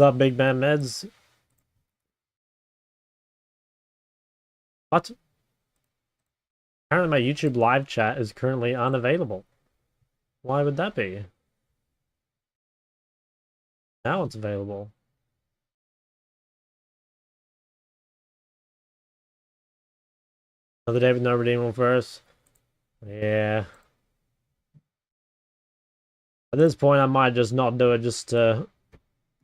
What's up, Big Man Meds? What? Apparently my YouTube live chat is currently unavailable. Why would that be? Now it's available. Another day with no redeemable first. Yeah. At this point, I might just not do it just to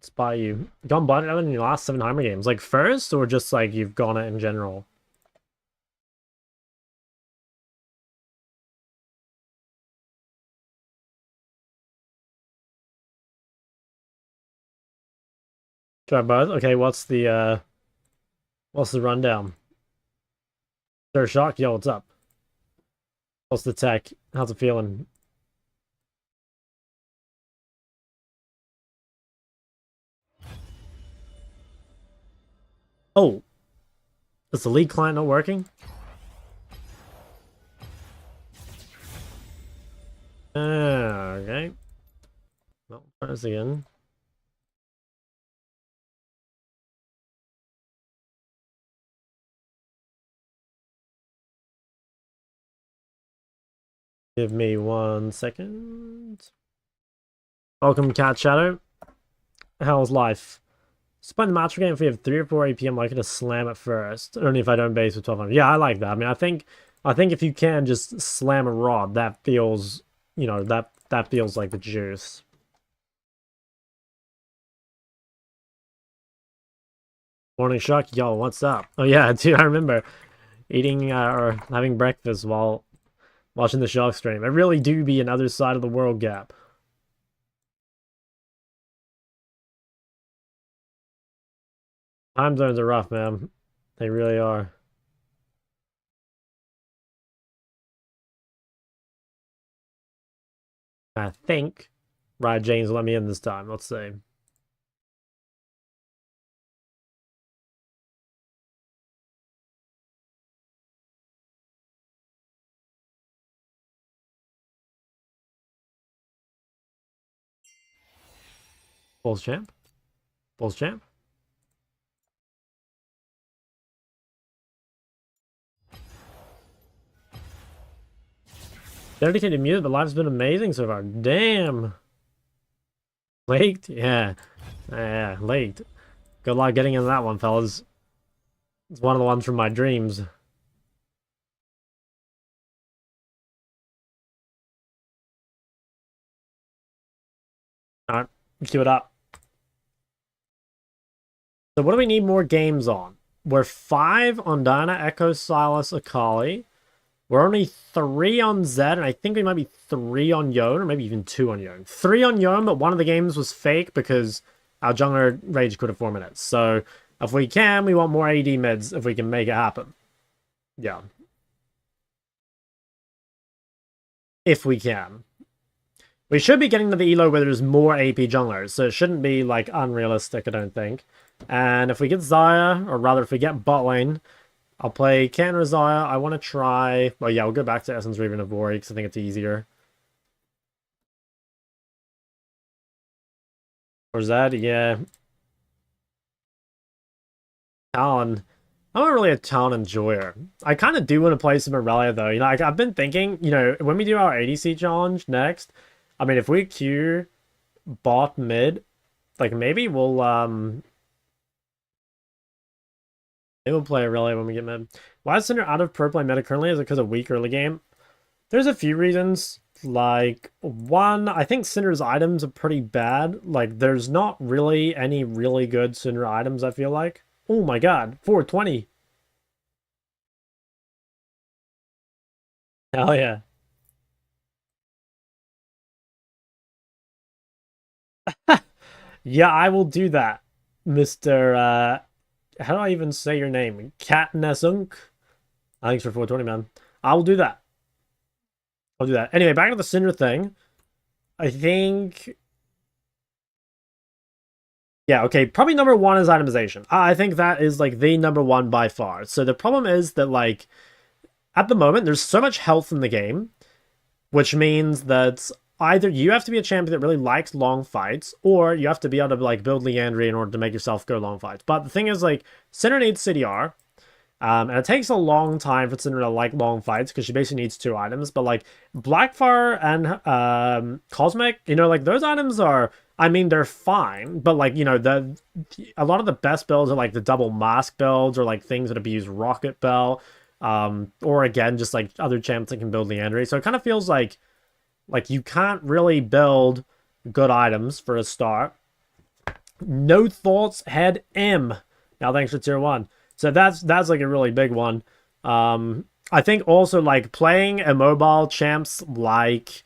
spite you. Gone botted in your last 7 Heimer games? Like first, or just like you've gone it in general? Try both? Okay, what's the rundown? Sir Shock, yo, what's up? What's the tech? How's it feeling? Oh, is the League client not working? Okay. Well, try this again. Give me 1 second. Welcome, Cat Shadow. How's life? Spend the match game if we have 3 or 4 AP, I'm likely to slam it first. Only if I don't base with 1200. Yeah, I like that. I mean, I think if you can just slam a rod, that feels, you know, that feels like the juice. Morning Shark, yo, what's up? Oh yeah, dude, I remember eating or having breakfast while watching the Shark stream. It really do be another side of the world gap. Time zones are rough, man. They really are. I think Riot James let me in this time. Let's see. Bulls champ? Bulls champ? Dedicated music, but live's been amazing so far. Damn. Laked? Yeah. Yeah, laked. Good luck getting into that one, fellas. It's one of the ones from my dreams. Alright, queue it up. So what do we need more games on? We're 5 on Diana, Ekko, Sylas, Akali. We're only 3 on Zed, and I think we might be 3 on Yone, or maybe even 2 on Yone. 3 on Yone, but one of the games was fake because our jungler rage quit at 4 minutes. So if we can, we want more AD mids if we can make it happen. Yeah. If we can. We should be getting to the elo where there's more AP junglers, so it shouldn't be, like, unrealistic, I don't think. And if we get Xayah, or rather if we get bot lane, I'll play Cannon Xayah. I want to try... Well, yeah, we'll go back to Essence Raven of Ori, because I think it's easier. Or Zed, yeah. Talon. I'm not really a Talon enjoyer. I kind of do want to play some Aurelia, though. You know, I've been thinking, you know, when we do our ADC challenge next, I mean, if we queue bot mid, like, maybe we'll play Aurelia when we get mid. Why is Cinder out of purple meta currently? Is it because of weak early game? There's a few reasons. Like, one, I think Cinder's items are pretty bad. Like, there's not really any really good Cinder items, I feel like. Oh my god, 420. Hell yeah. Yeah, I will do that, Mr. How do I even say your name? Katnesunk? Thanks for 420, man. I will do that. I'll do that. Anyway, back to the Cinder thing. I think... Yeah, okay, probably number 1 is itemization. I think that is, like, the number 1 by far. So the problem is that, like, at the moment, there's so much health in the game, which means that either you have to be a champion that really likes long fights, or you have to be able to like build Liandry in order to make yourself go long fights. But the thing is, like, Cinder needs CDR. And it takes a long time for Cinder to like long fights because she basically needs 2 items. But like Blackfire and Cosmic, you know, like those items are, I mean, they're fine. But like, you know, a lot of the best builds are like the double mask builds or like things that abuse Rocket Bell. Or again, just like other champs that can build Liandry. So it kind of feels like you can't really build good items for a start. No thoughts, head M. Now thanks for tier 1. So that's like a really big one. I think also like playing immobile champs like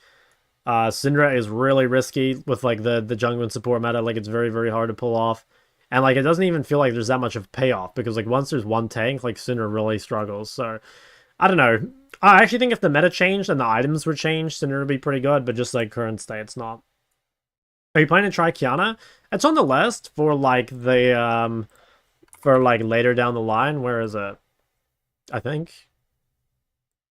Syndra is really risky with like the jungle and support meta. Like it's very, very hard to pull off. And like it doesn't even feel like there's that much of payoff because like once there's one tank, like Syndra really struggles. So I don't know. I actually think if the meta changed and the items were changed, Syndra would be pretty good, but just like current state, it's not. Are you planning to try Qiyana? It's on the list for like the for like later down the line. Where is it? I think.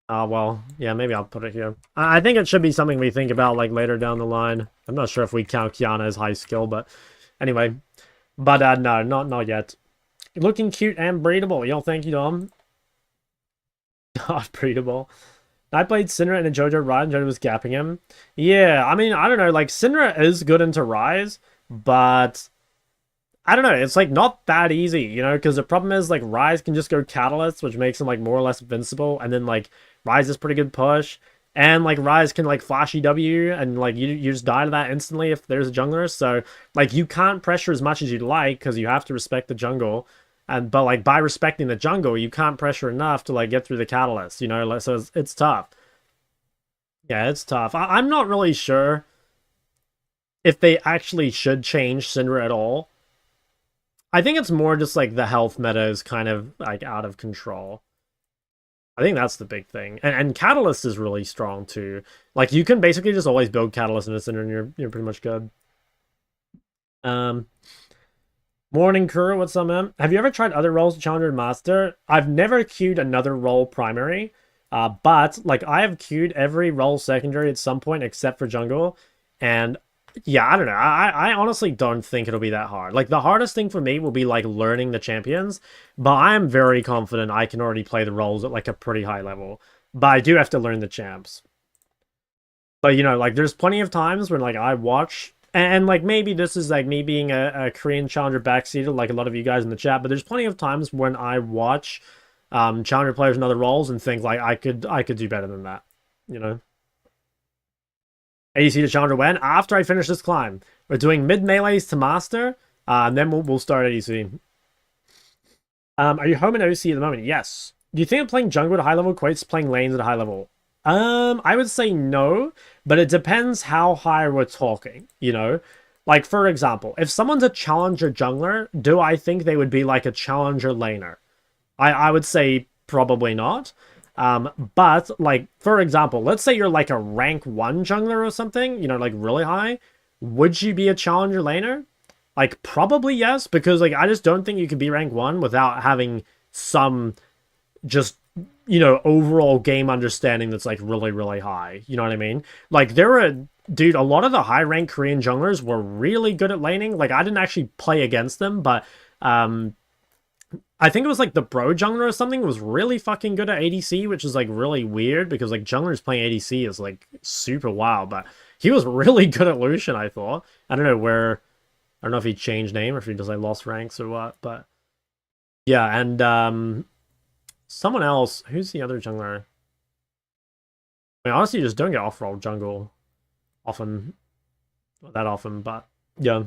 Well, yeah, maybe I'll put it here. I think it should be something we think about like later down the line. I'm not sure if we count Qiyana as high skill, but anyway. But no, not yet. Looking cute and breedable. Yo, thank you, Dom. Not breedable. I played Syndra in a JoJo ride and JoJo was gapping him. Yeah, I mean, I don't know. Like, Syndra is good into Rise, but I don't know. It's, like, not that easy, you know? Because the problem is, like, Rise can just go Catalyst, which makes him, like, more or less invincible. And then, like, Rise is pretty good push. And, like, Rise can, like, flash EW, and, like, you just die to that instantly if there's a jungler. So, like, you can't pressure as much as you'd like, because you have to respect the jungle. But, like, by respecting the jungle, you can't pressure enough to, like, get through the Catalyst, you know? Like, so it's tough. Yeah, it's tough. I'm not really sure if they actually should change Syndra at all. I think it's more just, like, the health meta is kind of, like, out of control. I think that's the big thing. And Catalyst is really strong, too. Like, you can basically just always build Catalyst into Syndra and you're pretty much good. Morning Crew, what's up, man? Have you ever tried other roles to Challenger and Master? I've never queued another role primary, but like I have queued every role secondary at some point except for jungle, and yeah, I don't know. I honestly don't think it'll be that hard. Like the hardest thing for me will be like learning the champions, but I am very confident I can already play the roles at like a pretty high level. But I do have to learn the champs. But you know, like there's plenty of times when like I watch. And, like, maybe this is, like, me being a Korean Challenger backseater, like a lot of you guys in the chat, but there's plenty of times when I watch Challenger players in other roles and think, like, I could do better than that, you know? ADC to Challenger when? After I finish this climb. We're doing mid-melees to Master, and then we'll start ADC. Are you home in OC at the moment? Yes. Do you think playing jungle at a high level equates to playing lanes at a high level? I would say no, but it depends how high we're talking, you know? Like, for example, if someone's a challenger jungler, do I think they would be like a challenger laner? I would say probably not. But, like, for example, let's say you're like a rank 1 jungler or something, you know, like really high. Would you be a challenger laner? Like, probably yes, because, like, I just don't think you could be rank 1 without having some just, you know, overall game understanding that's like really, really high. You know what I mean? Like dude, a lot of the high rank Korean junglers were really good at laning. Like I didn't actually play against them, but I think it was like the bro jungler or something was really fucking good at ADC, which is like really weird because like junglers playing ADC is like super wild, but he was really good at Lucian, I thought. I don't know if he changed name or if he just like lost ranks or what, but yeah, and someone else. Who's the other jungler? I mean, honestly, you just don't get off-roll jungle often. Not that often, but yeah.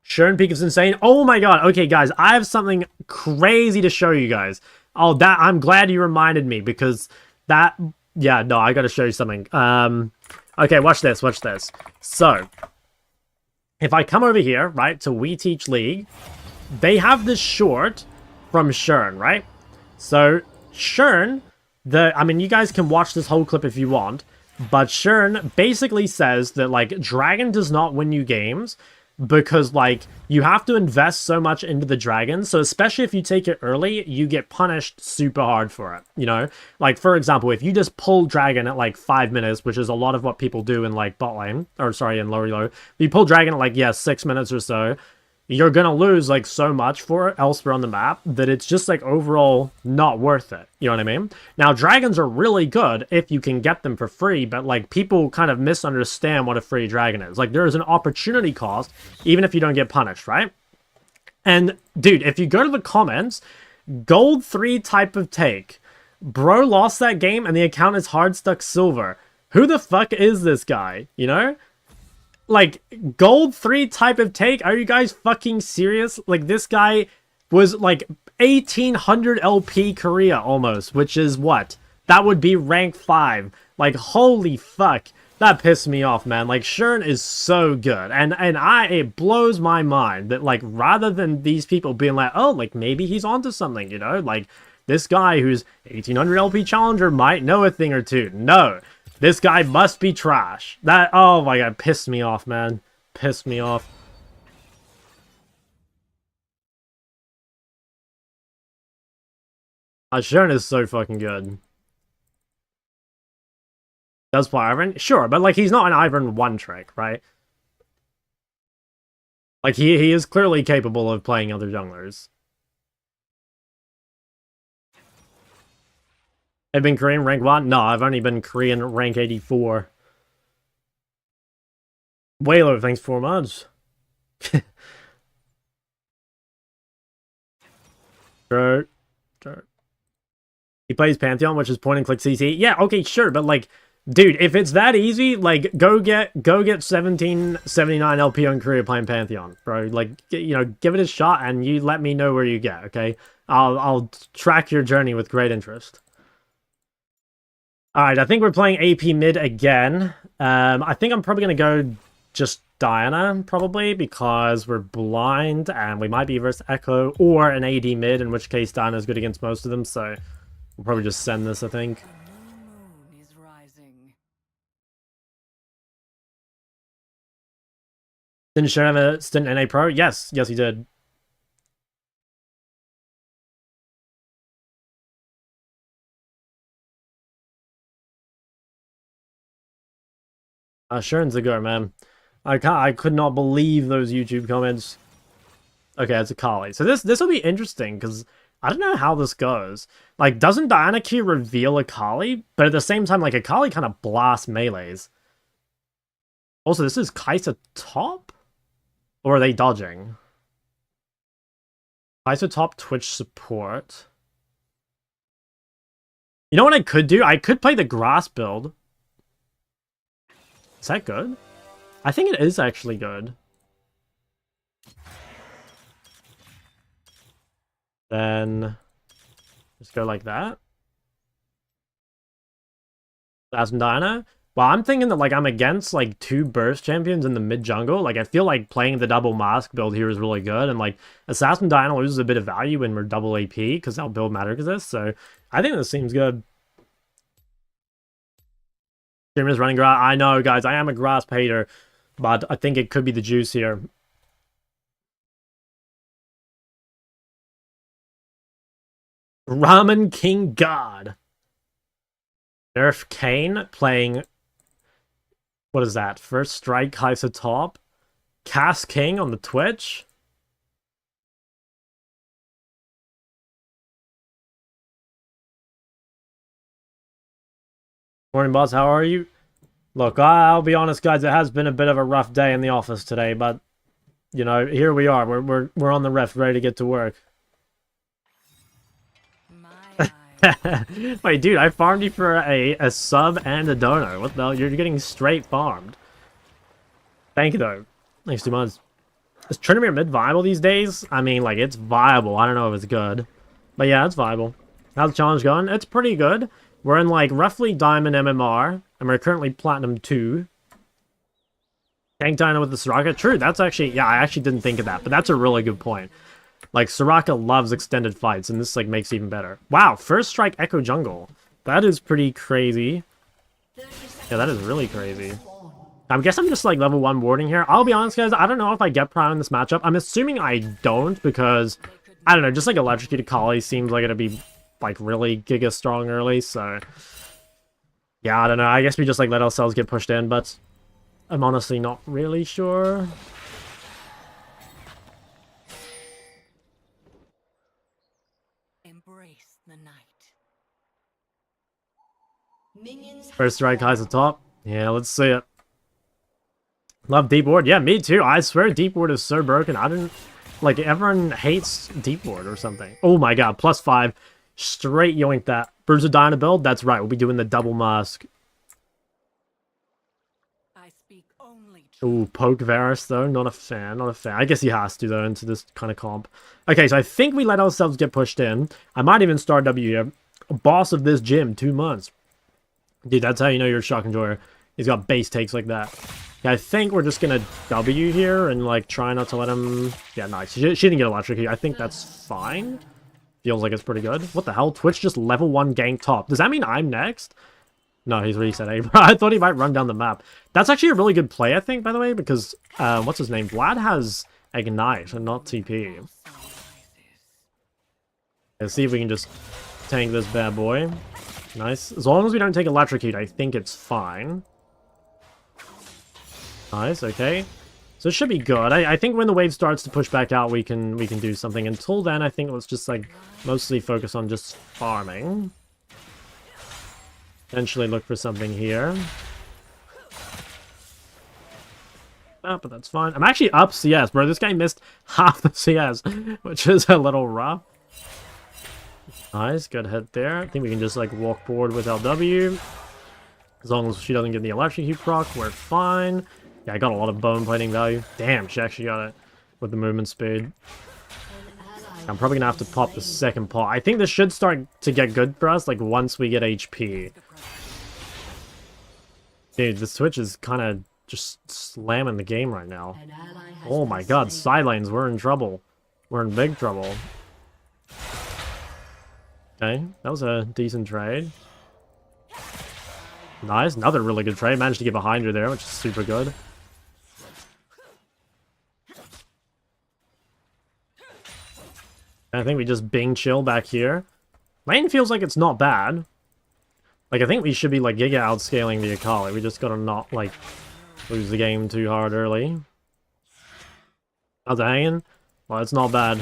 Sharon Peak is insane. Oh my god. Okay, guys, I have something crazy to show you guys. Oh, I'm glad you reminded me because that... Yeah, no, I gotta show you something. Okay, watch this, watch this. So, if I come over here, right, to We Teach League, they have this short from Sharon, right? So, Sharon, I mean, you guys can watch this whole clip if you want, but Sharon basically says that, like, Dragon does not win you games, because, like, you have to invest so much into the dragon. So especially if you take it early, you get punished super hard for it, you know? Like, for example, if you just pull dragon at, like, 5 minutes, which is a lot of what people do in, like, bot lane, or, sorry, in lower elo. If you pull dragon at, like, yeah, 6 minutes or so, you're gonna lose, like, so much for it elsewhere on the map that it's just, like, overall not worth it. You know what I mean? Now, dragons are really good if you can get them for free, but, like, people kind of misunderstand what a free dragon is. Like, there is an opportunity cost, even if you don't get punished, right? And, dude, if you go to the comments, gold 3 type of take. Bro lost that game and the account is hard stuck silver. Who the fuck is this guy? You know? Like, gold 3 type of take? Are you guys fucking serious? Like, this guy was, like, 1800 LP Korea almost, which is what? That would be rank 5. Like, holy fuck. That pissed me off, man. Like, Shern is so good. And it blows my mind that, like, rather than these people being like, oh, like, maybe he's onto something, you know? Like, this guy who's 1800 LP Challenger might know a thing or two. No. This guy must be trash. That, oh my god, pissed me off, man. Pissed me off. Sharon is so fucking good. Does play Ivern? Sure, but, like, he's not an Ivern one trick, right? Like, he is clearly capable of playing other junglers. I've been Korean rank 1? No, I've only been Korean rank 84. Whaler, thanks for much. Sure. He plays Pantheon, which is point and click CC. Yeah, okay, sure, but, like, dude, if it's that easy, like, go get 1779 LP on Korea playing Pantheon, bro. Like, you know, give it a shot and you let me know where you get, okay? I'll track your journey with great interest. Alright, I think we're playing AP mid again. I think I'm probably going to go just Diana, probably, because we're blind, and we might be versus Ekko, or an AD mid, in which case Diana's good against most of them, so we'll probably just send this, I think. Didn't Sharon have a stint in NA Pro? Yes, he did. Sharon's a go, man. I could not believe those YouTube comments. Okay, it's Akali. So this will be interesting, because I don't know how this goes. Like, doesn't Diana Key reveal Akali? But at the same time, like, Akali kind of blasts melees. Also, this is Xayah top? Or are they dodging? Xayah top Twitch support. You know what I could do? I could play the grass build. Is that good? I think it is actually good. Then just go like that. Assassin Diana. Well, I'm thinking that, like, I'm against, like, 2 burst champions in the mid jungle. Like, I feel like playing the double mask build here is really good. And, like, Assassin Diana loses a bit of value when we're double AP, because our build matter exists. So I think this seems good. Streamer's running grass. I know, guys. I am a grasp hater, but I think it could be the juice here. Ramen King God. Nerf Kane playing... What is that? First Strike Xayah top. Cass King on the Twitch. Morning, boss. How are you? Look, I'll be honest, guys. It has been a bit of a rough day in the office today, but you know, here we are. We're on the ref, ready to get to work. Wait, dude, I farmed you for a sub and a donor. What the hell? You're getting straight farmed. Thank you, though. Thanks 2 months. Is Trinimir mid viable these days? I mean, like, it's viable. I don't know if it's good. But yeah, it's viable. How's the challenge going? It's pretty good. We're in, like, roughly Diamond MMR, and we're currently Platinum 2. Tank Dino with the Soraka? True, that's actually... Yeah, I actually didn't think of that, but that's a really good point. Like, Soraka loves extended fights, and this, like, makes it even better. Wow, first strike Ekko jungle. That is pretty crazy. Yeah, that is really crazy. I guess I'm just like level 1 warding here. I'll be honest, guys, I don't know if I get Prime in this matchup. I'm assuming I don't because, I don't know, just like Electrocuted Akali seems like it'd be like really giga strong early, so... Yeah, I don't know. I guess we just like let ourselves get pushed in, but I'm honestly not really sure. Embrace the night. First strike highs at top. Yeah, let's see it. Love deep ward. Yeah, me too. I swear deep ward is so broken. I didn't... Like, everyone hates deep ward or something. Oh my god, +5. Straight yoink that. Bruiser Dyna build? That's right, we'll be doing the double mask. I speak only Ooh, poke Varus though. Not a fan, not a fan. I guess he has to though into this kind of comp. Okay, so I think we let ourselves get pushed in. I might even start W here. Boss of this gym, 2 months. Dude, that's how you know you're a shock enjoyer. He's got base takes like that. Yeah, I think we're just gonna W here and like try not to let him... Yeah, nice. She didn't get electrocuted. I think that's fine. Feels like it's pretty good. What the hell? Twitch just level 1 gank top. Does that mean I'm next? No, he's resetting. I thought he might run down the map. That's actually a really good play, I think, by the way, because, what's his name? Vlad has Ignite and not TP. Let's see if we can just tank this bad boy. Nice. As long as we don't take electrocute, I think it's fine. Nice, okay. So it should be good. I think when the wave starts to push back out, we can do something. Until then, I think let's just, like, mostly focus on just farming. Eventually look for something here. Oh, but that's fine. I'm actually up CS, bro. This guy missed half the CS, which is a little rough. Nice, good hit there. I think we can just, like, walk forward with LW. As long as she doesn't get the electrocute proc, we're fine. Yeah, I got a lot of bone plating value. Damn, she actually got it with the movement speed. I'm probably gonna have to pop the second pot. I think this should start to get good for us, like, once we get HP. Dude, the Switch is kind of just slamming the game right now. Oh my god, side lanes, we're in trouble. We're in big trouble. Okay, that was a decent trade. Nice, another really good trade. Managed to get behind her there, which is super good. I think we just Bing chill back here. Lane feels like it's not bad. Like, I think we should be, like, giga outscaling the Akali. We just gotta not, like, lose the game too hard early. How's it hanging? Well, it's not bad.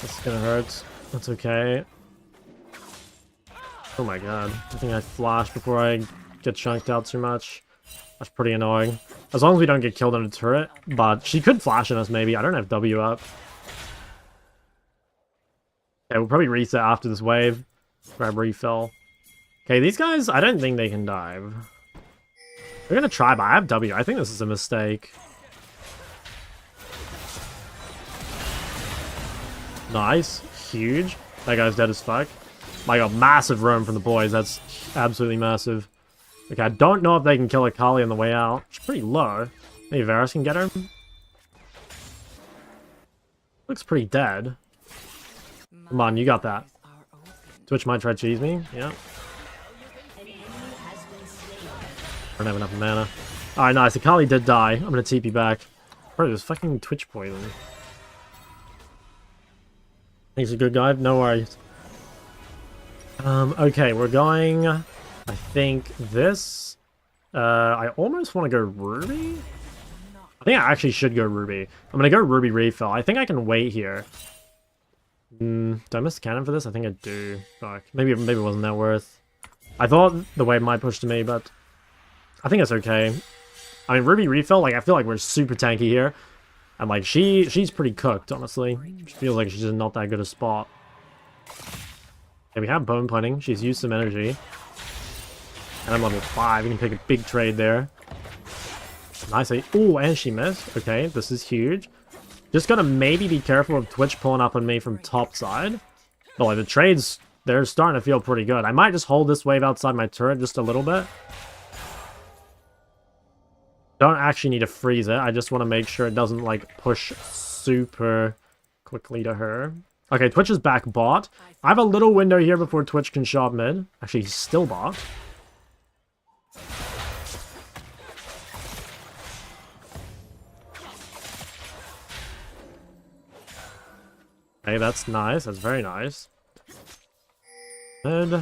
That's gonna hurt. That's okay. Oh my god. I think I flashed before I get chunked out too much. That's pretty annoying. As long as we don't get killed in a turret. But she could flash in us, maybe. I don't have W up. Okay, we'll probably reset after this wave. Grab refill. Okay, these guys, I don't think they can dive. We're gonna try, but I have W. I think this is a mistake. Nice. Huge. That guy's dead as fuck. My god, massive roam from the boys. That's absolutely massive. Okay, I don't know if they can kill Akali on the way out. She's pretty low. Maybe Varus can get her. Looks pretty dead. Come on, you got that. Twitch might try to cheese me. Yeah. I don't have enough mana. Alright, nice. Akali did die. I'm gonna TP back. Bro, there's fucking Twitch poison. He's a good guy. No worries. Okay, we're going... I think this... I almost want to go Ruby? I think I actually should go Ruby. I'm gonna go Ruby refill. I think I can wait here. Do I miss the cannon for this? I think I do. Fuck. Maybe it wasn't that worth. I thought the wave might push to me, but... I think it's okay. I mean, Ruby refill, like, I feel like we're super tanky here. And, like, she's pretty cooked, honestly. She feels like she's in not that good a spot. Okay, we have bone plating. She's used some energy. And I'm level 5. We can take a big trade there. Nice. Ooh, and she missed. Okay, this is huge. Just gotta maybe be careful of Twitch pulling up on me from top side. But, like, the trades, they're starting to feel pretty good. I might just hold this wave outside my turret just a little bit. Don't actually need to freeze it. I just want to make sure it doesn't, like, push super quickly to her. Okay, Twitch is back bot. I have a little window here before Twitch can shop mid. Actually, he's still bot. Hey, that's nice. That's very nice. Mid.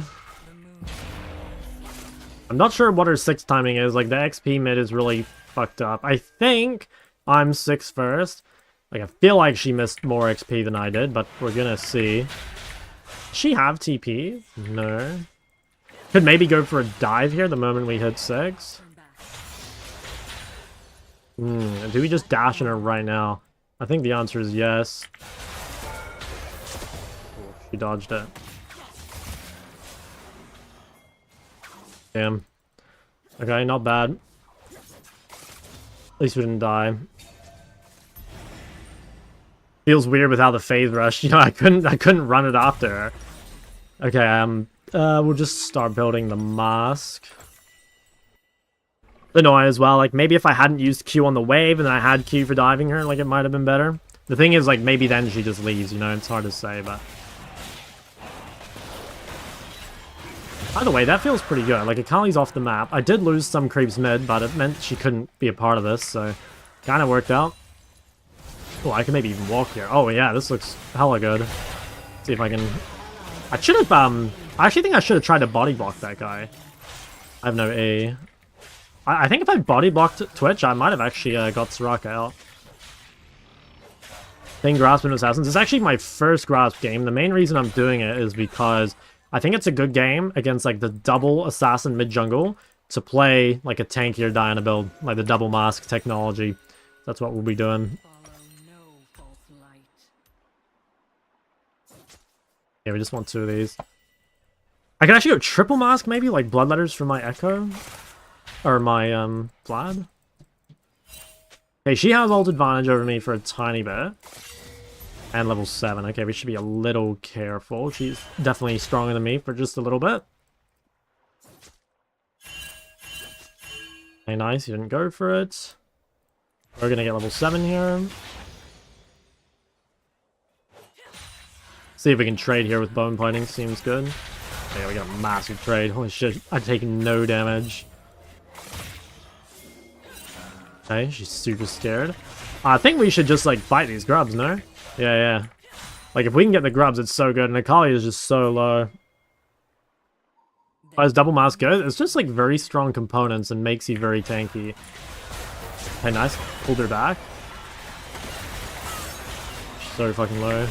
I'm not sure what her 6 timing is. Like, the XP mid is really fucked up. I think I'm 6 first. Like, I feel like she missed more XP than I did, but we're gonna see. Does she have TP? No. Could maybe go for a dive here the moment we hit 6. Do we just dash in her right now? I think the answer is yes. Oh, she dodged it. Damn. Okay, not bad. At least we didn't die. Feels weird without the phase rush. You know, I couldn't run it after her. Okay, we'll just start building the mask. Annoying as well. Like, maybe if I hadn't used Q on the wave and then I had Q for diving her, like, it might have been better. The thing is, like, maybe then she just leaves, you know? It's hard to say, but... By the way, that feels pretty good. Like, Akali's off the map. I did lose some creeps mid, but it meant she couldn't be a part of this, so... Kind of worked out. Oh, I can maybe even walk here. Oh, yeah, this looks hella good. Let's see if I can... I should have, I actually think I should have tried to body block that guy. I have no A. I think if I body blocked Twitch, I might have actually got Soraka out. Playing Grasp and Assassins. It's actually my first Grasp game. The main reason I'm doing it is because I think it's a good game against like the double Assassin mid-jungle to play like a tankier Diana build, like the double mask technology. That's what we'll be doing. Yeah, we just want 2 of these. I can actually go triple mask maybe, like Bloodletters for my Ekko. Or my, Vlad. Okay, she has ult advantage over me for a tiny bit. And level 7. Okay, we should be a little careful. She's definitely stronger than me for just a little bit. Okay, nice. You didn't go for it. We're gonna get level 7 here. See if we can trade here with bone plating. Seems good. Okay, we got a massive trade. Holy shit, I've taken no damage. Okay, she's super scared. I think we should just, like, fight these grubs, no? Yeah. Like, if we can get the grubs, it's so good. And Akali is just so low. As double mask goes, it's just, like, very strong components and makes you very tanky. Okay, nice. Pulled her back. She's so fucking low.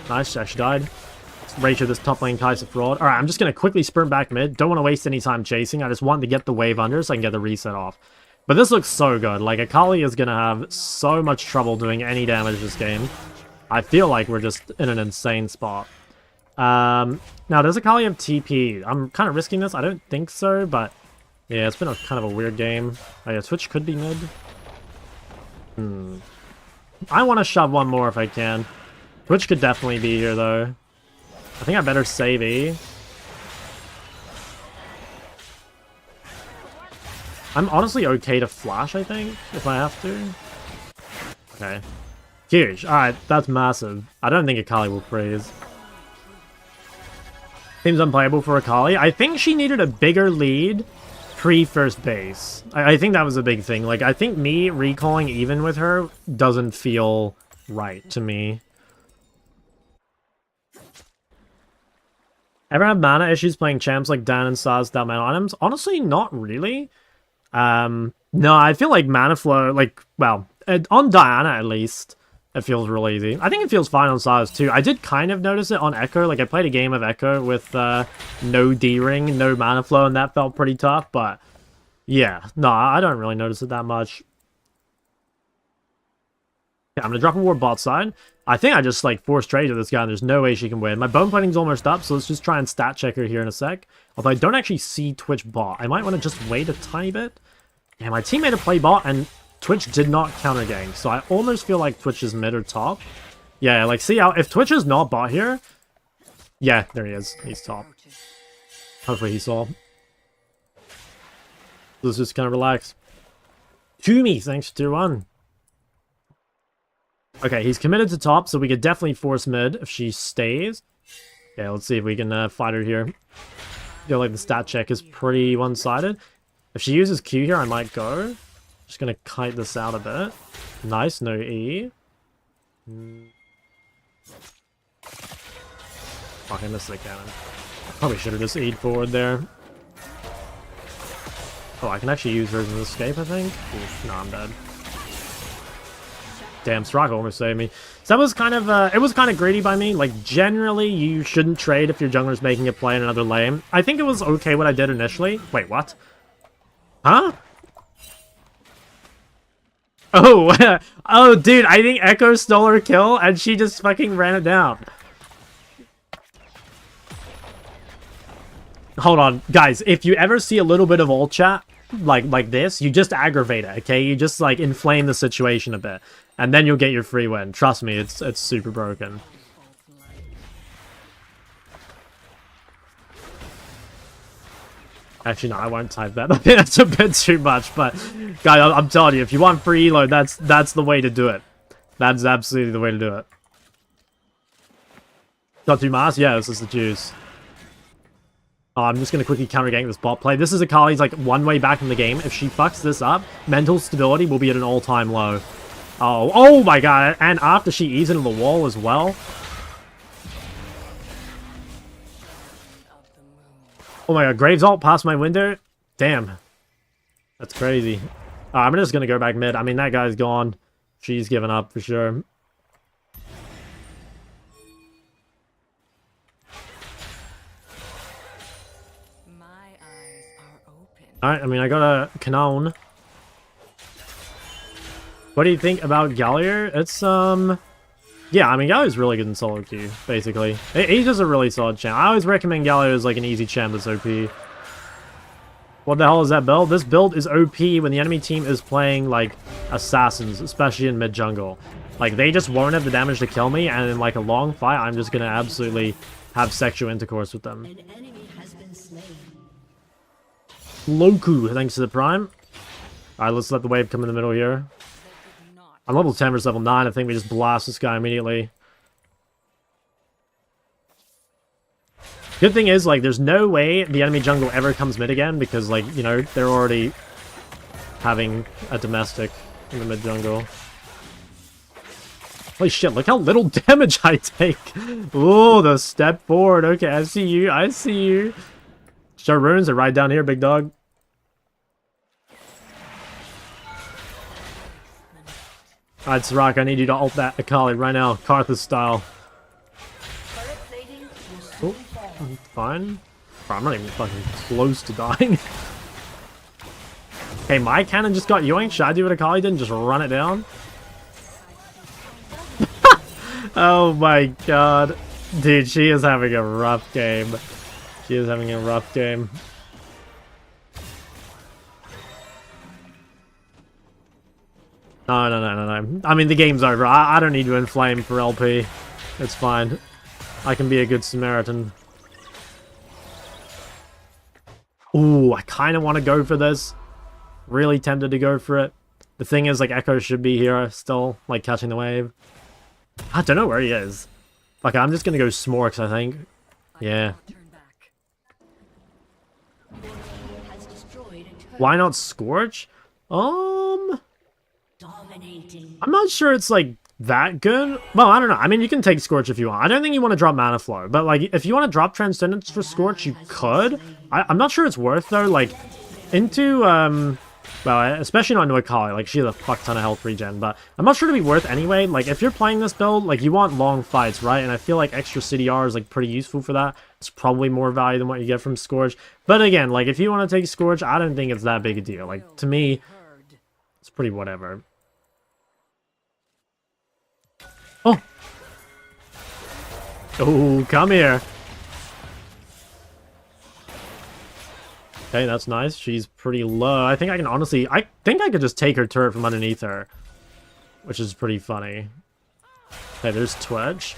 Nice, she actually died. Let's ratio this top lane Kai'Sa fraud. Alright, I'm just going to quickly sprint back mid. Don't want to waste any time chasing. I just want to get the wave under so I can get the reset off. But this looks so good. Like, Akali is going to have so much trouble doing any damage this game. I feel like we're just in an insane spot. Now, does Akali have TP? I'm kind of risking this. I don't think so, but... Yeah, it's been a kind of a weird game. Oh yeah, Twitch could be mid. I want to shove one more if I can. Twitch could definitely be here, though. I think I better save E. I'm honestly okay to flash, I think, if I have to. Okay. Huge. Alright, that's massive. I don't think Akali will freeze. Seems unplayable for Akali. I think she needed a bigger lead pre-first base. I think that was a big thing. Like, I think me recalling even with her doesn't feel right to me. Ever had mana issues playing champs like Dan and Saz without mana items? Honestly, not really. No, I feel like mana flow, like, well, on Diana at least, it feels real easy. I think it feels fine on Saz too. I did kind of notice it on Ekko. Like, I played a game of Ekko with no D-ring, no mana flow, and that felt pretty tough, but yeah, no, I don't really notice it that much. Yeah, I'm gonna drop a ward bot side. I think I just, like, forced trade to this guy, and there's no way she can win. My bone plating's almost up, so let's just try and stat check her here in a sec. Although I don't actually see Twitch bot. I might want to just wait a tiny bit. Yeah, my team made a play bot, and Twitch did not counter gang, so I almost feel like Twitch is mid or top. Yeah, like, see how, if Twitch is not bot here... Yeah, there he is. He's top. Hopefully he saw. Let's just kind of relax. Toomey, thanks to 1. Okay, he's committed to top, so we could definitely force mid if she stays. Yeah, let's see if we can fight her here. I feel like the stat check is pretty one-sided. If she uses Q here, I might go. Just gonna kite this out a bit. Nice, no E. Okay, missed the cannon. Probably should have just E'd forward there. Oh, I can actually use Version of Escape, I think? Oof, no, I'm dead. Damn, Soraka almost saved me. So that was kind of, it was kind of greedy by me. Like, generally, you shouldn't trade if your jungler's making a play in another lane. I think it was okay what I did initially. Wait, what? Huh? Oh, oh, dude, I think Ekko stole her kill, and she just fucking ran it down. Hold on, guys, if you ever see a little bit of ult chat, like this, you just aggravate it, okay? You just, like, inflame the situation a bit. And then you'll get your free win. Trust me, it's super broken. Actually, no, I won't type that. I think that's a bit too much, but guys, I'm telling you, if you want free elo, that's the way to do it. That's absolutely the way to do it. Not too much? Yeah, this is the juice. Oh, I'm just going to quickly counter-gank this bot play. This is Akali's, like, one way back in the game. If she fucks this up, mental stability will be at an all-time low. Oh, oh my god, and after she eats into the wall as well. Oh my god, Graves ult past my window? Damn. That's crazy. I'm just gonna go back mid. I mean, that guy's gone. She's given up for sure. Alright, I mean, I got a Canon. What do you think about Gallier? It's, yeah, I mean, Gallier's really good in solo queue, basically. He's just a really solid champ. I always recommend Gallier as, like, an easy champ that's OP. What the hell is that build? This build is OP when the enemy team is playing, like, assassins, especially in mid-jungle. Like, they just won't have the damage to kill me, and in, like, a long fight, I'm just gonna absolutely have sexual intercourse with them. An enemy has been slain. Loku, thanks to the prime. Alright, let's let the wave come in the middle here. I'm level 10 versus level 9. I think we just blast this guy immediately. Good thing is, like, there's no way the enemy jungle ever comes mid again because, like, you know, they're already having a domestic in the mid jungle. Holy shit, look how little damage I take. Oh, the step forward. Okay, I see you. I see you. Show runes are right down here, big dog. Alright, Soraka, I need you to ult that Akali right now, Karthus style. Oh, I'm fine. Bro, I'm not even fucking close to dying. Hey, my cannon just got yoinked. Should I do what Akali did and just run it down? Oh my god. Dude, she is having a rough game. She is having a rough game. No. I mean, the game's over. I don't need to inflame for LP. It's fine. I can be a good Samaritan. Ooh, I kind of want to go for this. Really tempted to go for it. The thing is, like, Ekko should be here still, like, catching the wave. I don't know where he is. Like, I'm just going to go Smorks, I think. Yeah. Why not Scorch? I'm not sure it's, like, that good. Well, I don't know. I mean, you can take Scorch if you want. I don't think you want to drop Mana Flow. But, like, if you want to drop Transcendence for Scorch, you could. I'm not sure it's worth, though. Like, into, well, especially not into Akali. Like, she has a fuck ton of health regen. But I'm not sure to be worth anyway. Like, if you're playing this build, like, you want long fights, right? And I feel like extra CDR is, like, pretty useful for that. It's probably more value than what you get from Scorch. But again, like, if you want to take Scorch, I don't think it's that big a deal. Like, to me, it's pretty whatever. Oh! Oh, come here! Okay, that's nice. She's pretty low. I think I can honestly... I think I could just take her turret from underneath her. Which is pretty funny. Okay, there's Twitch.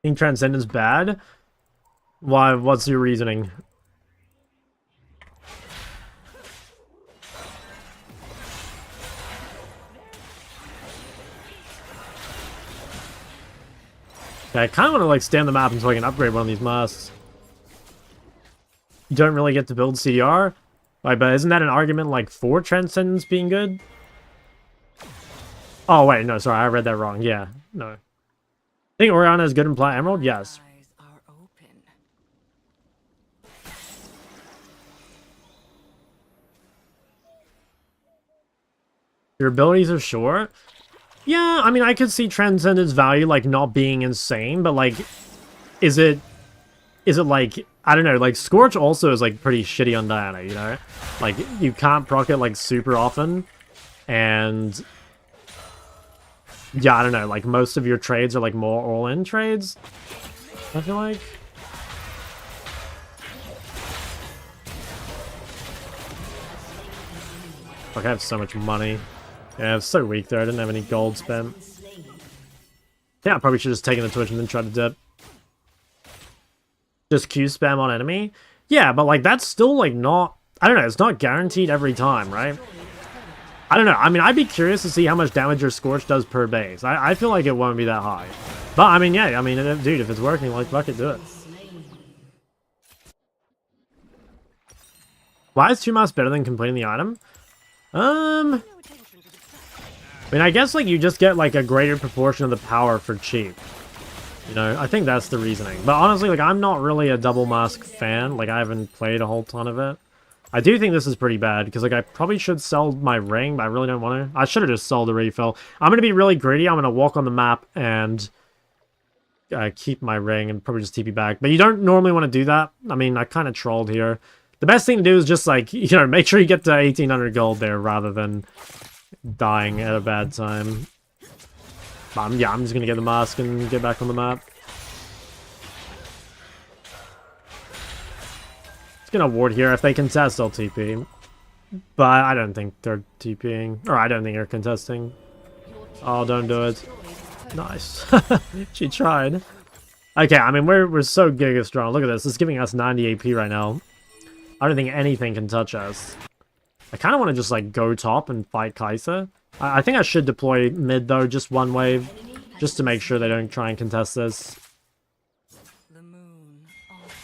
Think Transcendence bad? Why? What's your reasoning? Okay, I kind of want to, like, stand the map until I can upgrade one of these masks. You don't really get to build CDR? Like, but isn't that an argument, like, for Transcendence being good? Oh, wait, no, sorry, I read that wrong. Yeah, no. I think Orianna is good in Plat Emerald? Yes. Eyes are open. Your abilities are short? Yeah, I mean, I could see Transcendence value, like, not being insane, but, like, is it like, I don't know, like, Scorch also is, like, pretty shitty on Diana, you know? Like, you can't proc it, like, super often, and yeah, I don't know, like, most of your trades are, like, more all-in trades, I feel like. Fuck, I have so much money. Yeah, it's so weak there, I didn't have any gold spent. Yeah, I probably should have just taken the Twitch and then tried to dip. Just Q spam on enemy? Yeah, but, like, that's still, like, not... I don't know, it's not guaranteed every time, right? I don't know. I mean, I'd be curious to see how much damage your Scorch does per base. I feel like it won't be that high. But, I mean, yeah, I mean, dude, if it's working, like, fuck it, do it. Why is 2 Mass better than completing the item? I mean, I guess, like, you just get, like, a greater proportion of the power for cheap. You know, I think that's the reasoning. But honestly, like, I'm not really a double mask fan. Like, I haven't played a whole ton of it. I do think this is pretty bad, because, like, I probably should sell my ring, but I really don't want to. I should have just sold the refill. I'm going to be really greedy. I'm going to walk on the map and keep my ring and probably just TP back. But you don't normally want to do that. I mean, I kind of trolled here. The best thing to do is just, like, you know, make sure you get to 1,800 gold there rather than dying at a bad time. Yeah, I'm just going to get the mask and get back on the map. Gonna ward here. If they contest, I'll TP. But I don't think they're TPing. Or I don't think they're contesting. Oh, don't do it. Nice. She tried. Okay, I mean, we're so giga strong. Look at this. It's giving us 90 AP right now. I don't think anything can touch us. I kind of want to just, like, go top and fight Kai'Sa. I think I should deploy mid, though, just one wave. Just to make sure they don't try and contest this. The moon also.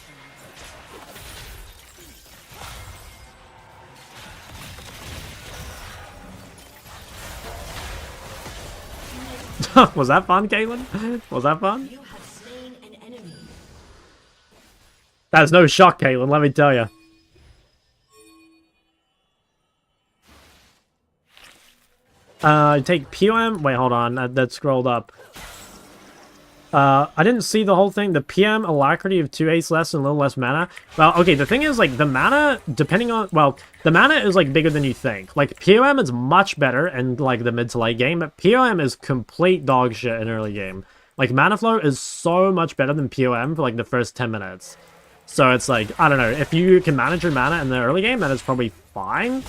Was that fun, Caitlyn? Was that fun? That's no shock, Caitlyn, let me tell you. Take POM. Wait, hold on. That scrolled up. I didn't see the whole thing. The PM alacrity of 2 ace less and a little less mana. Well, okay, the thing is, like, the mana, depending on... Well, the mana is, like, bigger than you think. Like, POM is much better in, like, the mid to late game, but POM is complete dog shit in early game. Like, mana flow is so much better than POM for, like, the first 10 minutes. So it's, like, I don't know. If you can manage your mana in the early game, then it's probably fine.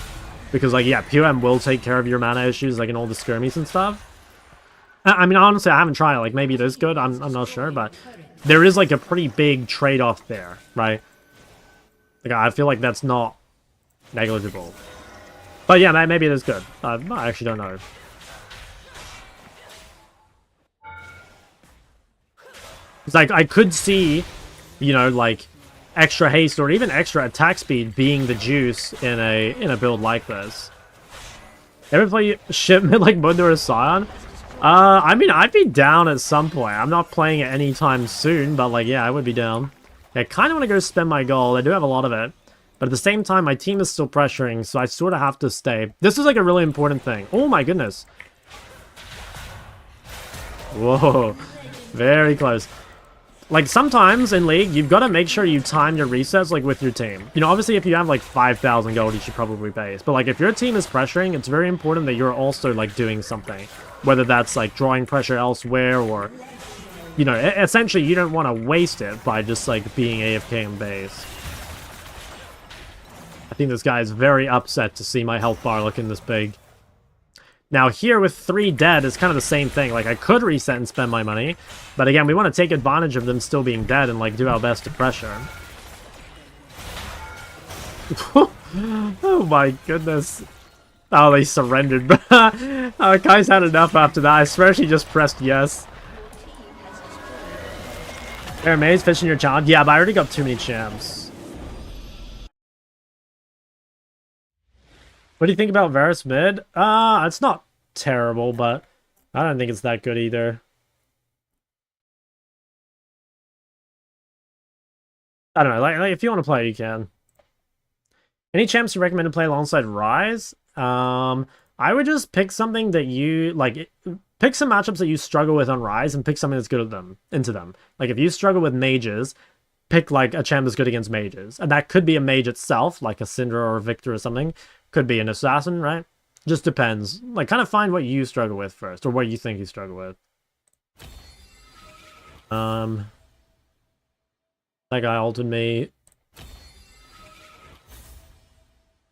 Because, like, yeah, POM will take care of your mana issues, like, in all the skirmies and stuff. I mean, honestly, I haven't tried it. Like, maybe it is good. I'm not sure, but there is, like, a pretty big trade-off there, right? Like, I feel like that's not negligible. But, yeah, maybe it is good. I actually don't know. It's like, I could see, you know, like, extra haste or even extra attack speed being the juice in a build like this. Ever play shipment like Mundo or Scion? I mean, I'd be down at some point. I'm not playing it anytime soon, but, like, yeah, I would be down. I kind of want to go spend my gold. I do have a lot of it. But at the same time, my team is still pressuring, so I sort of have to stay. This is, like, a really important thing. Oh, my goodness. Whoa. Very close. Like, sometimes in League, you've got to make sure you time your resets, like, with your team. You know, obviously, if you have, like, 5,000 gold, you should probably base. But, like, if your team is pressuring, it's very important that you're also, like, doing something. Whether that's, like, drawing pressure elsewhere or, you know, essentially, you don't want to waste it by just, like, being AFK in base. I think this guy is very upset to see my health bar looking this big. Now, here with 3 dead, it's kind of the same thing. Like, I could reset and spend my money. But again, we want to take advantage of them still being dead and, like, do our best to pressure. Oh my goodness. Oh, they surrendered. Oh, Kai's had enough after that. I swear she just pressed yes. There, Maze fishing your challenge. Yeah, but I already got too many champs. What do you think about Varus mid? It's not terrible, but I don't think it's that good either. I don't know. Like if you want to play, you can. Any champs you recommend to play alongside Rise? I would just pick something that you like. Pick some matchups that you struggle with on Rise, and pick something that's good at them into them. Like if you struggle with mages, pick like a champ that's good against mages, and that could be a mage itself, like a Syndra or a Victor or something. Could be an assassin, right? Just depends. Like kind of find what you struggle with first, or what you think you struggle with. That guy ulted me.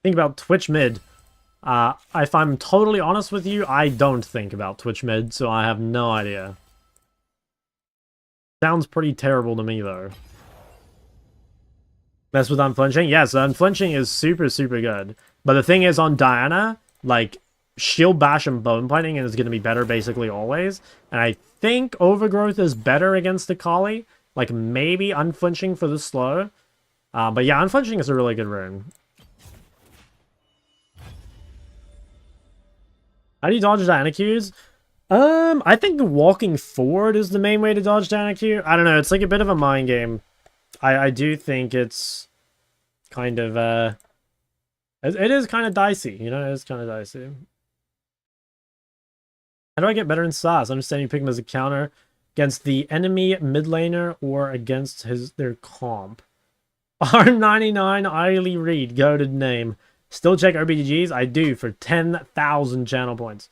Think about Twitch mid. If I'm totally honest with you, I don't think about Twitch mid, so I have no idea. Sounds pretty terrible to me, though. Mess with unflinching? Yes, unflinching is super, super good. But the thing is, on Diana, like, shield bash and bone biting is going to be better basically always. And I think Overgrowth is better against Akali. Like, maybe unflinching for the slow. But yeah, unflinching is a really good rune. How do you dodge Diana Qs? I think walking forward is the main way to dodge Diana Q. I don't know, it's like a bit of a mind game. I do think it's kind of, it is kind of dicey, you know, it is kind of dicey. How do I get better in SAS? I understand you pick him as a counter against the enemy mid laner or against their comp. R99 Eiley Reed, goated name. Still check RBGs? I do, for 10,000 channel points.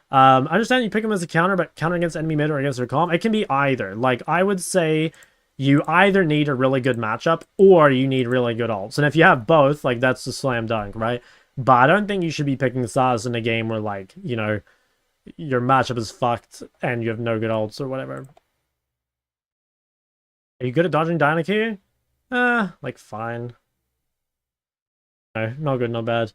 I understand you pick him as a counter, but counter against enemy mid or against their comp? It can be either. Like, I would say you either need a really good matchup or you need really good ults. And if you have both, like, that's the slam dunk, right? But I don't think you should be picking SAS in a game where, like, you know, your matchup is fucked and you have no good ults or whatever. Are you good at dodging Diana Q? Like, fine. No, not good, not bad.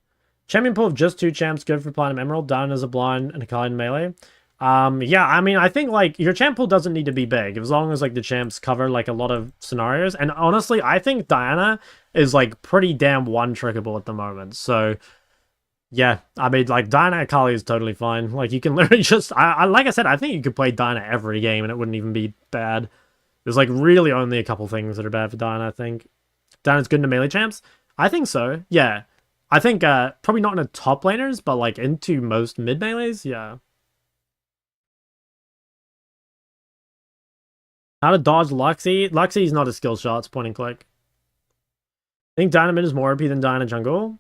Champion pool of just 2 champs, good for Platinum Emerald. Down as a blind and Akali in melee. Yeah, I mean, I think, like, your champ pool doesn't need to be big, as long as, like, the champs cover, like, a lot of scenarios. And honestly, I think Diana is, like, pretty damn one-trickable at the moment. So, yeah, I mean, like, Diana Akali is totally fine. Like, you can literally just... like I said, I think you could play Diana every game, and it wouldn't even be bad. There's, like, really only a couple things that are bad for Diana, I think. Diana's good into melee champs? I think so, yeah. I think probably not in the top laners, but like into most mid melees, yeah. How to dodge Luxie? Luxie is not a skill shot, it's point and click. I think Diana mid is more OP than Diana jungle.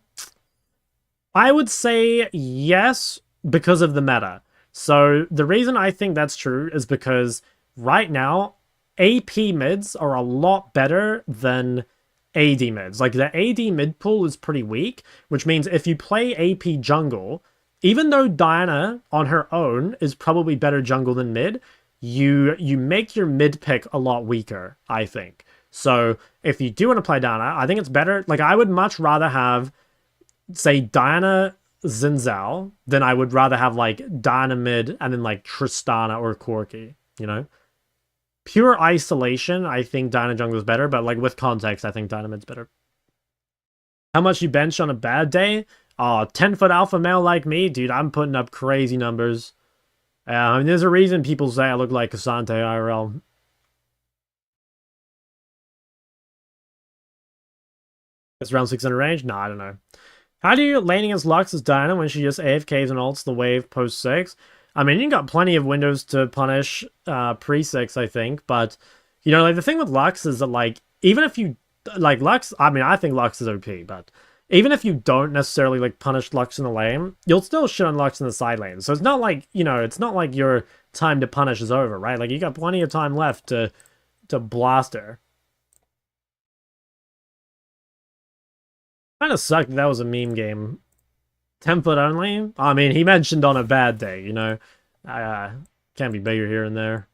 I would say yes, because of the meta. So the reason I think that's true is because right now, AP mids are a lot better than AD mids. Like, the AD mid pool is pretty weak, which means if you play AP jungle, even though Diana on her own is probably better jungle than mid, you make your mid pick a lot weaker, I think. So if you do want to play Diana, I think it's better. Like, I would much rather have, say, Diana Zinzao than I would rather have, like, Diana mid and then, like, Tristana or Corki, you know? Pure isolation, I think Diana jungle is better, but like with context, I think Diana mid's better. How much you bench on a bad day? Oh, 10-foot alpha male like me, dude, I'm putting up crazy numbers. I mean, there's a reason people say I look like Asante IRL. It's around 600 range? No, I don't know. How do you laning as Lux as Diana when she just AFKs and ults the wave post 6? I mean, you got plenty of windows to punish pre-6, I think, but, you know, like, the thing with Lux is that, like, even if you, like, Lux, I mean, I think Lux is OP, but even if you don't necessarily, like, punish Lux in the lane, you'll still shit on Lux in the side lane, so it's not like, you know, it's not like your time to punish is over, right? Like, you got plenty of time left to blast her. Kind of sucked that was a meme game. 10-foot only? I mean, he mentioned on a bad day, you know? Can't be bigger here and there.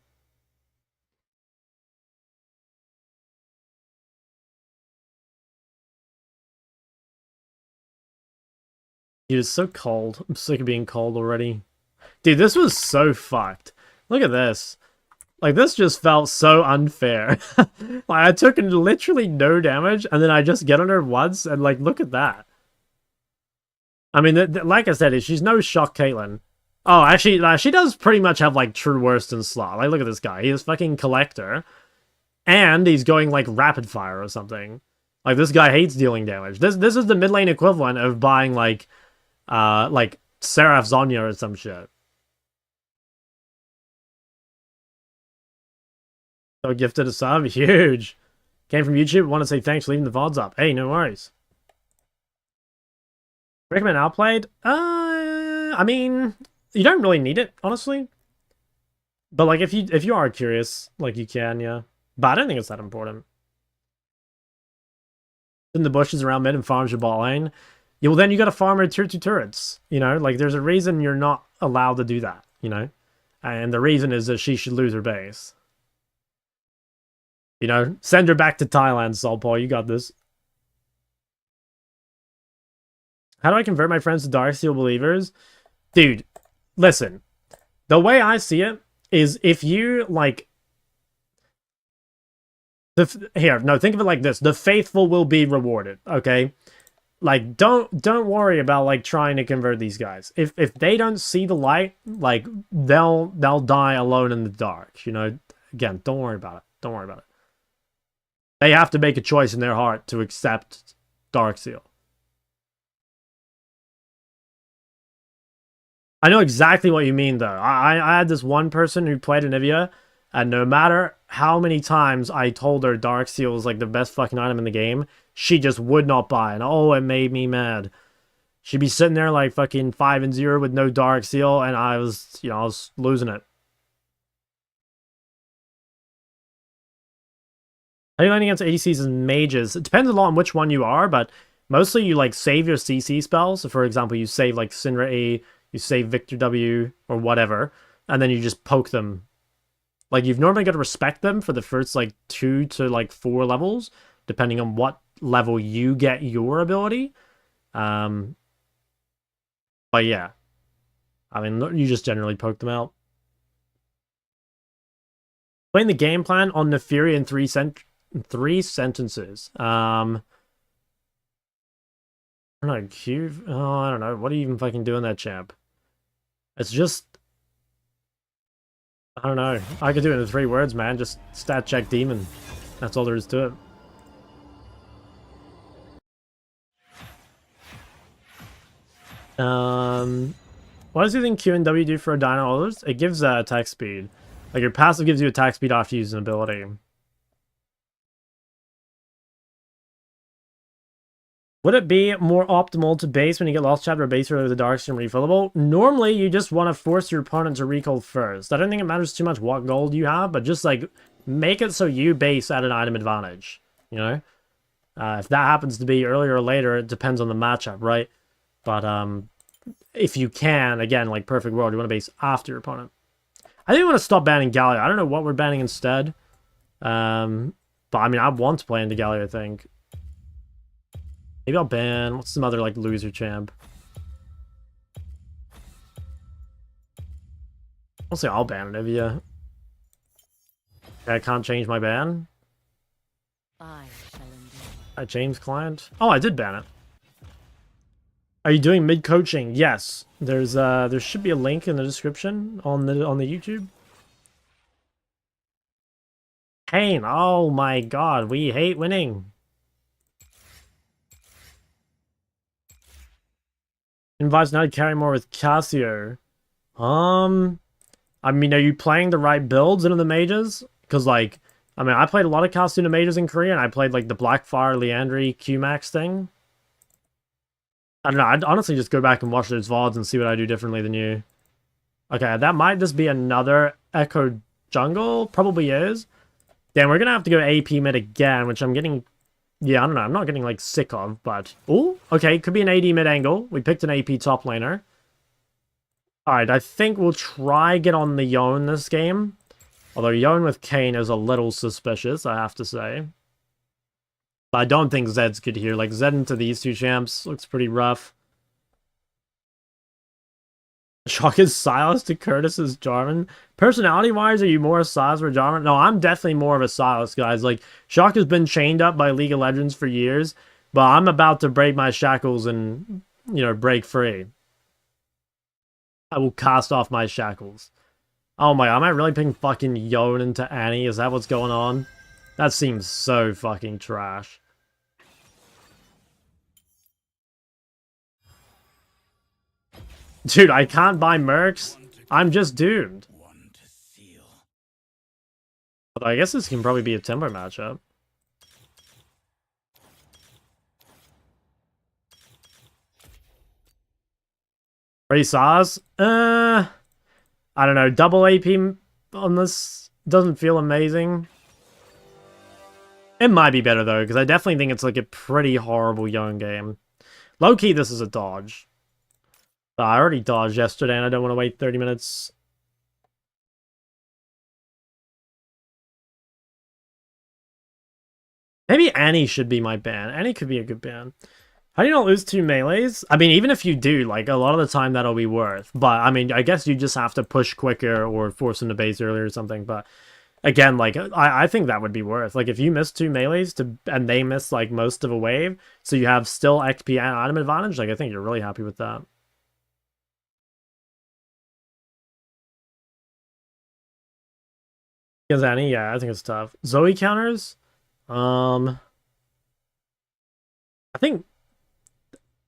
Dude, it's so cold. I'm sick of being cold already. Dude, this was so fucked. Look at this. Like, this just felt so unfair. Like, I took literally no damage, and then I just get on her once, and, like, look at that. I mean, like I said, she's no shock Caitlyn. Oh, actually, she does pretty much have, like, true worst in slot. Like, look at this guy. He is fucking Collector. And he's going, like, Rapid Fire or something. Like, this guy hates dealing damage. This is the mid lane equivalent of buying, like Seraph Zonya or some shit. So gifted a sub. Huge. Came from YouTube. Want to say thanks for leaving the VODs up. Hey, no worries. Recommend Outplayed? I mean, you don't really need it, honestly. But like, if you are curious, like you can, yeah. But I don't think it's that important. In the bushes around mid and farms your bot lane. Yeah, well then you got to farm her tier 2 turrets. You know, like there's a reason you're not allowed to do that. You know, and the reason is that she should lose her base. You know, send her back to Thailand, Solpaw. You got this. How do I convert my friends to Darksteel believers? Dude, listen. The way I see it is if you, like... think of it like this. The faithful will be rewarded, okay? Like, don't worry about, like, trying to convert these guys. If they don't see the light, like, they'll die alone in the dark, you know? Again, don't worry about it. Don't worry about it. They have to make a choice in their heart to accept Darksteel. I know exactly what you mean, though. I had this one person who played Anivia, and no matter how many times I told her Darksteel was like the best fucking item in the game, she just would not buy. And oh, it made me mad. She'd be sitting there like fucking 5-0 with no Darksteel, and I was losing it. How do you land against ADCs and mages? It depends a lot on which one you are, but mostly you like save your CC spells. So for example, you save like Syndra E, you save Victor W, or whatever, and then you just poke them. Like, you've normally got to respect them for the first, like, 2 to, like, 4 levels, depending on what level you get your ability. But, yeah. I mean, you just generally poke them out. Explain the game plan on Nefiria in 3 sentences. I don't know, Q... Oh, I don't know. What are you even fucking doing that, champ? It's just... I don't know. I could do it in 3 words, man. Just stat check demon. That's all there is to it. What does you think Q and W do for a dino others? It gives attack speed. Like, your passive gives you attack speed after using an ability. Would it be more optimal to base when you get Lost Chapter or base with the Darkstream refillable? Normally, you just want to force your opponent to recall first. I don't think it matters too much what gold you have, but just, like, make it so you base at an item advantage, you know? If that happens to be earlier or later, it depends on the matchup, right? But, if you can, again, like Perfect World, you want to base after your opponent. I think we want to stop banning Galio. I don't know what we're banning instead. But, I mean, I want to play into Galio, I think. Maybe I'll ban... What's some other, like, loser champ? I'll say I'll ban Anivia. I can't change my ban. I changed client. Oh, I did ban it. Are you doing mid-coaching? Yes. There's there should be a link in the description on the YouTube. Kane, oh my god, we hate winning. Invites now to carry more with Cassio. I mean, are you playing the right builds into the mages? Because, like, I mean, I played a lot of Cassio into mages in Korea, and I played, like, the Blackfire, Leandry, Q-Max thing. I don't know, I'd honestly just go back and watch those VODs and see what I do differently than you. Okay, that might just be another Ekko jungle. Probably is. Damn, we're gonna have to go AP mid again, which I'm getting... Yeah, I don't know. I'm not getting, like, sick of, but... Oh, okay. Could be an AD mid-angle. We picked an AP top laner. Alright, I think we'll try get on the Yone this game. Although Yone with Kane is a little suspicious, I have to say. But I don't think Zed's good here. Like, Zed into these 2 champs looks pretty rough. Shock is Silas to Curtis's Jarvan. Personality-wise, are you more a Silas or Jarvan? No, I'm definitely more of a Silas, guys. Like, Shock has been chained up by League of Legends for years, but I'm about to break my shackles and, you know, break free. I will cast off my shackles. Oh my god, am I really picking fucking Yone into Annie? Is that what's going on? That seems so fucking trash. Dude, I can't buy mercs. I'm just doomed. Although I guess this can probably be a tempo matchup. Free sauce? I don't know. Double AP on this doesn't feel amazing. It might be better though, because I definitely think it's like a pretty horrible Yone game. Low-key, this is a dodge. But I already dodged yesterday and I don't want to wait 30 minutes. Maybe Annie should be my ban. Annie could be a good ban. How do you not lose 2 melees? I mean, even if you do, like, a lot of the time that'll be worth. But, I mean, I guess you just have to push quicker or force them to base earlier or something. But, again, like, I think that would be worth. Like, if you miss 2 melees and they miss, like, most of a wave, so you have still XP and item advantage, like, I think you're really happy with that. Against Annie, yeah, I think it's tough. Zoe counters? I think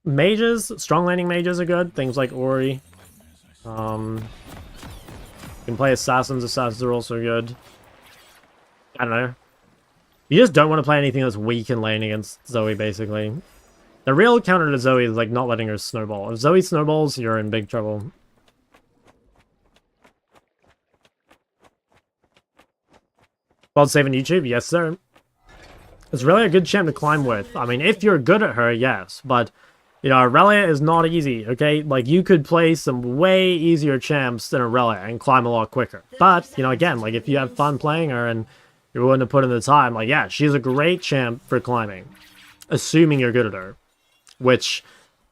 mages, strong landing mages are good. Things like Ori. You can play assassins. Assassins are also good. I don't know. You just don't want to play anything that's weak in lane against Zoe, basically. The real counter to Zoe is like not letting her snowball. If Zoe snowballs, you're in big trouble. World saving YouTube? Yes, sir. It's really a good champ to climb with. I mean, if you're good at her, yes. But, you know, Aurelia is not easy, okay? Like, you could play some way easier champs than Aurelia and climb a lot quicker. But, you know, again, like, if you have fun playing her and you're willing to put in the time, like, yeah, she's a great champ for climbing. Assuming you're good at her. Which,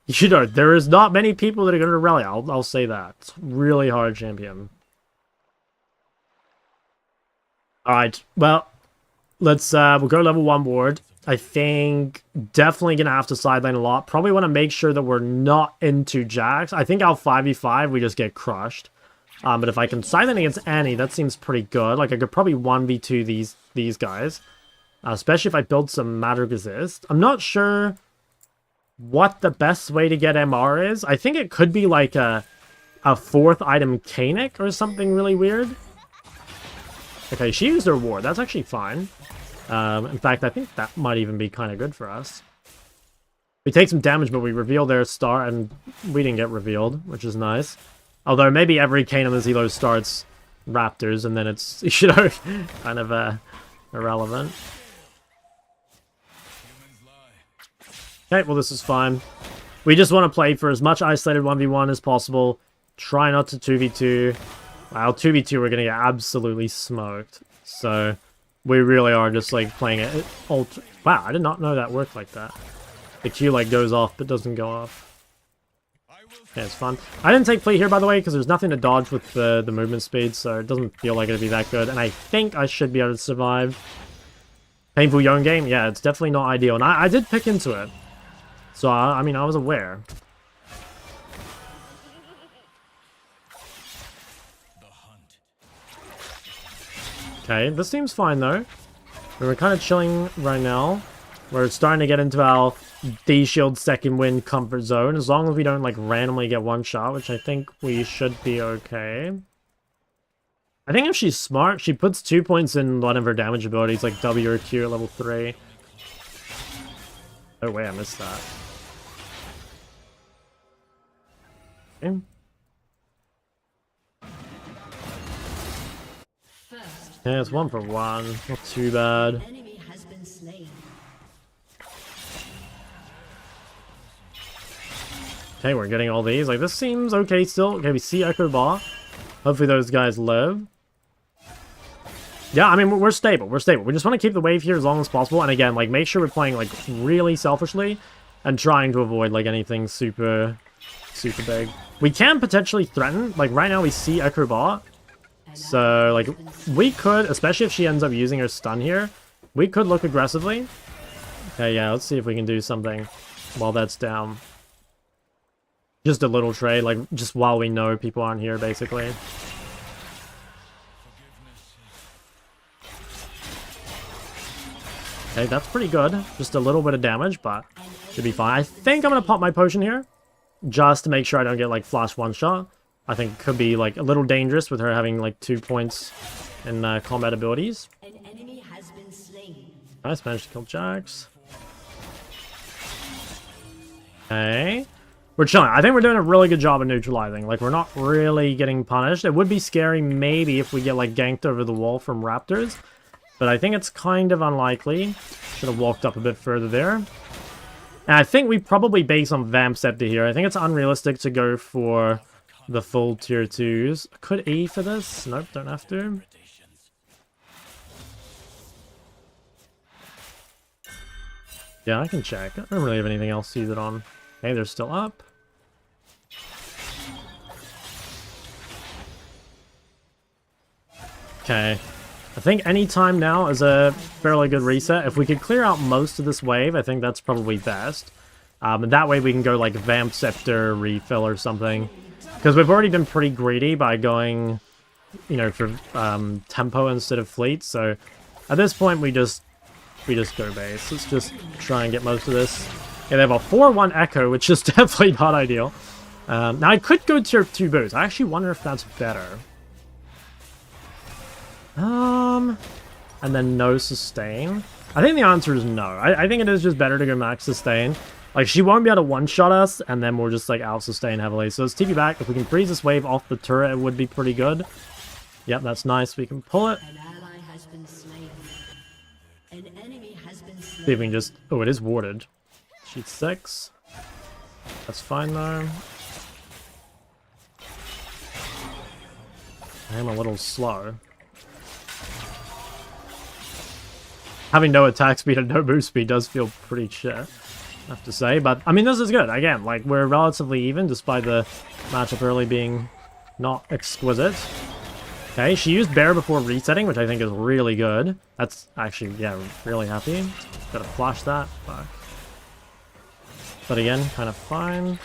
you know, there is not many people that are good at Aurelia. I'll say that. It's a really hard champion. Alright, well... we'll go level 1 ward. I think definitely gonna have to sideline a lot. Probably want to make sure that we're not into Jax. I think our 5v5 we just get crushed. But if I can sideline against Annie, that seems pretty good. Like I could probably 1v2 these guys. Especially if I build some magic resist. I'm not sure what the best way to get MR is. I think it could be like a 4th item Kanik or something really weird. Okay, she used her ward. That's actually fine. In fact, I think that might even be kind of good for us. We take some damage, but we reveal their star, and we didn't get revealed, which is nice. Although maybe every Kane on the Zelo starts Raptors, and then it's, you know, kind of irrelevant. Okay, well this is fine. We just want to play for as much isolated 1v1 as possible. Try not to 2v2. Wow, 2v2 we're going to get absolutely smoked. So, we really are just, like, playing it. Wow, I did not know that worked like that. The Q, like, goes off, but doesn't go off. Yeah, it's fun. I didn't take fleet here, by the way, because there's nothing to dodge with the movement speed, so it doesn't feel like it'd be that good. And I think I should be able to survive. Painful Yone game? Yeah, it's definitely not ideal. And I did pick into it. So, I mean, I was aware. Okay, this seems fine though. We're kind of chilling right now. We're starting to get into our D-Shield second win comfort zone. As long as we don't like randomly get one shot, which I think we should be okay. I think if she's smart, she puts 2 points in one of her damage abilities, like W or Q at level 3. Oh wait, I missed that. Okay. Yeah, it's 1 for 1. Not too bad. Okay, we're getting all these. Like, this seems okay still. Okay, we see Ekko bot. Hopefully those guys live. Yeah, I mean, we're stable. We're stable. We just want to keep the wave here as long as possible. And again, like, make sure we're playing, like, really selfishly. And trying to avoid, like, anything super big. We can potentially threaten. Like, right now we see Ekko bot. So, like, we could, especially if she ends up using her stun here, we could look aggressively. Okay, yeah, let's see if we can do something while that's down. Just a little trade, like, just while we know people aren't here, basically. Okay, that's pretty good. Just a little bit of damage, but should be fine. I think I'm going to pop my potion here, just to make sure I don't get, like, flash one-shot. I think it could be, like, a little dangerous with her having, like, 2 points in combat abilities. An enemy has been slain. Nice, managed to kill Jax. Okay. We're chilling. I think we're doing a really good job of neutralizing. Like, we're not really getting punished. It would be scary maybe if we get, like, ganked over the wall from raptors. But I think it's kind of unlikely. Should have walked up a bit further there. And I think we probably base on Vamp Scepter here. I think it's unrealistic to go for the full tier 2s. Could E for this? Nope, don't have to. Yeah, I can check. I don't really have anything else to use it on. Okay, they're still up. Okay. I think any time now is a fairly good reset. If we could clear out most of this wave, I think that's probably best. And that way we can go like Vamp Scepter refill or something. Because we've already been pretty greedy by going, you know, for tempo instead of fleet. So at this point we just go base. Let's just try and get most of this. Yeah, they have a 4-1 Ekko, which is definitely not ideal. Now I could go tier 2 boots. I actually wonder if that's better. And then no sustain. I think the answer is no. I think it is just better to go max sustain. Like, she won't be able to one-shot us, and then we'll just, like, out-sustain heavily. So let's TP back. If we can freeze this wave off the turret, it would be pretty good. Yep, that's nice. We can pull it. An ally has been slain. An enemy has been slain. See if we can just... Oh, it is warded. Sheet 6. That's fine, though. I am a little slow. Having no attack speed and no move speed does feel pretty shit, I have to say. But, I mean, this is good. Again, like, we're relatively even, despite the matchup early being not exquisite. Okay, she used Bear before resetting, which I think is really good. That's actually, yeah, really happy. Gotta flash that. But again, kind of fine.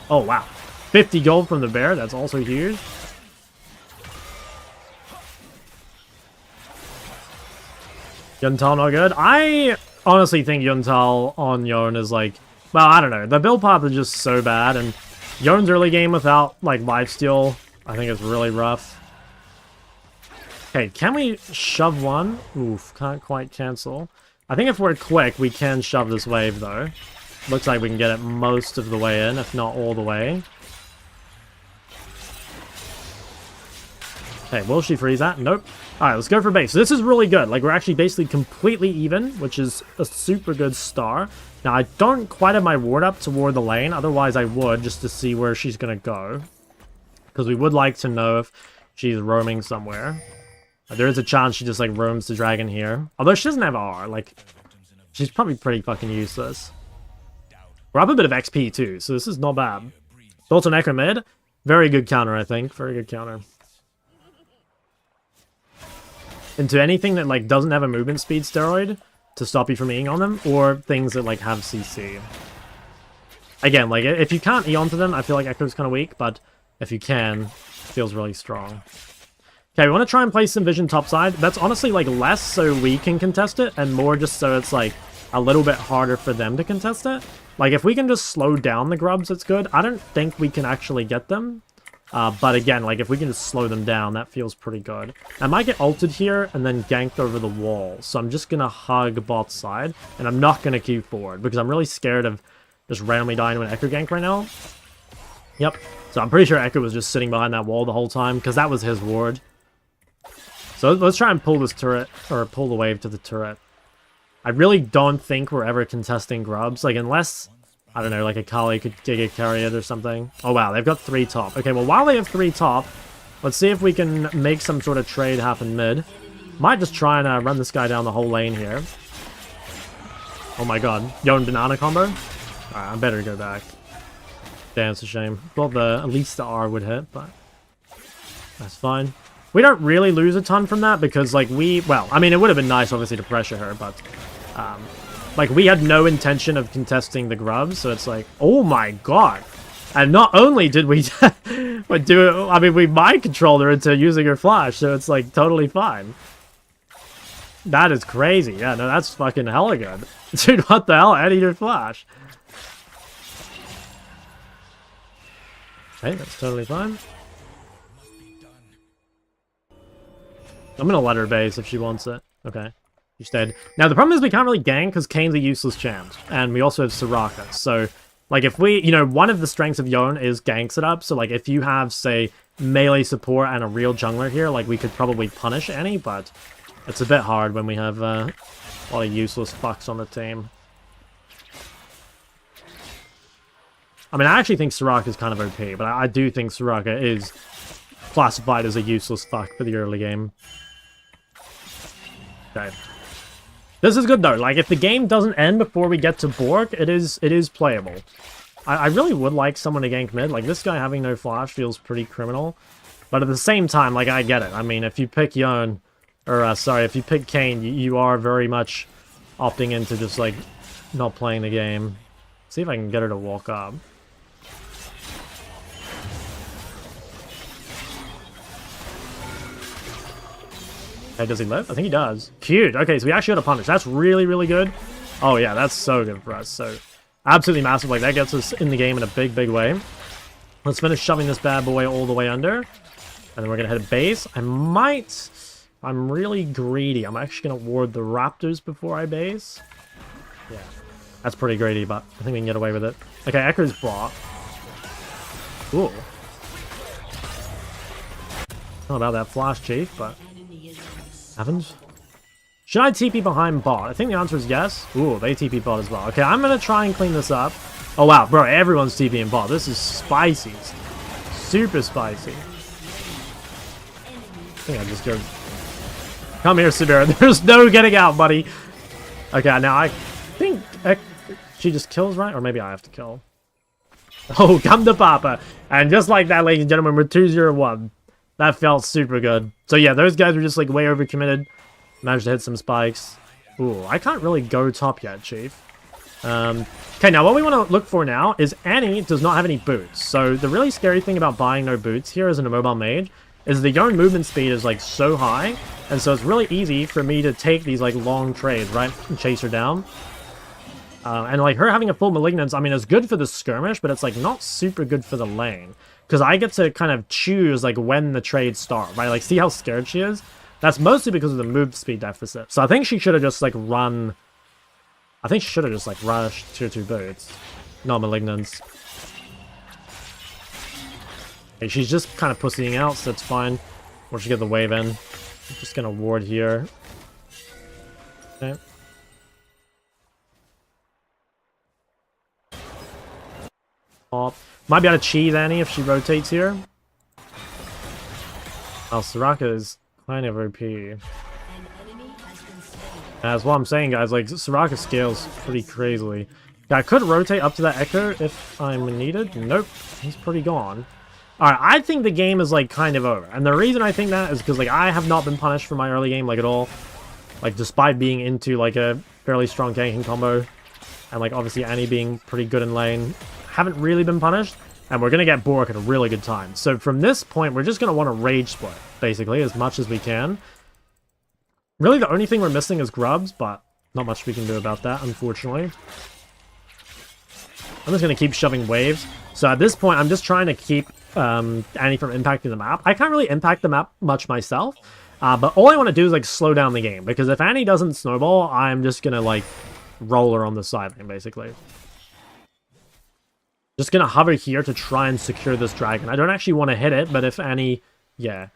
Oh, wow. 50 gold from the Bear. That's also huge. Yuntal not good. I honestly think Yuntal on Yone is like, well, I don't know. The build path is just so bad, and Yone's early game without like lifesteal, I think it's really rough. Okay, can we shove one? Oof, can't quite cancel. I think if we're quick, we can shove this wave though. Looks like we can get it most of the way in, if not all the way. Okay, will she freeze that? Nope. Alright, let's go for base. So this is really good. Like, we're actually basically completely even, which is a super good star. Now, I don't quite have my ward up to ward the lane. Otherwise, I would, just to see where she's going to go. Because we would like to know if she's roaming somewhere. There is a chance she just, like, roams the dragon here. Although she doesn't have R. Like, she's probably pretty fucking useless. We're up a bit of XP, too, so this is not bad. Built on Ekko mid. Very good counter, I think. Very good counter. Into anything that like doesn't have a movement speed steroid to stop you from Eing on them, or things that like have CC. Again, like if you can't E onto them, I feel like Ekko's kind of weak, but if you can, it feels really strong. Okay, we want to try and play some vision topside. That's honestly like less so we can contest it, and more just so it's like a little bit harder for them to contest it. Like if we can just slow down the grubs, it's good. I don't think we can actually get them. But again, like, if we can just slow them down, that feels pretty good. I might get ulted here and then ganked over the wall. So I'm just going to hug bot side. And I'm not going to queue forward because I'm really scared of just randomly dying to an Ekko gank right now. Yep. So I'm pretty sure Ekko was just sitting behind that wall the whole time because that was his ward. So let's try and pull this turret, or pull the wave to the turret. I really don't think we're ever contesting grubs. Like, unless... I don't know, like Akali could Giga carry it or something. Oh wow, they've got 3 top. Okay, well while they have 3 top, let's see if we can make some sort of trade happen mid. Might just try and run this guy down the whole lane here. Oh my god, Yone banana combo? Alright, I better go back. Damn, it's a shame. Thought at least the R would hit, but that's fine. We don't really lose a ton from that because like well, I mean it would have been nice obviously to pressure her, but Like, we had no intention of contesting the grubs, so it's like, oh my god. And not only did we do it, I mean, we mind controlled her into using her flash, so it's like totally fine. That is crazy. Yeah, no, that's fucking hella good. Dude, what the hell? Anteater flash. Okay, that's totally fine. I'm gonna let her base if she wants it. Okay. She's dead. Now, the problem is we can't really gank because Kane's a useless champ. And we also have Soraka. So, like, if we... You know, one of the strengths of Yone is gank setup. So, like, if you have, say, melee support and a real jungler here, like, we could probably punish Annie, but it's a bit hard when we have a lot of useless fucks on the team. I mean, I actually think Soraka is kind of OP, but I do think Soraka is classified as a useless fuck for the early game. Okay. This is good though, like if the game doesn't end before we get to Bork, it is playable. I really would like someone to gank mid, like this guy having no flash feels pretty criminal. But at the same time, like I get it, I mean if you pick Yone, or sorry, if you pick Kane, you are very much opting into just like not playing the game. See if I can get her to walk up. Okay, does he live? I think he does. Cute. Okay, so we actually got a punish. That's really, really good. Oh, yeah, that's so good for us. So, absolutely massive. Like, that gets us in the game in a big, big way. Let's finish shoving this bad boy all the way under. And then we're going to hit a base. I'm really greedy. I'm actually going to ward the raptors before I base. Yeah, that's pretty greedy, but I think we can get away with it. Okay, Ekko's bot. Ooh. Not about that flash, Chief, but... happens. Should I TP behind bot? I think the answer is yes. Ooh, they TP bot as well. Okay, I'm gonna try and clean this up. Oh wow, bro, everyone's TPing bot. This is spicy. Super spicy. I think I just go... Come here, Sivir. There's no getting out, buddy. Okay, now I think she just kills, right? Or maybe I have to kill. Oh, come to Papa. And just like that, ladies and gentlemen, we're 2-0-1. That felt super good. So yeah, those guys were just like way overcommitted. Managed to hit some spikes. Ooh, I can't really go top yet, Chief. Okay, now what we want to look for now is Annie does not have any boots. So the really scary thing about buying no boots here as an immobile mage is the Yone movement speed is like so high. And so it's really easy for me to take these like long trades, right? And chase her down. And like her having a full malignance, I mean, it's good for the skirmish, but it's like not super good for the lane. Because I get to kind of choose, like, when the trades start, right? Like, see how scared she is? That's mostly because of the move speed deficit. So I think she should have just, like, run... I think she should have just, like, rushed tier 2 boots. No malignance. Okay, she's just kind of pussying out, so that's fine. Once she get the wave in. I'm just gonna ward here. Okay. Pop. Might be able to cheese Annie if she rotates here. Oh, Soraka is kind of OP. That's what I'm saying, guys. Like, Soraka scales pretty crazily. Yeah, I could rotate up to that Ekko if I'm needed. Nope. He's pretty gone. Alright, I think the game is, like, kind of over. And the reason I think that is because, like, I have not been punished for my early game, like, at all. Like, despite being into, like, a fairly strong ganking combo. And, like, obviously Annie being pretty good in lane. Haven't really been punished, and we're going to get Bork at a really good time. So from this point, we're just going to want to rage split, basically, as much as we can. Really, the only thing we're missing is grubs, but not much we can do about that, unfortunately. I'm just going to keep shoving waves. So at this point, I'm just trying to keep Annie from impacting the map. I can't really impact the map much myself, but all I want to do is, like, slow down the game, because if Annie doesn't snowball, I'm just going to, like, roll her on the sideline, basically. Just gonna hover here to try and secure this dragon. I don't actually want to hit it, but if Annie... yeah.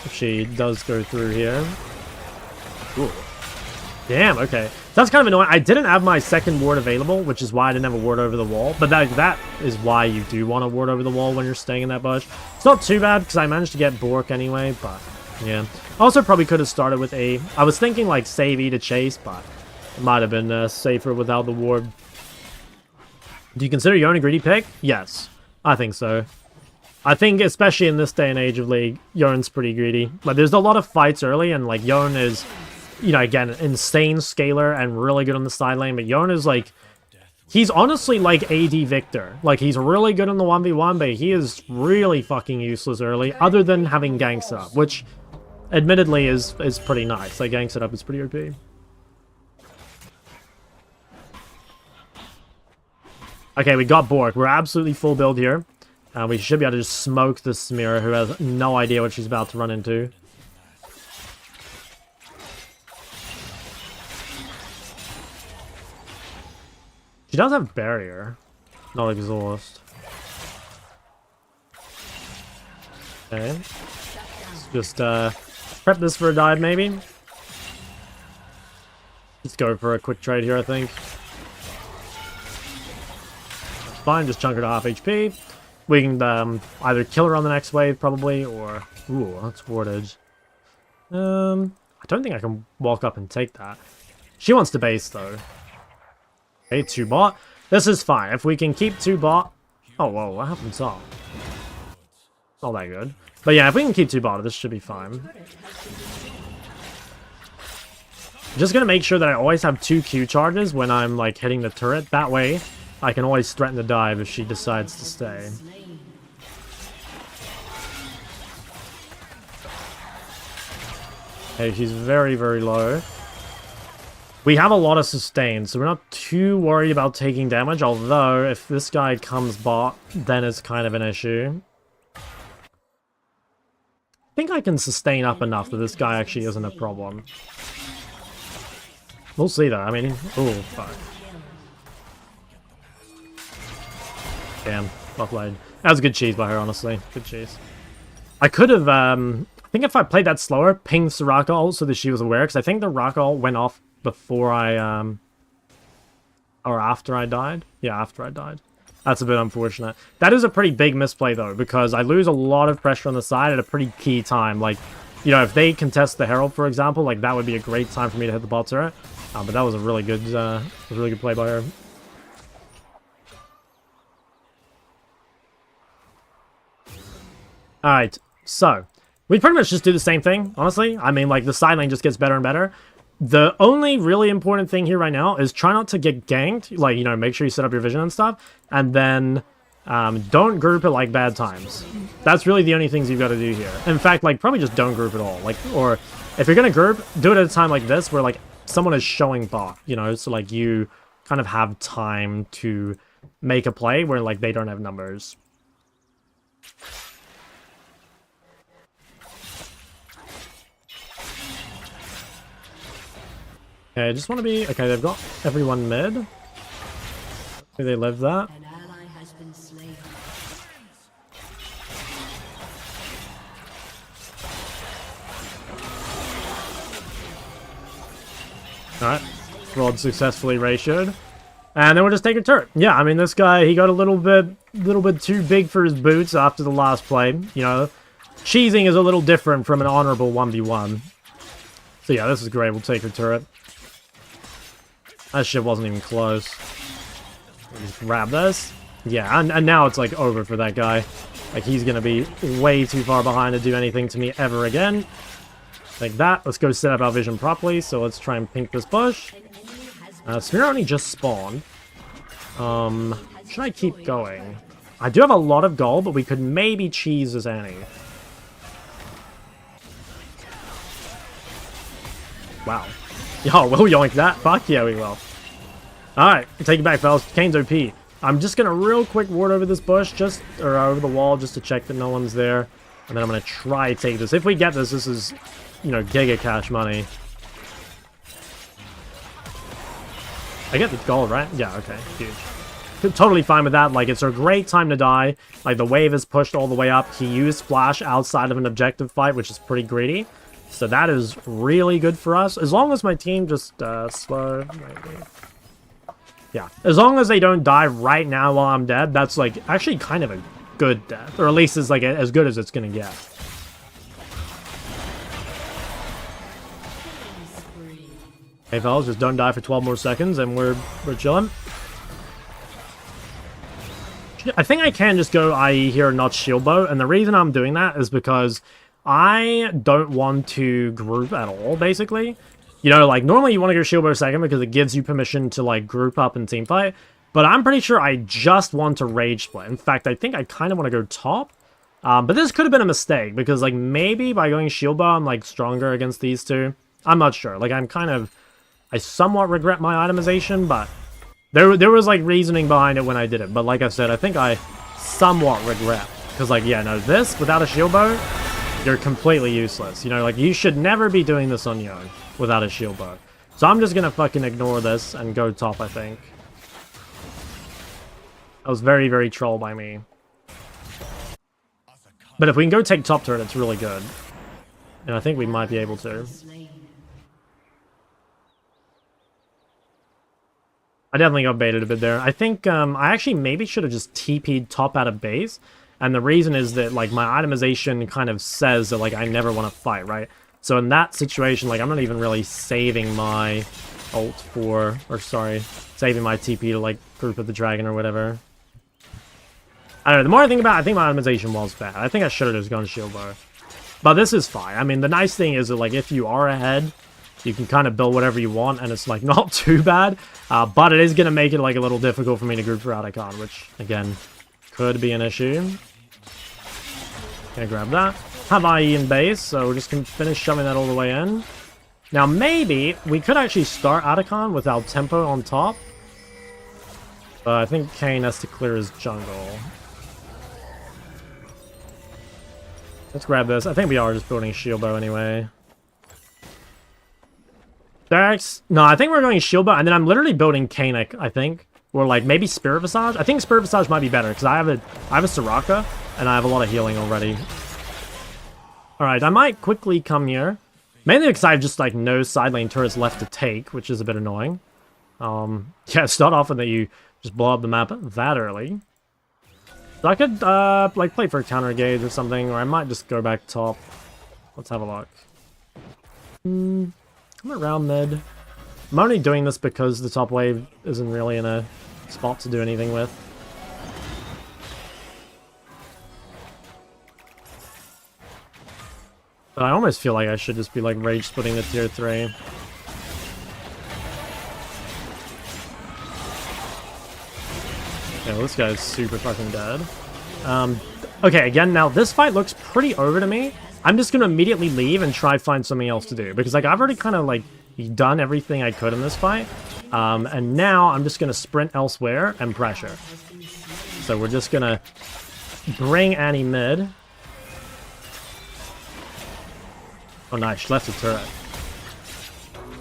If she does go through here... Ooh. Damn, okay. That's kind of annoying. I didn't have my second ward available, which is why I didn't have a ward over the wall. But that is why you do want a ward over the wall when you're staying in that bush. It's not too bad, because I managed to get Bork anyway, but... yeah. Also probably could have started with a... I was thinking, like, save E to chase, but... it might have been safer without the ward. Do you consider Yone a greedy pick? Yes, I think so. I think, especially in this day and age of League, Yone's pretty greedy. Like, there's a lot of fights early, and, like, Yone is you know, again, insane scaler and really good on the side lane. But Yone is like, he's honestly like AD Victor. Like, he's really good on the 1v1, but he is really fucking useless early, other than having gank setup, which admittedly is pretty nice. Like, gank setup is pretty OP. Okay, we got Bork. We're absolutely full build here. We should be able to just smoke the Samira, who has no idea what she's about to run into. She does have barrier, not exhaust. Okay. Let's just prep this for a dive, maybe. Let's go for a quick trade here, I think. Fine, just chunk her to half HP. We can either kill her on the next wave, probably, or... Ooh, that's warded. I don't think I can walk up and take that. She wants to base, though. Okay, 2 bot. This is fine. If we can keep 2 bot... Oh, whoa, what happened to... Not that good. But yeah, if we can keep 2 bot, this should be fine. Just gonna make sure that I always have 2 Q charges when I'm, like, hitting the turret. That way, I can always threaten to dive if she decides to stay. Okay, she's very, very low. We have a lot of sustain, so we're not too worried about taking damage, although if this guy comes bot, then it's kind of an issue. I think I can sustain up enough that this guy actually isn't a problem. We'll see though, I mean, oh, fuck. Damn, offload. That was a good cheese by her, honestly. Good cheese. I could have, I think if I played that slower, pinged Soraka ult so that she was aware, because I think the Raka ult went off before I, or after I died? Yeah, after I died. That's a bit unfortunate. That is a pretty big misplay, though, because I lose a lot of pressure on the side at a pretty key time. Like, you know, if they contest the Herald, for example, like, that would be a great time for me to hit the bot turret. But that was a really good play by her. Alright, so, we pretty much just do the same thing, honestly. I mean, like, the side lane just gets better and better. The only really important thing here right now is try not to get ganked. Like, you know, make sure you set up your vision and stuff. And then don't group at, like, bad times. That's really the only things you've got to do here. In fact, like, probably just don't group at all. Like, or if you're going to group, do it at a time like this where, like, someone is showing bot, you know? So, like, you kind of have time to make a play where, like, they don't have numbers. Okay, I just want to be... Okay, they've got everyone mid. Maybe they live that. An ally has been slain. Alright. Rod successfully ratioed. And then we'll just take a turret. Yeah, I mean, this guy, he got a little bit too big for his boots after the last play. You know, cheesing is a little different from an honorable 1v1. So yeah, this is great. We'll take her turret. That shit wasn't even close. Just grab this. Yeah, and now it's like over for that guy. Like, he's gonna be way too far behind to do anything to me ever again. Like that. Let's go set up our vision properly. So let's try and pink this bush. Sivir only just spawned. Should I keep going? I do have a lot of gold, but we could maybe cheese this Annie. Wow. Yo, we'll yoink that. Fuck yeah, we will. Alright, take it back, fellas. Kane's OP. I'm just gonna real quick ward over this bush, or over the wall, just to check that no one's there. And then I'm gonna try to take this. If we get this, this is, you know, giga cash money. I get the gold, right? Yeah, okay, huge. Totally fine with that. Like, it's a great time to die. Like, the wave is pushed all the way up. He used Splash outside of an objective fight, which is pretty greedy. So that is really good for us. As long as my team just slow. Maybe. Yeah. As long as they don't die right now while I'm dead, that's like actually kind of a good death. Or at least it's like as good as it's gonna get. Hey fellas, just don't die for 12 more seconds and we're chilling. I think I can just go IE here and not shield bow, and the reason I'm doing that is because I don't want to group at all, basically. You know, like, normally you want to go shield bearer second because it gives you permission to, like, group up and team fight. But I'm pretty sure I just want to rage split. In fact, I think I kind of want to go top. But this could have been a mistake because, like, maybe by going shield bar, I'm, like, stronger against these two. I'm not sure. Like, I somewhat regret my itemization, but there was, like, reasoning behind it when I did it. But like I said, I think I somewhat regret. Because, like, yeah, no, this, without a shield bow, you're completely useless. You know, like, you should never be doing this on Yone without a shield bow. So I'm just gonna fucking ignore this and go top, I think. That was very, very troll by me. But if we can go take top turret, it's really good. And I think we might be able to. I definitely got baited a bit there. I think I actually maybe should have just TP'd top out of base. And the reason is that, like, my itemization kind of says that, like, I never want to fight, right? So in that situation, like, I'm not even really saving my ult for... Or, sorry, saving my TP to, like, group with the dragon or whatever. I don't know, the more I think about it, I think my itemization was bad. I think I should have just gone shield bar. But this is fine. I mean, the nice thing is that, like, if you are ahead, you can kind of build whatever you want, and it's, like, not too bad. But it is going to make it, like, a little difficult for me to group for Akali, which, again, could be an issue. Gonna grab that. Have IE in base, so we're just gonna finish shoving that all the way in. Now, maybe we could actually start Akali without tempo on top. But I think Kane has to clear his jungle. Let's grab this. I think we are just building shield bow anyway. No, I think we're going shield bow, and then I'm literally building Kane, I think. Or, like, maybe Spirit Visage? I think Spirit Visage might be better, because I have a Soraka, and I have a lot of healing already. Alright, I might quickly come here. Mainly because I have just, like, no side lane turrets left to take, which is a bit annoying. Yeah, it's not often that you just blow up the map that early. So I could, like, play for a counter engage or something, or I might just go back top. Let's have a look. I'm around mid. I'm only doing this because the top wave isn't really in a spot to do anything with. But I almost feel like I should just be, like, rage splitting the tier 3. Yeah, well, this guy's super fucking dead. Okay, again, now this fight looks pretty over to me. I'm just gonna immediately leave and try find something else to do. Because, like, I've already kind of, like, done everything I could in this fight. And now I'm just gonna sprint elsewhere and pressure. So we're just gonna bring Annie mid. Oh, nice. She left the turret.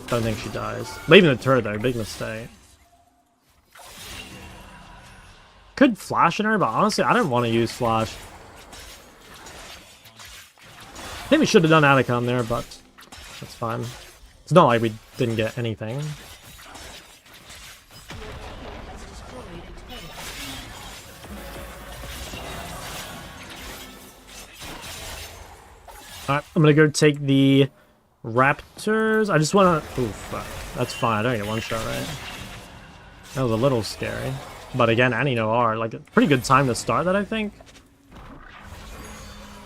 Don't think she dies. Leaving the turret, though. Big mistake. Could flash in her, but honestly, I don't want to use flash. I think we should have done Akali there, but that's fine. It's not like we didn't get anything. Alright, I'm gonna go take the Raptors. I just wanna... Ooh, fuck. That's fine. I don't get one shot, right? That was a little scary. But again, Annie no R. Like, a pretty good time to start that, I think.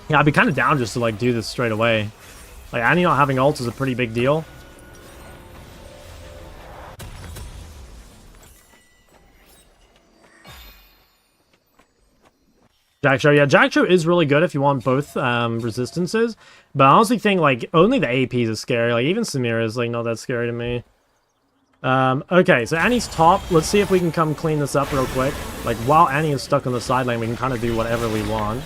Yeah, I'd be kind of down just to, like, do this straight away. Like, Annie not having ult is a pretty big deal. Jackshow, yeah, Jackshow is really good if you want both resistances, but I honestly think, like, only the APs is scary. Like, even Samira is, like, not that scary to me. Okay, so Annie's top. Let's see if we can come clean this up real quick. Like, while Annie is stuck on the side lane, we can kind of do whatever we want.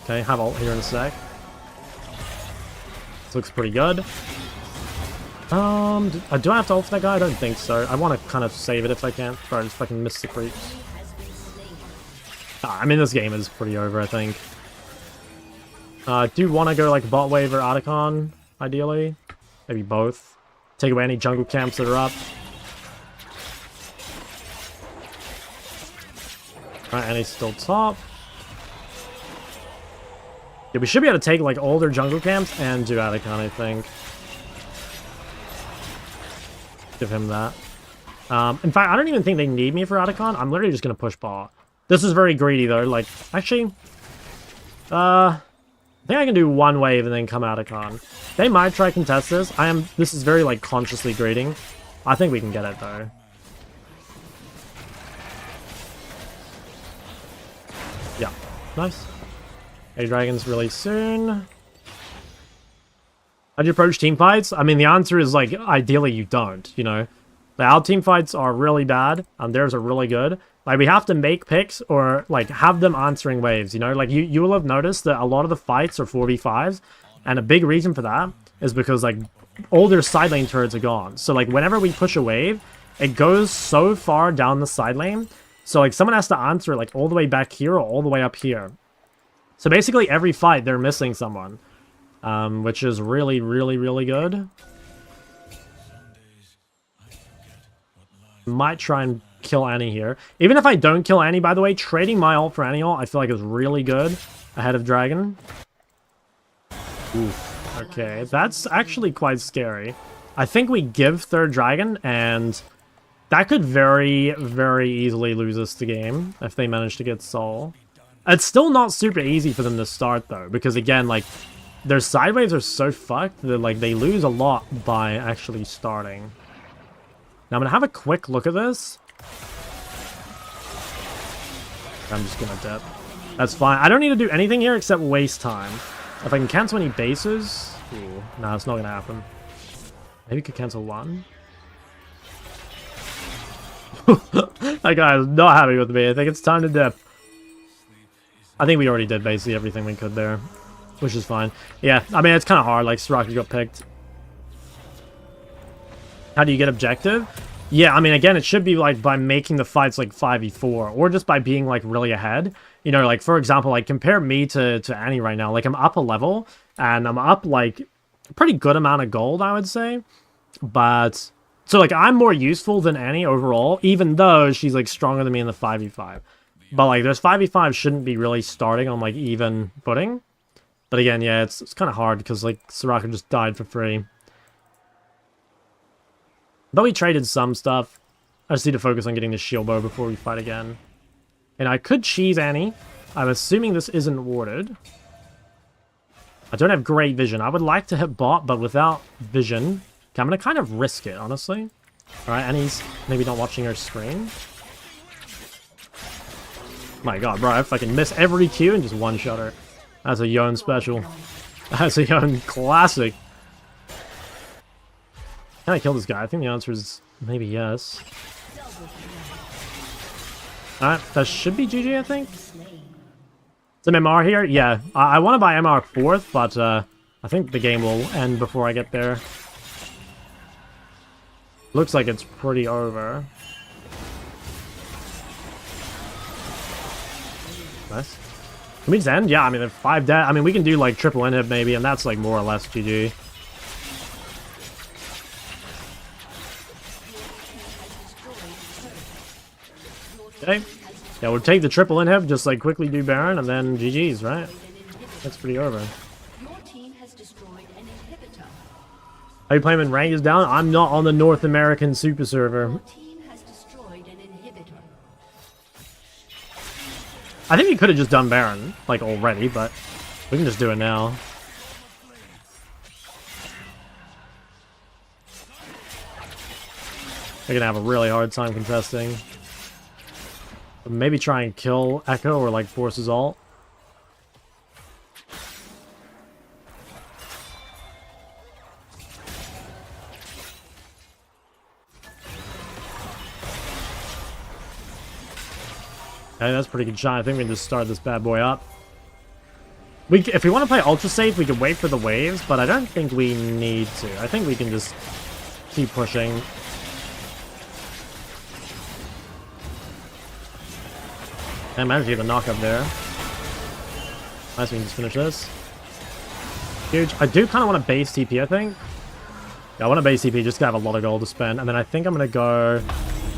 Okay, have ult here in a sec. This looks pretty good. Do I have to ult for that guy? I don't think so. I want to kind of save it if I can. Sorry, I just fucking missed the creeps. I mean, this game is pretty over, I think. I do want to go, like, bot wave or Akali, ideally. Maybe both. Take away any jungle camps that are up. Alright, and he's still top. Yeah, we should be able to take, like, all their jungle camps and do Akali, I think. Give him that. In fact, I don't even think they need me for Akali. I'm literally just going to push bot. This is very greedy, though. Like, actually... I think I can do one wave and then come out of con. They might try contest this. This is very, like, consciously greeting. I think we can get it, though. Yeah. Nice. A-Dragon's really soon. How do you approach team fights? I mean, the answer is, like, ideally you don't, you know? Our team fights are really bad, and theirs are really good. Like, we have to make picks or, like, have them answering waves, you know? Like, you will have noticed that a lot of the fights are 4v5s, and a big reason for that is because, like, all their side lane turrets are gone. So, like, whenever we push a wave, it goes so far down the side lane. So, like, someone has to answer it, like, all the way back here or all the way up here. So, basically, every fight, they're missing someone. Which is really, really, really good. Might try and kill Annie here. Even if I don't kill Annie, by the way, trading my ult for Annie ult, I feel like is really good ahead of Dragon. Oof. Okay, that's actually quite scary. I think we give third Dragon, and that could very, very easily lose us the game if they manage to get Soul. It's still not super easy for them to start, though, because, again, like, their side waves are so fucked that, like, they lose a lot by actually starting. Now, I'm gonna have a quick look at this. I'm just gonna dip. That's fine. I don't need to do anything here except waste time. If I can cancel any bases... Ooh, no, it's not gonna happen. Maybe we could cancel one? That guy is not happy with me. I think it's time to dip. I think we already did basically everything we could there. Which is fine. Yeah, I mean, it's kind of hard. Like, Soraka got picked. How do you get objective? Yeah, I mean, again, it should be, like, by making the fights, like, 5v4. Or just by being, like, really ahead. You know, like, for example, like, compare me to Annie right now. Like, I'm up a level. And I'm up, like, a pretty good amount of gold, I would say. But... So, like, I'm more useful than Annie overall. Even though she's, like, stronger than me in the 5v5. But, like, those 5v5 shouldn't be really starting on, like, even footing. But again, yeah, it's kind of hard because, like, Soraka just died for free. But we traded some stuff. I just need to focus on getting the shield bow before we fight again. And I could cheese Annie. I'm assuming this isn't warded. I don't have great vision. I would like to hit bot, but without vision... Okay, I'm going to kind of risk it, honestly. Alright, Annie's maybe not watching her screen. My god, bro, if I can miss every Q and just one-shot her. That's a Yone special. That's a Yone classic. Can I kill this guy? I think the answer is maybe yes. Alright, that should be GG, I think. Some MR here? Yeah, I want to buy MR 4th, but I think the game will end before I get there. Looks like it's pretty over. Nice. Can we just end? Yeah, I mean, they're 5 dead. I mean, we can do, like, triple inhib maybe, and that's, like, more or less GG. Okay. Yeah, we'll take the triple inhib, just, like, quickly do Baron, and then GG's, right? That's pretty over. Are you playing when rank is down? I'm not on the North American super server. I think we could have just done Baron, like, already, but we can just do it now. They're gonna have a really hard time contesting. Maybe try and kill Ekko or, like, force his ult. Okay, that's a pretty good shot. I think we can just start this bad boy up. If we want to play ultra safe, we can wait for the waves, but I don't think we need to. I think we can just keep pushing. I managed to get a knock up there. Nice, we can just finish this. Huge. I do kind of want to base TP, I think. Yeah, I want to base TP just to have a lot of gold to spend. And then I think I'm going to go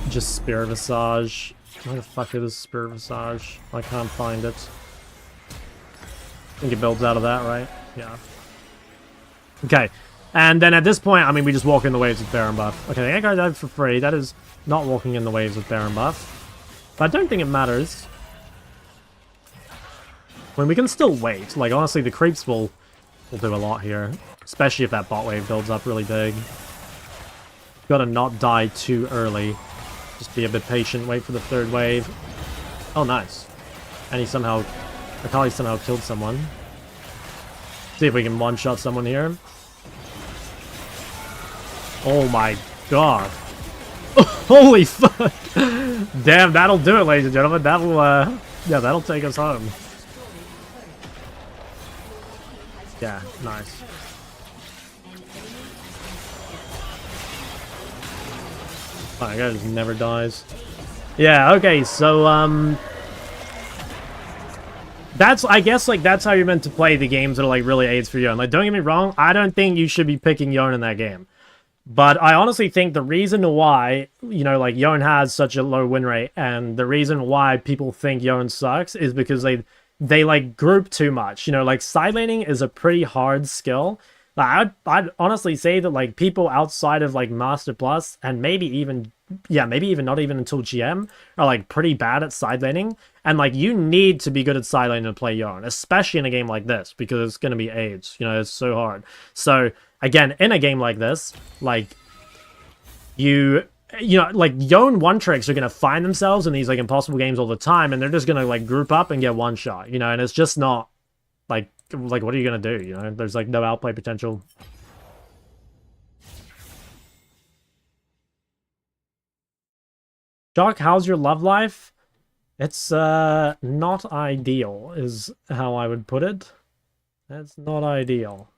just Spirit Visage. Where the fuck is Spirit Visage? I can't find it. I think it builds out of that, right? Yeah. Okay. And then at this point, I mean, we just walk in the waves with Baron buff. Okay, the Ekko died for free. That is not walking in the waves with Baron buff. But I don't think it matters. When we can still wait. Like, honestly, the creeps will do a lot here. Especially if that bot wave builds up really big. Gotta not die too early. Just be a bit patient, wait for the third wave. Oh, nice. And he somehow... Akali somehow killed someone. See if we can one-shot someone here. Oh my god. Holy fuck! Damn, that'll do it, ladies and gentlemen. That'll, yeah, that'll take us home. Yeah, nice. Oh, that guy just never dies. Yeah, okay, so, that's, I guess, like, that's how you're meant to play the games that are, like, really aids for Yone. Like, don't get me wrong, I don't think you should be picking Yone in that game. But I honestly think the reason why, you know, like, Yone has such a low win rate, and the reason why people think Yone sucks is because they like, group too much. You know, like, side laning is a pretty hard skill. Like, I'd honestly say that, like, people outside of, like, Master Plus, and maybe even, yeah, maybe even not even until GM, are, like, pretty bad at side laning. And, like, you need to be good at side laning to play Yone, especially in a game like this, because it's going to be AIDS. You know, it's so hard. So, again, in a game like this, like, you know, like, Yone one-tricks are going to find themselves in these, like, impossible games all the time, and they're just going to, like, group up and get one shot, you know, and it's just not, like, what are you going to do, you know? There's, like, no outplay potential. Jock, how's your love life? It's, not ideal, is how I would put it. That's not ideal.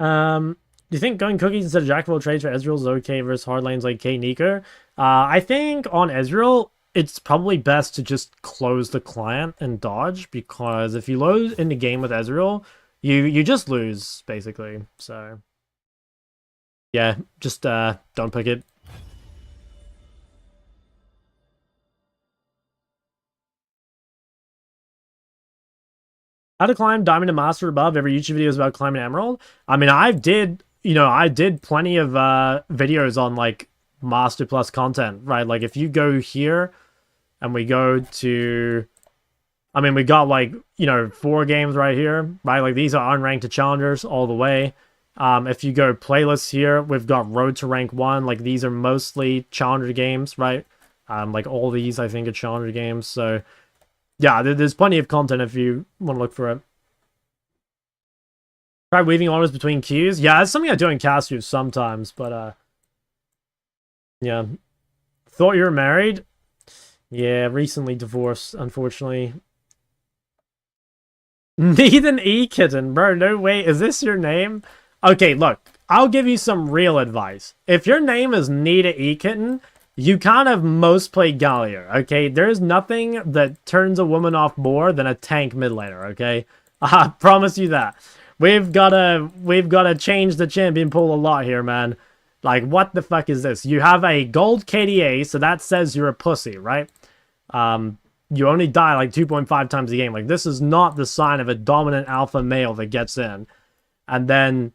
Do you think going cookies instead of Jack of all trades for Ezreal is okay versus hard lanes like K Neeker? I think on Ezreal, it's probably best to just close the client and dodge, because if you lose in the game with Ezreal, you just lose, basically. So, yeah, just don't pick it. How to climb Diamond and Master above. Every YouTube video is about climbing Emerald. I mean, I did plenty of videos on, like, Master Plus content, right? Like, if you go here and we go to, I mean, we got, like, you know, 4 games right here, right? Like, these are unranked to challengers all the way. If you go playlists here, we've got Road to Rank 1. Like, these are mostly challenger games, right? Like, all these, I think, are challenger games. So, yeah, there's plenty of content if you want to look for it. Try weaving orders between queues. Yeah, it's something I do in cast queues sometimes, but, yeah. Thought you were married? Yeah, recently divorced, unfortunately. Nathan E. Kitten, bro, no way. Is this your name? Okay, look, I'll give you some real advice. If your name is Nita E. Kitten, you kind of most play Gallier, okay? There's nothing that turns a woman off more than a tank mid laner, okay? I promise you that. We've gotta change the champion pool a lot here, man. Like, what the fuck is this? You have a gold KDA, so that says you're a pussy, right? You only die like 2.5 times a game. Like, this is not the sign of a dominant alpha male that gets in. And then,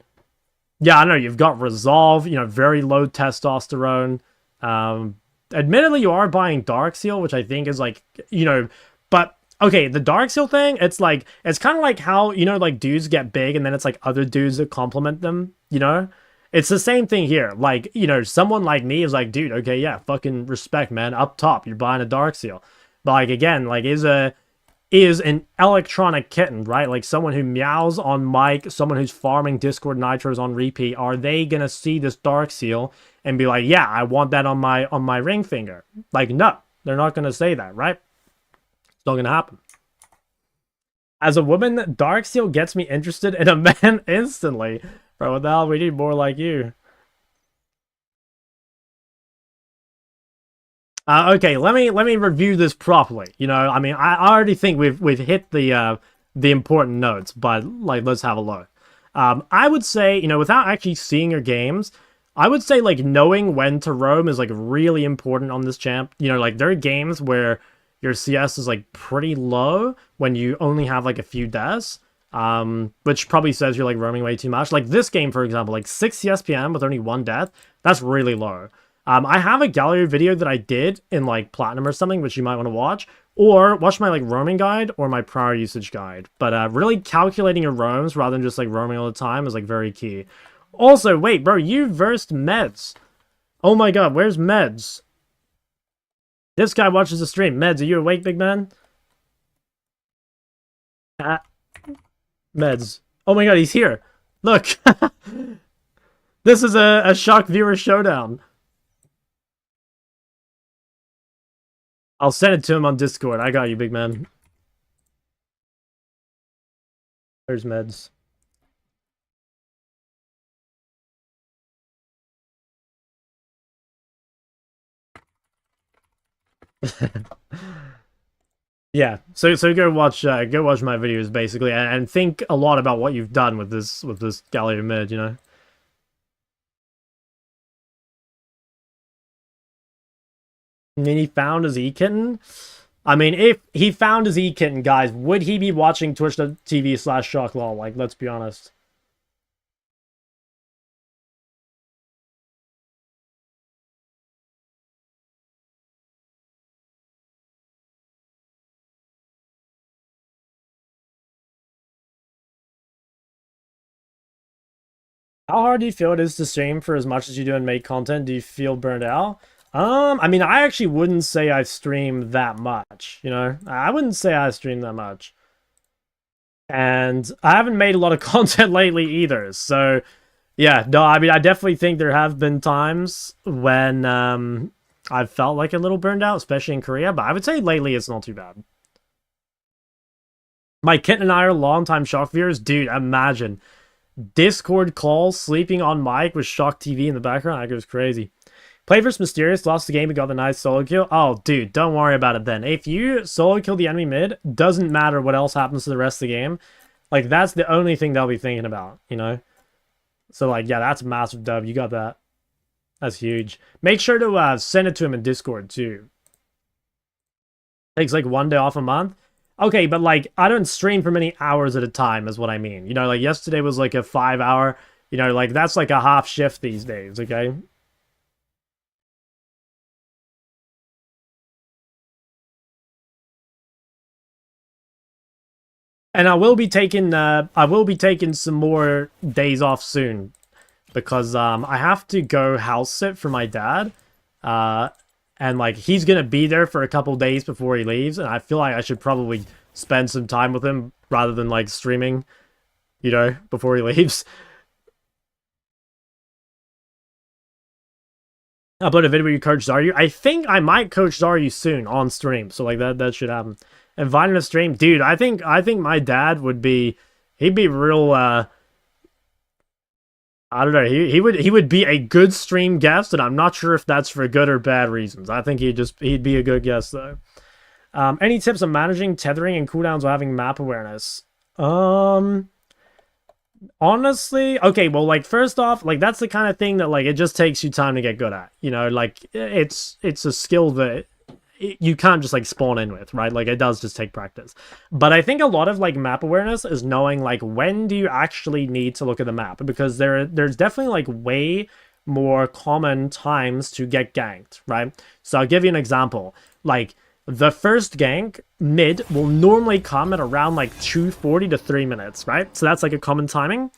yeah, I know, you've got Resolve, you know, very low testosterone. Admittedly, you are buying Darkseal, which I think is, like, you know, but, okay, the Darkseal thing, it's like, it's kind of like how, you know, like, dudes get big, and then it's, like, other dudes that complement them, you know? It's the same thing here. Like, you know, someone like me is like, dude, okay, yeah, fucking respect, man. Up top, you're buying a Darkseal. But, like, again, like, is an electronic kitten, right? Like, someone who meows on mic, someone who's farming Discord Nitros on repeat, are they gonna see this Darkseal and be like, yeah, I want that on my ring finger? Like, no, they're not gonna say that, right? It's not gonna happen. As a woman, Darkseal gets me interested in a man instantly. Bro, what the hell? We need more like you. Okay, let me review this properly. You know, I mean, I already think we've hit the important notes, but, like, let's have a look. I would say, you know, without actually seeing your games, I would say, like, knowing when to roam is, like, really important on this champ. You know, like, there are games where your CS is, like, pretty low when you only have, like, a few deaths. Which probably says you're, like, roaming way too much. Like, this game, for example, like, 6 CSPM with only 1 death, that's really low. I have a Gallery video that I did in, like, Platinum or something, which you might want to watch, Or watch my like roaming guide or my prior usage guide. But really calculating your roams rather than just like roaming all the time is like very key. Also, wait, bro, you versed Meds. Oh my god, where's Meds? This guy watches the stream. Meds, are you awake, big man? Meds. Oh my god, he's here. Look. This is a shock viewer showdown. I'll send it to him on Discord. I got you, big man. There's Meds. Yeah, so go watch my videos basically, and think a lot about what you've done with this Galio mid, you know. And then he found his E-Kitten. I mean, if he found his E-Kitten, guys, would he be watching twitch.tv/shocklaw? Like, let's be honest. How hard do you feel it is to stream for as much as you do and make content? Do you feel burned out? I mean, I actually wouldn't say I stream that much, you know? I wouldn't say I stream that much. And I haven't made a lot of content lately either, so... Yeah, no, I mean, I definitely think there have been times when I've felt like a little burned out, especially in Korea, but I would say lately it's not too bad. My kitten and I are longtime Shock viewers. Dude, imagine. Discord calls, sleeping on mic with Shock TV in the background. That goes crazy. Play vs Mysterious, lost the game and got the nice solo kill. Oh, dude, don't worry about it then. If you solo kill the enemy mid, doesn't matter what else happens to the rest of the game. Like, that's the only thing they'll be thinking about, you know? So, like, yeah, that's a massive dub. You got that. That's huge. Make sure to send it to him in Discord, too. Takes, like, 1 day off a month. Okay, but, like, I don't stream for many hours at a time, is what I mean. You know, like, yesterday was, like, a 5-hour... You know, like, that's, like, a half shift these days, okay? And I will be taking some more days off soon, because I have to go house sit for my dad, and like he's gonna be there for a couple days before he leaves, and I feel like I should probably spend some time with him rather than like streaming, you know, before he leaves. I'll put a video where you coach Zaryu. I think I might coach Zaryu soon on stream, so like that should happen. Inviting a stream, dude. I think my dad would be, he'd be real. I don't know. He would be a good stream guest, and I'm not sure if that's for good or bad reasons. I think he'd be a good guest though. Any tips on managing tethering and cooldowns while having map awareness? Honestly, okay, well, like, first off, like, that's the kind of thing that, like, it just takes you time to get good at, you know, like, it's a skill that you can't just, like, spawn in with, right? Like, it does just take practice. But I think a lot of, like, map awareness is knowing, like, when do you actually need to look at the map? Because there's definitely, like, way more common times to get ganked, right? So I'll give you an example. Like, the first gank mid will normally come at around like 2:40 to 3 minutes, right? So that's like a common timing.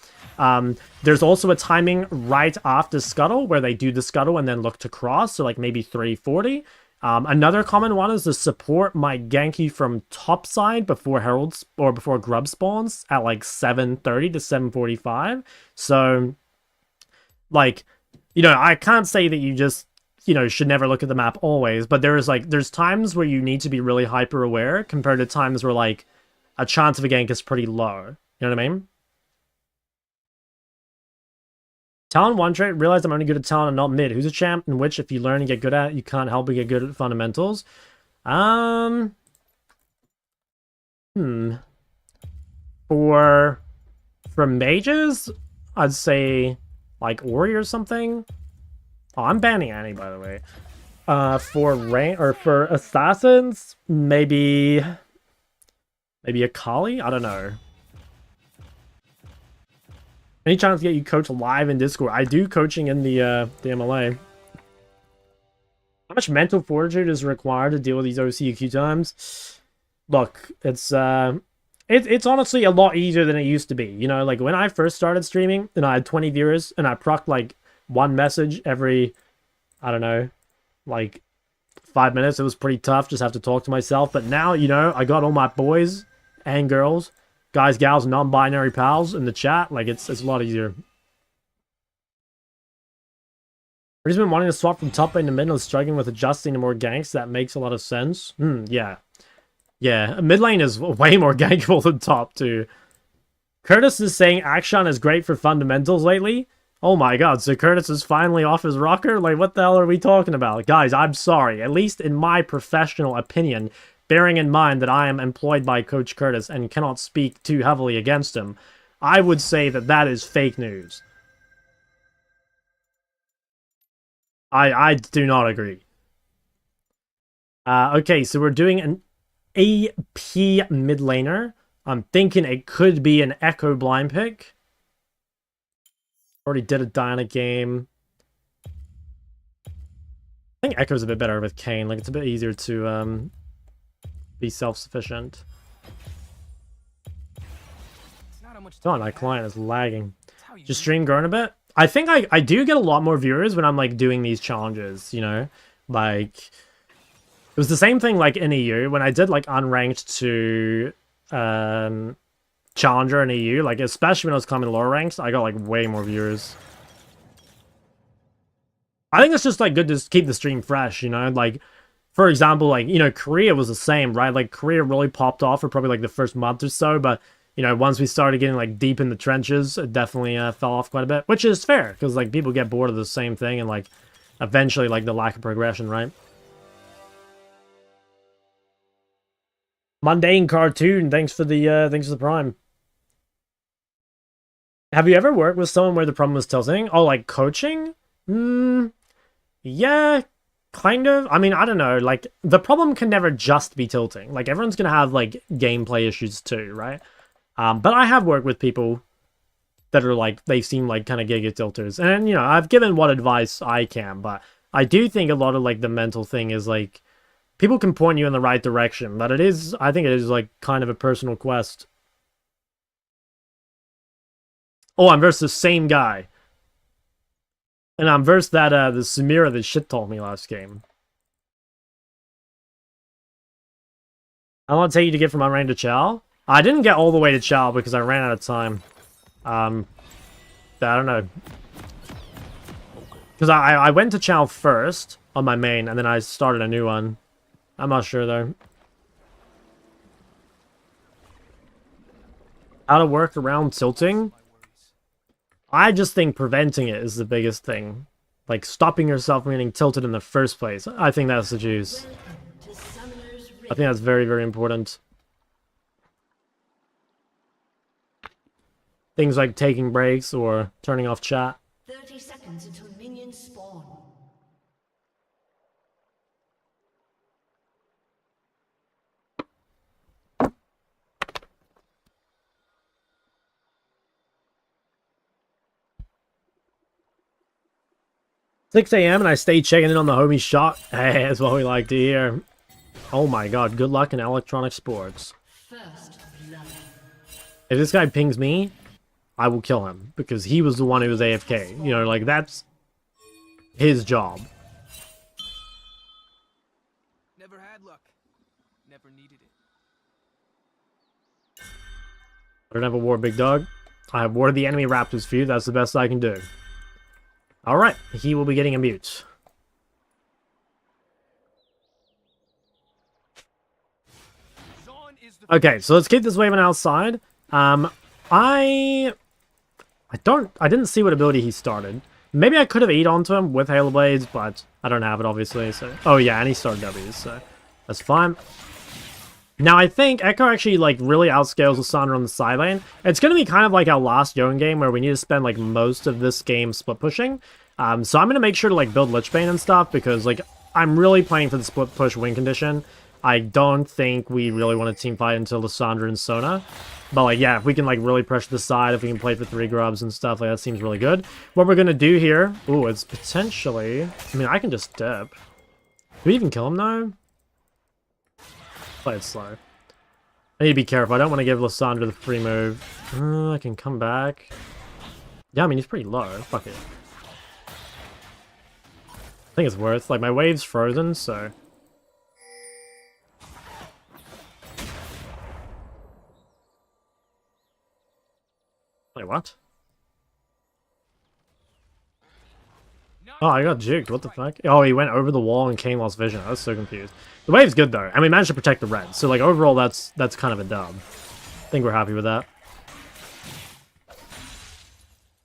There's also a timing right after scuttle where they do the scuttle and then look to cross, so like maybe 3:40. Another common one is the support might gank you from top side before heralds or before grub spawns at like 7:30 to 7:45. So like, you know, I can't say that you just, you know, should never look at the map always, but there's times where you need to be really hyper aware compared to times where like a chance of a gank is pretty low. You know what I mean? Talent one trait, realize I'm only good at talent and not mid. Who's a champ in which if you learn and get good at it, you can't help but get good at fundamentals? For mages, I'd say like Ori or something. Oh, I'm banning Annie, by the way. For rank or for assassins, maybe Akali? I don't know. Any chance to get you coach live in Discord? I do coaching in the MLA. much mental fortitude is required to deal with these OCQ times? Look, it's honestly a lot easier than it used to be. You know, like when I first started streaming and I had 20 viewers and I procced like one message every, I don't know, like 5 minutes, it was pretty tough. Just have to talk to myself. But now, you know, I got all my boys and girls, guys, gals, non-binary pals in the chat. Like it's a lot easier. I've just been wanting to swap from top lane to mid and struggling with adjusting to more ganks. That makes a lot of sense. Yeah. Yeah, mid lane is way more gankable than top, too. Curtis is saying Akshan is great for fundamentals lately. Oh my god, so Curtis is finally off his rocker? Like, what the hell are we talking about? Guys, I'm sorry. At least in my professional opinion, bearing in mind that I am employed by Coach Curtis and cannot speak too heavily against him, I would say that that is fake news. I do not agree. Okay, so we're doing an AP mid laner. I'm thinking it could be an Ekko blind pick. Already did a Diana game. I think Ekko's a bit better with Kayn. Like, it's a bit easier to be self-sufficient. Oh, my client is lagging. Just stream growing a bit. I think I do get a lot more viewers when I'm like doing these challenges, you know? Like, it was the same thing like in EU when I did like unranked to challenger in EU, like especially when I was climbing lower ranks, I got like way more viewers. I think it's just like good to keep the stream fresh, you know? Like, for example, like, you know, Korea was the same, right? Like, Korea really popped off for probably like the first month or so, but you know, once we started getting like deep in the trenches, it definitely fell off quite a bit, which is fair because like people get bored of the same thing and like eventually like the lack of progression, right? Mundane Cartoon, thanks for the prime. Have you ever worked with someone where the problem was tilting? Oh, like coaching? Yeah, kind of. I mean, I don't know. Like, the problem can never just be tilting. Like, everyone's gonna have, like, gameplay issues too, right? But I have worked with people that are, like, they seem like kind of giga tilters. And, you know, I've given what advice I can, but I do think a lot of, like, the mental thing is, like, people can point you in the right direction, but it is, I think it is, like, kind of a personal quest. Oh, I'm versus the same guy. And I'm versus that, the Samira that shit told me last game. I want to take you to get from Unranked to Chow. I didn't get all the way to Chow because I ran out of time. I don't know. Because I went to Chow first on my main, and then I started a new one. I'm not sure, though. How to work around tilting? I just think preventing it is the biggest thing. Like, stopping yourself from getting tilted in the first place. I think that's the juice. I think that's very, very important. Things like taking breaks or turning off chat. 30 seconds until minions spawn. $6 a.m. and I stay checking in on the homie shot. Hey, that's what we like to hear. Oh my god, good luck in electronic sports. First blood. If this guy pings me, I will kill him. Because he was the one who was AFK. You know, like, that's his job. Never had luck. Never needed it. I don't have a war, big dog. I have warded the enemy raptors for you. That's the best I can do. Alright, he will be getting a mute. Okay, so let's keep this wave on outside. I didn't see what ability he started. Maybe I could have eat onto him with Halo Blades, but I don't have it, obviously, so... Oh, yeah, and he started W's, so that's fine. Now, I think Ekko actually, like, really outscales Lissandra on the side lane. It's going to be kind of like our last Yone game, where we need to spend, like, most of this game split pushing. So I'm going to make sure to, like, build Lich Bane and stuff, because, like, I'm really playing for the split push win condition. I don't think we really want to team fight until Lissandra and Sona. But, like, yeah, if we can, like, really pressure the side, if we can play for 3 grubs and stuff, like, that seems really good. What we're going to do here... Ooh, it's potentially... I mean, I can just dip. we even kill him now? Play it slow. I need to be careful. I don't want to give Lissandra the free move. I can come back. Yeah, I mean, he's pretty low. Fuck it. I think it's worth. Like, my wave's frozen, so... Wait, what? Oh, I got juked. What the fuck? Oh, he went over the wall and Kane lost vision. I was so confused. The wave's good, though. And we managed to protect the red. So, like, overall, that's kind of a dub. I think we're happy with that.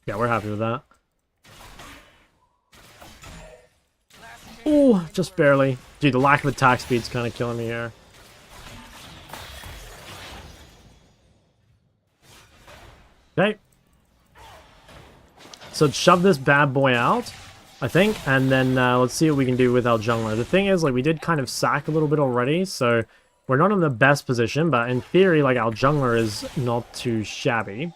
Yeah, we're happy with that. Oh, just barely. Dude, the lack of attack speed's kind of killing me here. Okay. So shove this bad boy out, I think, and then let's see what we can do with our jungler. The thing is, like, we did kind of sack a little bit already, so we're not in the best position, but in theory, like, our jungler is not too shabby.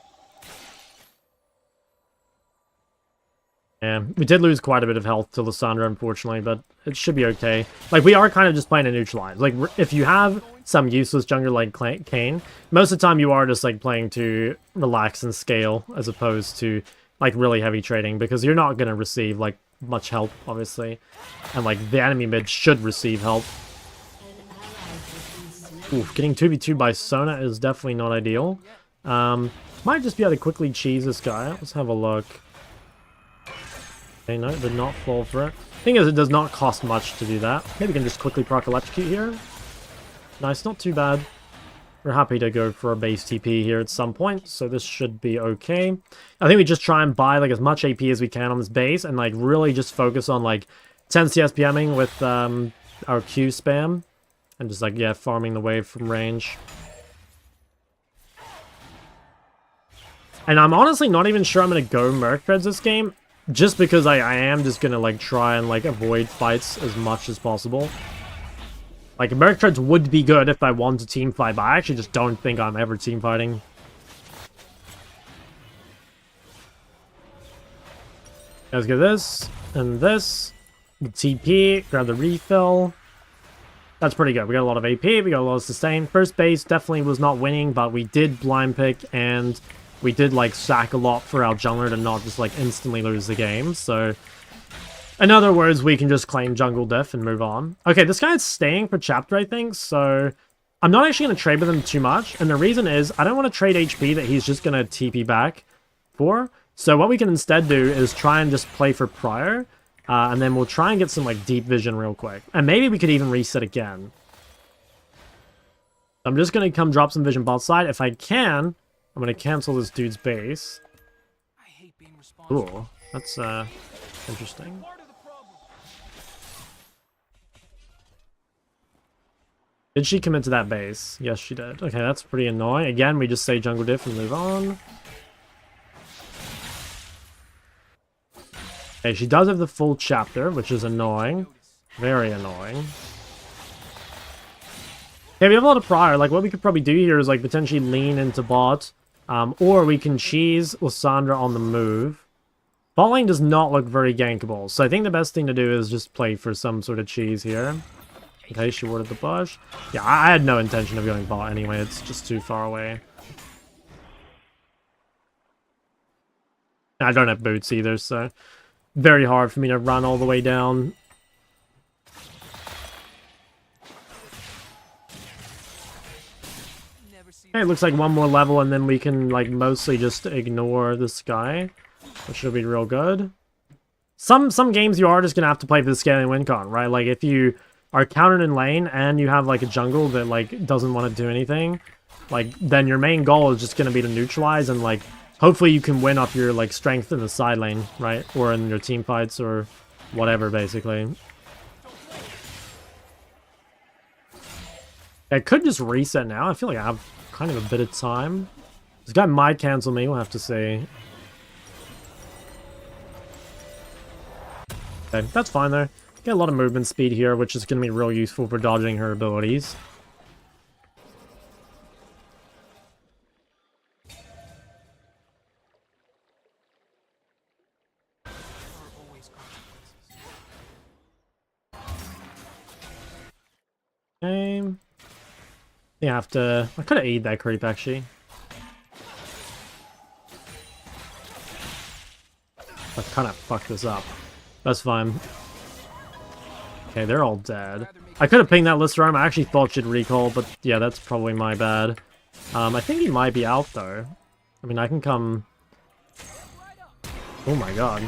Yeah, we did lose quite a bit of health to Lissandra, unfortunately, but it should be okay. Like, we are kind of just playing a neutralize. Like, if you have some useless jungler like Kane, most of the time you are just, like, playing to relax and scale, as opposed to, like, really heavy trading, because you're not going to receive, like, much help, obviously. And, like, the enemy mid should receive help. Oof, getting 2v2 by Sona is definitely not ideal. Might just be able to quickly cheese this guy. Let's have a look. Okay, no, did not fall for it. Thing is, it does not cost much to do that. Maybe we can just quickly proc electrocute here. Nice, not too bad. We're happy to go for a base TP here at some point, so this should be okay. I think we just try and buy, like, as much AP as we can on this base, and, like, really just focus on, like, 10 CS PMing with our Q spam. And just, like, yeah, farming the wave from range. And I'm honestly not even sure I'm going to go Merc Treads this game, just because I am just going to, like, try and, like, avoid fights as much as possible. Like, Merc Treads would be good if I want to team fight, but I actually just don't think I'm ever team fighting. Let's get this, and this. The TP, grab the refill. That's pretty good. We got a lot of AP, we got a lot of sustain. First base definitely was not winning, but we did blind pick, and we did, like, sack a lot for our jungler to not just, like, instantly lose the game, so... In other words, we can just claim jungle diff and move on. Okay, this guy's staying for chapter, I think, so... I'm not actually going to trade with him too much, and the reason is, I don't want to trade HP that he's just going to TP back for. So what we can instead do is try and just play for prior, and then we'll try and get some, like, deep vision real quick. And maybe we could even reset again. I'm just going to come drop some vision bot side. If I can, I'm going to cancel this dude's base. I hate being responsible. Cool. That's, interesting. Did she commit to that base? Yes, she did. Okay, that's pretty annoying. Again, we just say jungle diff and move on. Okay, she does have the full chapter, which is annoying. Very annoying. Okay, we have a lot of prior. Like, what we could probably do here is, like, potentially lean into bot. Or we can cheese Lissandra on the move. Bot lane does not look very gankable, so I think the best thing to do is just play for some sort of cheese here. Okay, she warded the bush. Yeah, I had no intention of going bot anyway, it's just too far away. I don't have boots either, so very hard for me to run all the way down. Okay, it looks like one more level and then we can, like, mostly just ignore this guy, which should be real good. Some games you are just gonna have to play for the scaling win con, right? Like, if you are countered in lane and you have, like, a jungle that, like, doesn't want to do anything, like, then your main goal is just gonna be to neutralize and, like, hopefully you can win off your, like, strength in the side lane, right? Or in your team fights or whatever, basically. I could just reset now. I feel like I have kind of a bit of time. This guy might cancel me, we'll have to see. Okay, that's fine though. Get a lot of movement speed here, which is going to be real useful for dodging her abilities. Okay. You have to... I could have E'd that creep, actually. I kind of fucked this up. That's fine. Okay, they're all dead. I could have pinged that Lissandra. I actually thought she'd recall, but yeah, that's probably my bad. I think he might be out, though. I mean, I can come... Oh my god.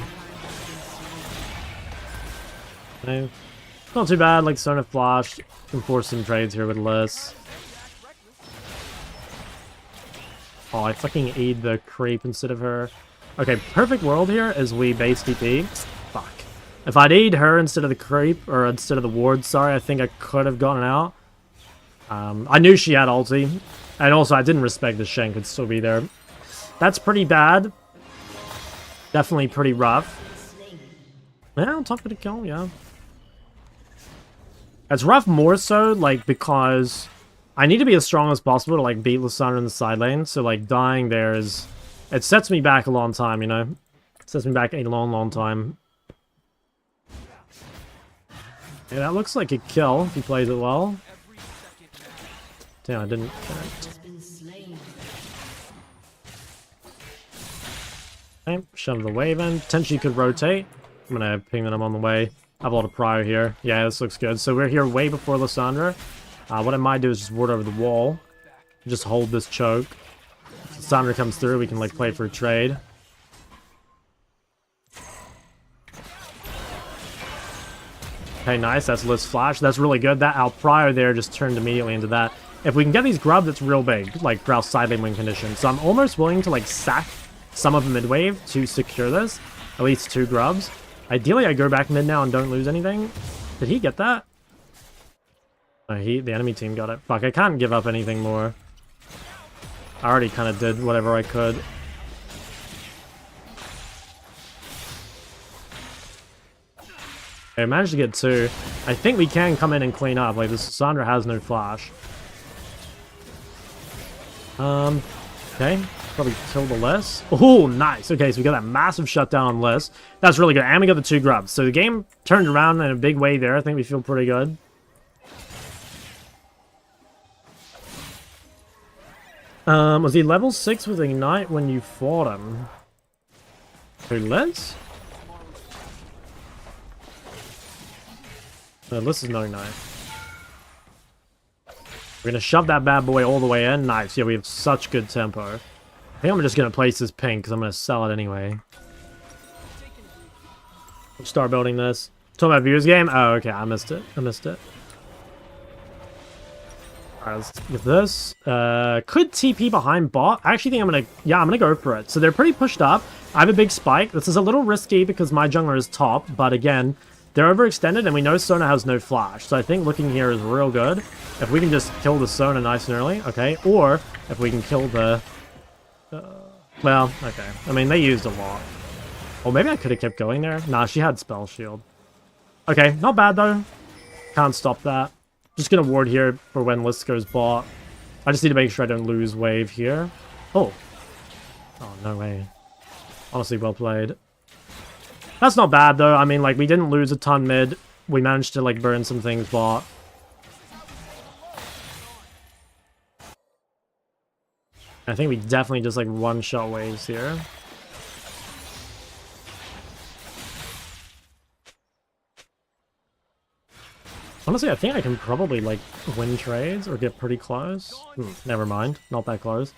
Okay. Not too bad, like Sona flashed. Can force some trades here with Liss. Oh, I fucking E'd the creep instead of her. Okay, perfect world here is we base TP. Fuck. If I'd E'd her instead of the creep, or instead of the ward, sorry, I think I could have gotten out. I knew she had ulti. And also, I didn't respect the Shen could still be there. That's pretty bad. Definitely pretty rough. Yeah, on top of the kill, yeah. It's rough more so, like, because I need to be as strong as possible to, like, beat Lissandra in the side lane. So, like, dying there is... It sets me back a long time, you know? It sets me back a long, long time. Yeah, that looks like a kill if he plays it well. Damn, I didn't... Okay, shove the wave in. Potentially could rotate. I'm gonna ping that I'm on the way. I have a lot of prior here. Yeah, this looks good. So we're here way before Lissandra. What I might do is just ward over the wall. Just hold this choke. If Lissandra comes through, we can like play for a trade. Okay, nice. That's Liss flash. That's really good. That our prior there just turned immediately into that. If we can get these grubs, it's real big. Like Grouse side lane win condition. So I'm almost willing to like sack some of the mid wave to secure this. At least 2 grubs. Ideally, I go back mid now and don't lose anything. Did he get that? No, the enemy team got it. Fuck, I can't give up anything more. I already kind of did whatever I could. Okay, I managed to get 2. I think we can come in and clean up. Like, this Lissandra has no flash. Okay. Probably kill the Liss. Oh, nice. Okay, so we got that massive shutdown on Liss. That's really good. And we got the 2 grubs. So the game turned around in a big way there. I think we feel pretty good. Was he level 6 with Ignite when you fought him? Who, Liss? No, Liss is no Ignite. We're gonna shove that bad boy all the way in. Nice. Yeah, we have such good tempo. I think I'm just going to place this pink because I'm going to sell it anyway. Start building this. Talking about viewers game? Oh, okay. I missed it. Alright, let's get this. Could TP behind bot. I actually think I'm going to... Yeah, I'm going to go for it. So they're pretty pushed up. I have a big spike. This is a little risky because my jungler is top. But again, they're overextended and we know Sona has no flash. So I think looking here is real good. If we can just kill the Sona nice and early. Okay. Or if we can kill the... well, okay. I mean, they used a lot. Or maybe I could have kept going there. Nah, she had spell shield. Okay, not bad though. Can't stop that. Just gonna ward here for when Liss goes bot. I just need to make sure I don't lose wave here. Oh. Oh, no way. Honestly, well played. That's not bad though. I mean, like, we didn't lose a ton mid. We managed to, like, burn some things bot. I think we definitely just, like, one-shot waves here. Honestly, I think I can probably, like, win trades or get pretty close. Never mind. Not that close.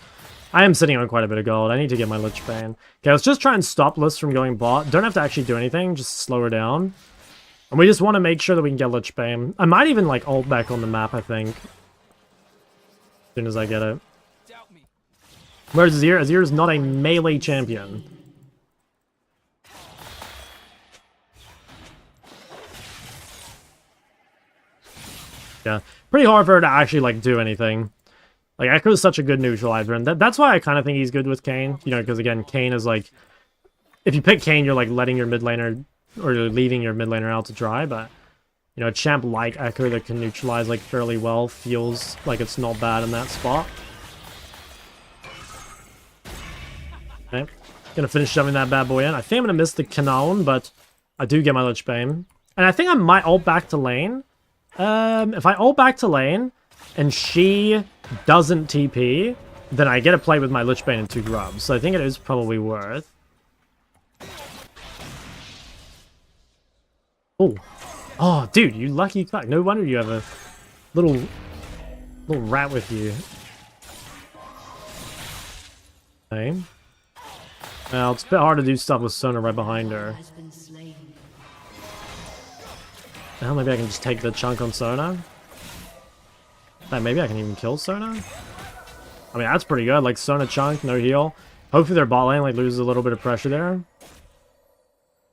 I am sitting on quite a bit of gold. I need to get my Lich Bane. Okay, let's just try and stop Liss from going bot. Don't have to actually do anything. Just slow her down. And we just want to make sure that we can get Lich Bane. I might even, like, ult back on the map, I think. As soon as I get it. Where's Azir? Azir is not a melee champion. Yeah, pretty hard for her to actually, like, do anything. Like, Ekko is such a good neutralizer, and that's why I kind of think he's good with Kayn. You know, because, again, Kayn is, like... If you pick Kayn, you're, like, letting your mid laner... Or you're leaving your mid laner out to dry, but... You know, a champ like Ekko that can neutralize, like, fairly well feels like it's not bad in that spot. Okay, gonna finish shoving that bad boy in. I think I'm gonna miss the Canaan, but I do get my Lich Bane. And I think I might ult back to lane If I ult back to lane and she doesn't TP, then I get to play with my Lich Bane and 2 grubs. So I think it is probably worth. Oh. Oh, dude, you lucky fuck. No wonder you have a little rat with you. Okay. Now, it's a bit hard to do stuff with Sona right behind her. Now maybe I can just take the chunk on Sona. Maybe I can even kill Sona. I mean, that's pretty good. Like, Sona chunk, no heal. Hopefully their bot lane like loses a little bit of pressure there.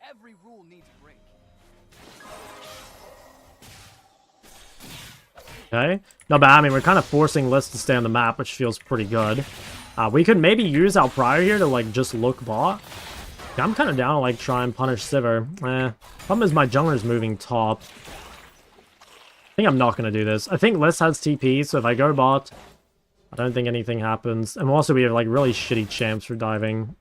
Every rule needs a break. Okay. Not bad. I mean, we're kind of forcing Liss to stay on the map, which feels pretty good. We could maybe use our Prior here to, like, just look bot. Yeah, I'm kind of down to, like, try and punish Sivir. Problem is my jungler's moving top. I think I'm not going to do this. I think Liss has TP, so if I go bot, I don't think anything happens. And also we have, like, really shitty champs for diving.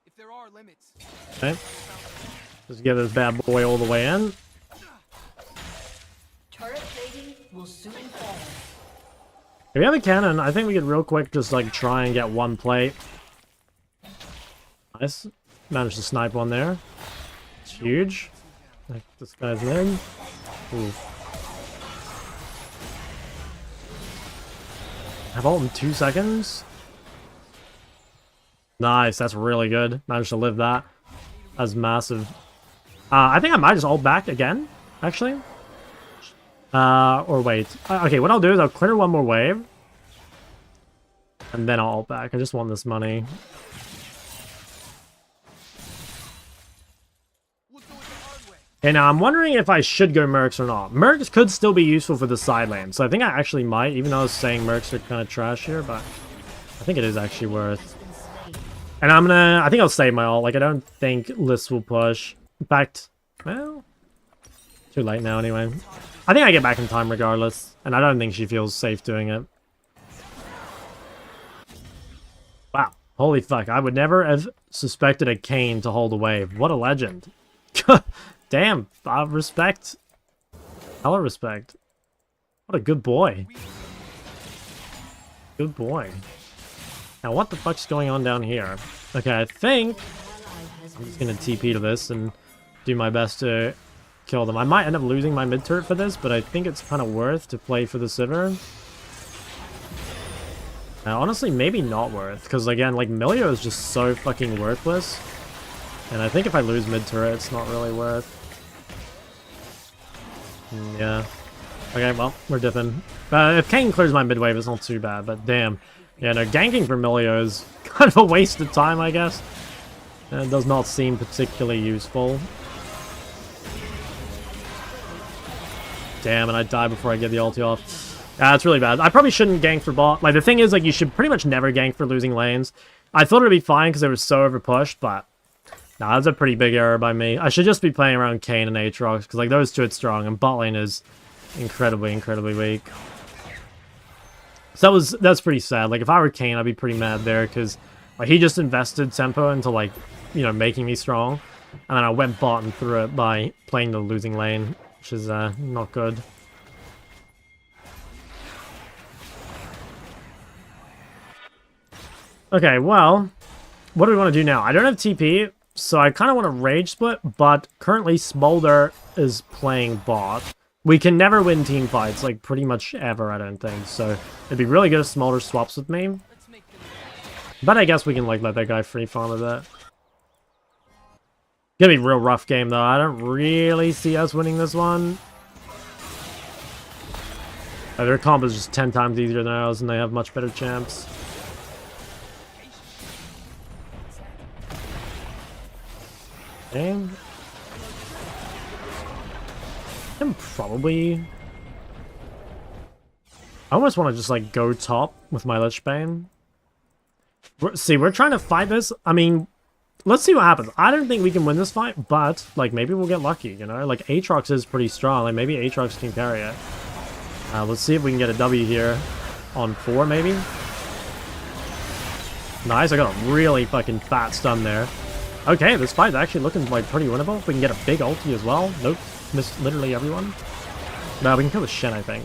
If there are limits. Okay. Just get this bad boy all the way in. Turret plating will soon fall. If we have a cannon, I think we could real quick just like try and get one plate. Nice. Managed to snipe one there. It's huge. Like this guy's in. Ooh. Have ult in 2 seconds. Nice, that's really good. Managed to live that. That's massive. I think I might just ult back again, actually. Or wait. Okay, what I'll do is I'll clear one more wave. And then I'll ult back. I just want this money. Okay, now I'm wondering if I should go Mercs or not. Mercs could still be useful for the side lane. So I think I actually might, even though I was saying Mercs are kind of trash here, but I think it is actually worth. And I think I'll save my ult. Like, I don't think Liss will push. In fact, well, too late now anyway. I think I get back in time regardless, and I don't think she feels safe doing it. Wow, holy fuck, I would never have suspected a Kayn to hold a wave. What a legend. Damn, respect. Hella respect. What a good boy. Good boy. Now what the fuck's going on down here? Okay, I think I'm just gonna TP to this and do my best to kill them. I might end up losing my mid turret for this, but I think it's kind of worth to play for the Sivir. Now, honestly, maybe not worth, because again, like, Milio is just so fucking worthless. And I think if I lose mid turret, it's not really worth. Yeah. Okay, well, we're dipping. If Kayn clears my mid wave, it's not too bad, but damn. Yeah, no, ganking for Milio is kind of a waste of time, I guess. It does not seem particularly useful. Damn, and I die before I get the ulti off. Yeah, it's really bad. I probably shouldn't gank for bot. Like, the thing is, like, you should pretty much never gank for losing lanes. I thought it would be fine because it was so overpushed, but nah, that's a pretty big error by me. I should just be playing around Kayn and Aatrox, because, like, those two are strong, and bot lane is incredibly, incredibly weak. So that's pretty sad. Like, if I were Kayn, I'd be pretty mad there, because like, he just invested tempo into, like, you know, making me strong, and then I went bot and threw it by playing the losing lane, which is not good. Okay, well, what do we want to do now? I don't have TP, so I kind of want to rage split, but currently Smolder is playing bot. We can never win team fights, like, pretty much ever, I don't think, so it'd be really good if Smolder swaps with me. But I guess we can, like, let that guy free farm a bit. Gonna be a real rough game, though. I don't really see us winning this one. Their comp is just 10 times easier than ours, and they have much better champs. Okay. I'm probably... I almost want to just, like, go top with my Lich Bane. See, we're trying to fight this. I mean, let's see what happens. I don't think we can win this fight, but, like, maybe we'll get lucky, you know? Like, Aatrox is pretty strong. Like, maybe Aatrox can carry it. Let's see if we can get a W here on 4, maybe. Nice, I got a really fucking fat stun there. Okay, this fight's actually looking like pretty winnable. We can get a big ulti as well. Nope, missed literally everyone. No, we can kill the Shen, I think.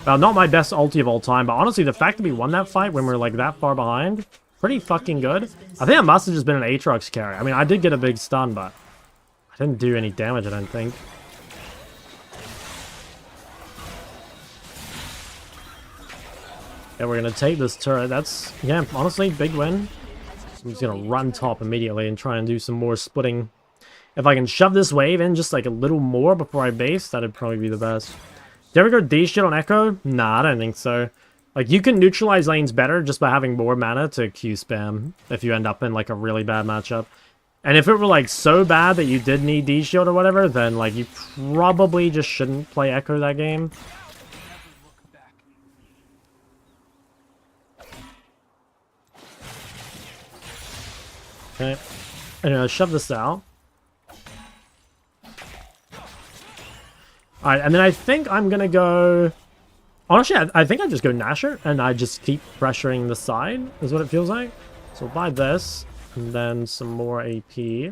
Well, not my best ulti of all time, but honestly, the fact that we won that fight when we're like that far behind, pretty fucking good. I think it must have just been an Aatrox carry. I mean, I did get a big stun, but I didn't do any damage, I don't think. Yeah, we're gonna take this turret. That's, yeah, honestly, big win. I'm just gonna run top immediately and try and do some more splitting. If I can shove this wave in just like a little more before I base, that'd probably be the best. Did you ever go D shit on Ekko? Nah, I don't think so. Like, you can neutralize lanes better just by having more mana to Q spam if you end up in like a really bad matchup. And if it were like so bad that you did need D shield or whatever, then like you probably just shouldn't play Ekko that game. Okay, anyway, shove this out. Alright, and then I think I'm gonna go... Honestly, I think I just go Nasher, and I just keep pressuring the side, is what it feels like. So we'll buy this, and then some more AP. If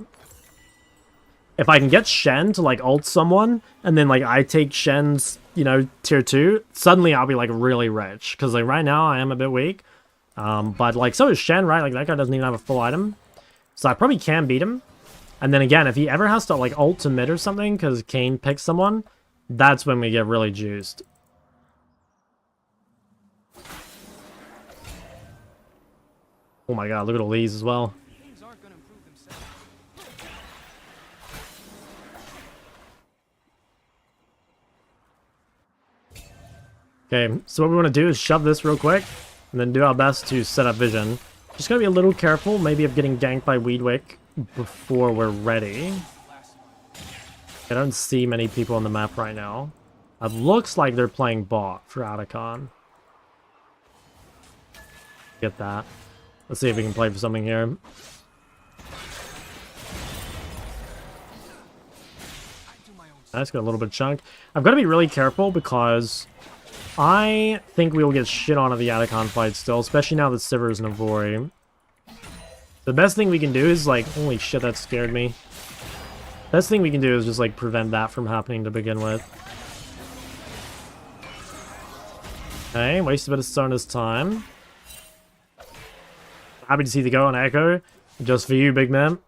I can get Shen to, like, ult someone, and then, like, I take Shen's, you know, tier 2, suddenly I'll be, like, really rich. Because, like, right now I am a bit weak. But, like, so is Shen, right? Like, that guy doesn't even have a full item. So I probably can beat him. And then again, if he ever has to, like, ult to mid or something, because Kayn picks someone, that's when we get really juiced. Oh my god, look at all these as well. Okay, so what we want to do is shove this real quick, and then do our best to set up vision. Just gotta be a little careful, maybe of getting ganked by Weedwick before we're ready. I don't see many people on the map right now. It looks like they're playing bot for Atacon. Get that. Let's see if we can play for something here. Nice, got a little bit of chunk. I've got to be really careful because I think we will get shit on at the Atacon fight still, especially now that Sivir is an Avori. The best thing we can do is, like, holy shit, that scared me. Best thing we can do is just, like, prevent that from happening to begin with. Okay, waste a bit of stun this time. Happy to see the go on Ekko. Just for you, big man.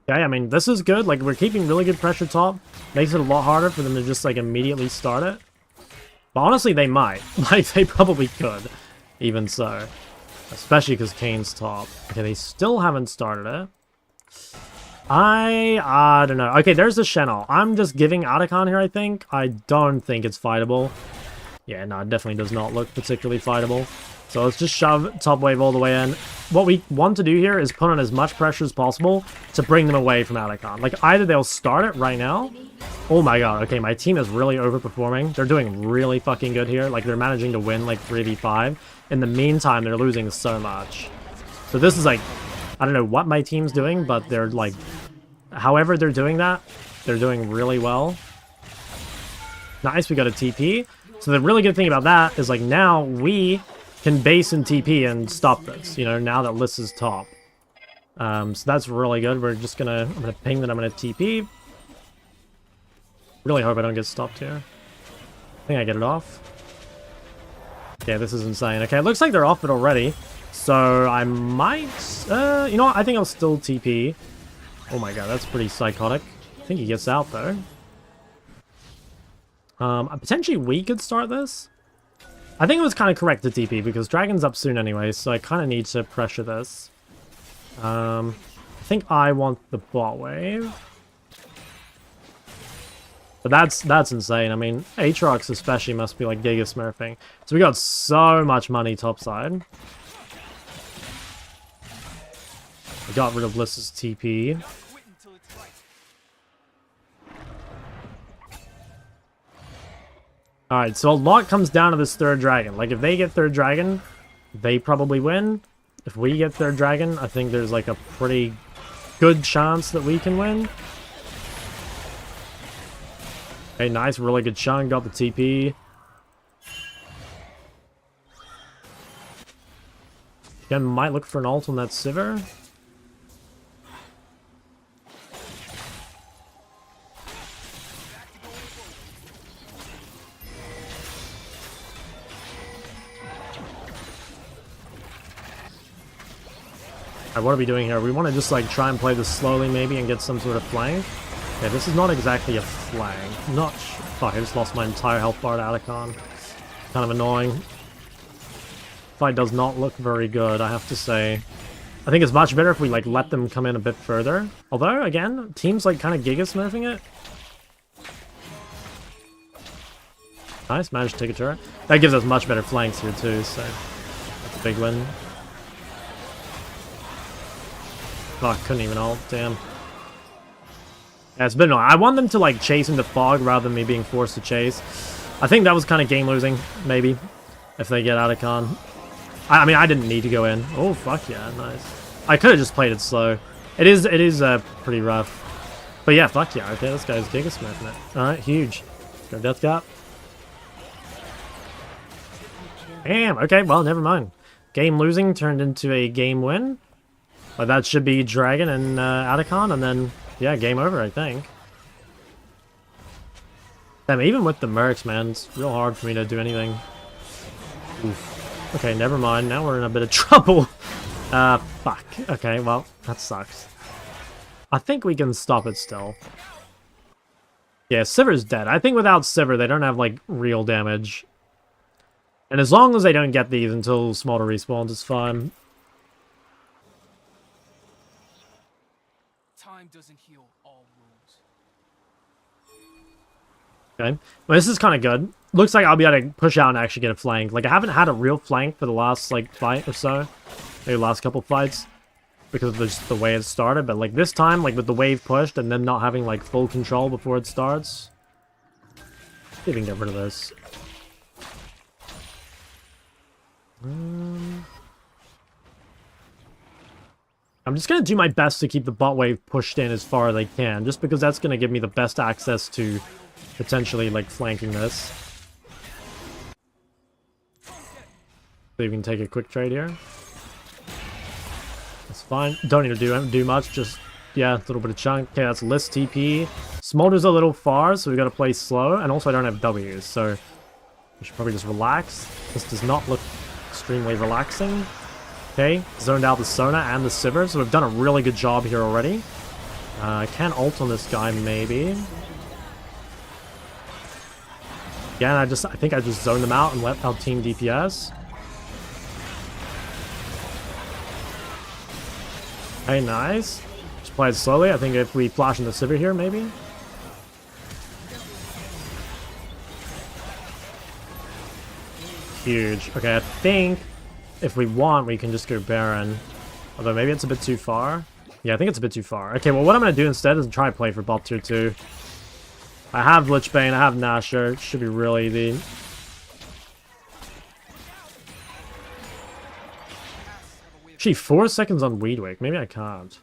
Okay, I mean, this is good. Like, we're keeping really good pressure top. Makes it a lot harder for them to just, like, immediately start it. But honestly, they might. Like, they probably could. Even so. Especially because Kayn's top. Okay, they still haven't started it. I don't know. Okay, there's the Shen. I'm just giving Atacon here, I think. I don't think it's fightable. Yeah, no, it definitely does not look particularly fightable. So let's just shove top wave all the way in. What we want to do here is put on as much pressure as possible to bring them away from Atacon. Like, either they'll start it right now. Oh my god, okay, my team is really overperforming. They're doing really fucking good here. Like, they're managing to win, like, 3v5. In the meantime, they're losing so much. So this is, like, I don't know what my team's doing, but they're, like, however they're doing that, they're doing really well. Nice, we got a TP. So the really good thing about that is, like, now we can base and TP and stop this, you know, now that Liss is top. So that's really good. We're just gonna, I'm gonna ping that I'm gonna TP. Really hope I don't get stopped here. I think I get it off. Yeah, this is insane. Okay, it looks like they're off it already. So I might, you know what, I think I'll still TP. Oh my god, that's pretty psychotic. I think he gets out though. Potentially we could start this. I think it was kind of correct to TP because Dragon's up soon anyway, so I kind of need to pressure this. I think I want the bot wave. But that's insane. I mean, Aatrox especially must be like giga smurfing. So we got so much money topside. We got rid of Liss's TP. Alright, so a lot comes down to this third dragon. Like, if they get third dragon, they probably win. If we get third dragon, I think there's like a pretty good chance that we can win. Okay, nice, really good chunk, got the TP. Again, might look for an ult on that Sivir. Alright, what are we doing here? We want to just like try and play this slowly maybe and get some sort of flank. Yeah, this is not exactly a flank. Not fuck, I just lost my entire health bar to Atacon. Kind of annoying. Fight does not look very good, I have to say. I think it's much better if we like let them come in a bit further. Although, again, teams like kind of giga smurfing it. Nice, managed to take a turret. That gives us much better flanks here too, so that's a big win. Oh, couldn't even ult, damn. Yeah, it's been annoying. I want them to like chase into fog rather than me being forced to chase. I think that was kind of game losing, maybe, if they get out of con. I mean, I didn't need to go in. Oh, fuck yeah, nice. I could have just played it slow. It is pretty rough. But yeah, fuck yeah. Okay, this guy's giga smurfing it. Alright, huge. Go death gap. Damn, okay, well, never mind. Game losing turned into a game win. But that should be Dragon and Atacon, and then, yeah, game over, I think. Damn, even with the mercs, man, it's real hard for me to do anything. Oof. Okay, never mind. Now we're in a bit of trouble. Fuck. Okay, well, that sucks. I think we can stop it still. Yeah, Sivir's dead. I think without Sivir, they don't have, like, real damage. And as long as they don't get these until Smolder respawns, it's fine. Time doesn't heal all wounds. Okay. Well, this is kind of good. Looks like I'll be able to push out and actually get a flank. Like, I haven't had a real flank for the last, like, fight or so. Maybe the last couple fights. Because of just the way it started. But, like, this time, like, with the wave pushed and then not having, like, full control before it starts. See if we can get rid of this. I'm just going to do my best to keep the bot wave pushed in as far as I can, just because that's going to give me the best access to potentially, like, flanking this. So you can take a quick trade here. That's fine. Don't need to do much, just, yeah, a little bit of chunk. Okay, that's list TP. Smolder's a little far, so we got to play slow, and also I don't have W's, so we should probably just relax. This does not look extremely relaxing. Okay, zoned out the Sona and the Sivir, so we've done a really good job here already. I can ult on this guy, maybe. Again, I think I just zoned them out and let our team DPS. Okay, nice. Just play it slowly. I think if we flash into Sivir here, maybe. Huge. Okay, I think if we want, we can just go Baron. Although maybe it's a bit too far. Yeah, I think it's a bit too far. Okay, well, what I'm going to do instead is try to play for bot tier 2. I have Lichbane, I have Nashor. It should be real easy. Gee, 4 seconds on Weedwick. Maybe I can't.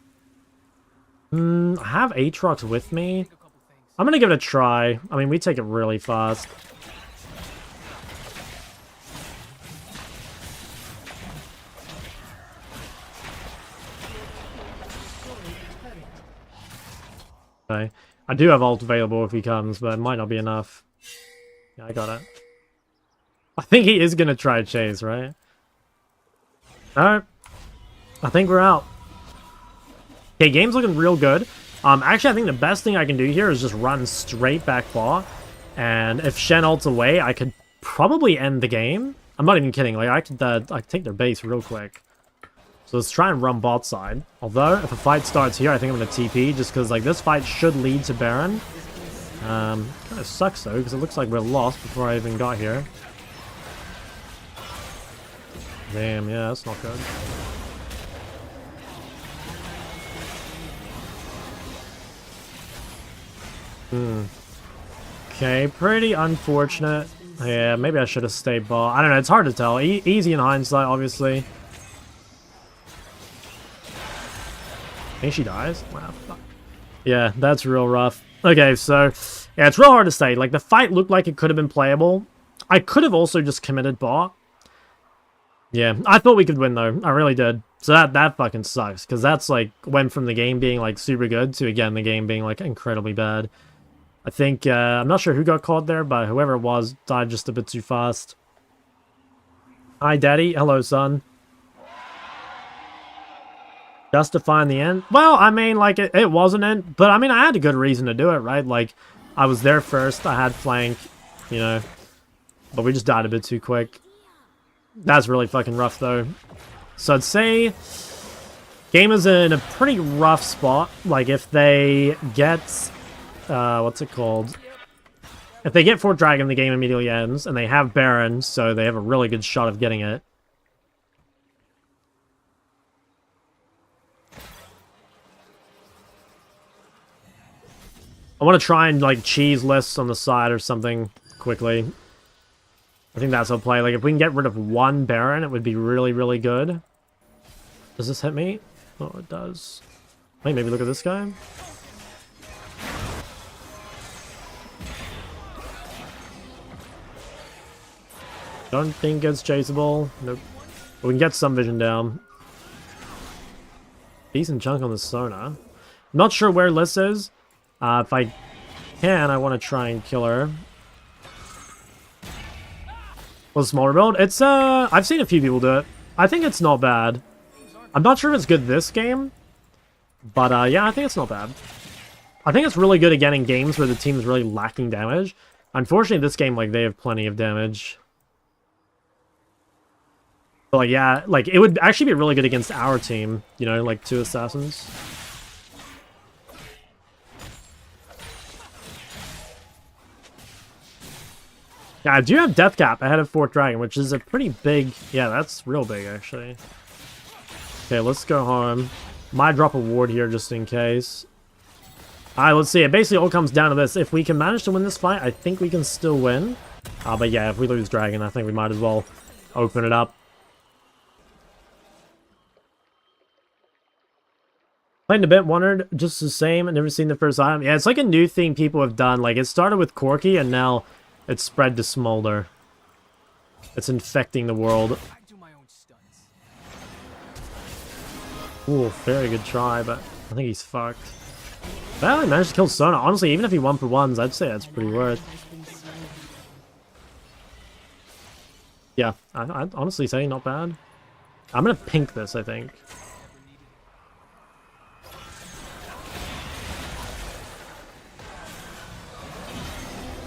I have Aatrox with me. I'm going to give it a try. I mean, we take it really fast. Okay. I do have ult available if he comes, but it might not be enough. Yeah, I got it. I think he is going to try chase, right? Alright. I think we're out. Okay, game's looking real good. Actually, I think the best thing I can do here is just run straight back bot. And if Shen ults away, I could probably end the game. I'm not even kidding. Like, I could take their base real quick. So let's try and run bot side. Although, if a fight starts here, I think I'm going to TP, just because, like, this fight should lead to Baron. Kind of sucks, though, because it looks like we're lost before I even got here. Damn, yeah, that's not good. Okay, pretty unfortunate. Yeah, maybe I should have stayed bot. I don't know, it's hard to tell. Easy in hindsight, obviously. I think she dies? Wow, fuck. Yeah, that's real rough. Okay, so, yeah, it's real hard to say. Like, the fight looked like it could have been playable. I could have also just committed bot. Yeah, I thought we could win though. I really did. So that fucking sucks, because that's like went from the game being like super good to again the game being like incredibly bad. I think I'm not sure who got caught there, but whoever it was died just a bit too fast. Hi, Daddy. Hello, son. Justifying the end? Well, I mean, like, it was an end, but I mean, I had a good reason to do it, right? Like, I was there first, I had flank, you know, but we just died a bit too quick. That's really fucking rough, though. So I'd say game is in a pretty rough spot. Like, if they get, what's it called? If they get Fort Dragon, the game immediately ends, and they have Baron, so they have a really good shot of getting it. I want to try and, like, cheese lists on the side or something quickly. I think that's how I'll play. Like, if we can get rid of one Baron, it would be really, really good. Does this hit me? Oh, it does. Wait, maybe look at this guy. Don't think it's chaseable. Nope. But we can get some vision down. Decent chunk on the Sona. Not sure where Liss is. If I can, I want to try and kill her. Well, smaller build. It's, I've seen a few people do it. I think it's not bad. I'm not sure if it's good this game. But, yeah, I think it's not bad. I think it's really good again in games where the team is really lacking damage. Unfortunately, this game, like, they have plenty of damage. But, like, yeah, like, it would actually be really good against our team. You know, like, 2 assassins. Yeah, I do have Death Cap ahead of Fort Dragon, which is a pretty big... Yeah, that's real big, actually. Okay, let's go home. Might drop a ward here just in case. Alright, let's see. It basically all comes down to this. If we can manage to win this fight, I think we can still win. But yeah, if we lose Dragon, I think we might as well open it up. Played a bit, wondered, just the same. I've never seen the first item. Yeah, it's like a new thing people have done. Like, it started with Corki, and now it's spread to Smolder. It's infecting the world. I do my own stunts. Ooh, very good try, but I think he's fucked. Well, he managed to kill Sona. Honestly, even if he 1-for-1s, I'd say that's pretty worth. Yeah, I'd honestly say not bad. I'm gonna pink this, I think.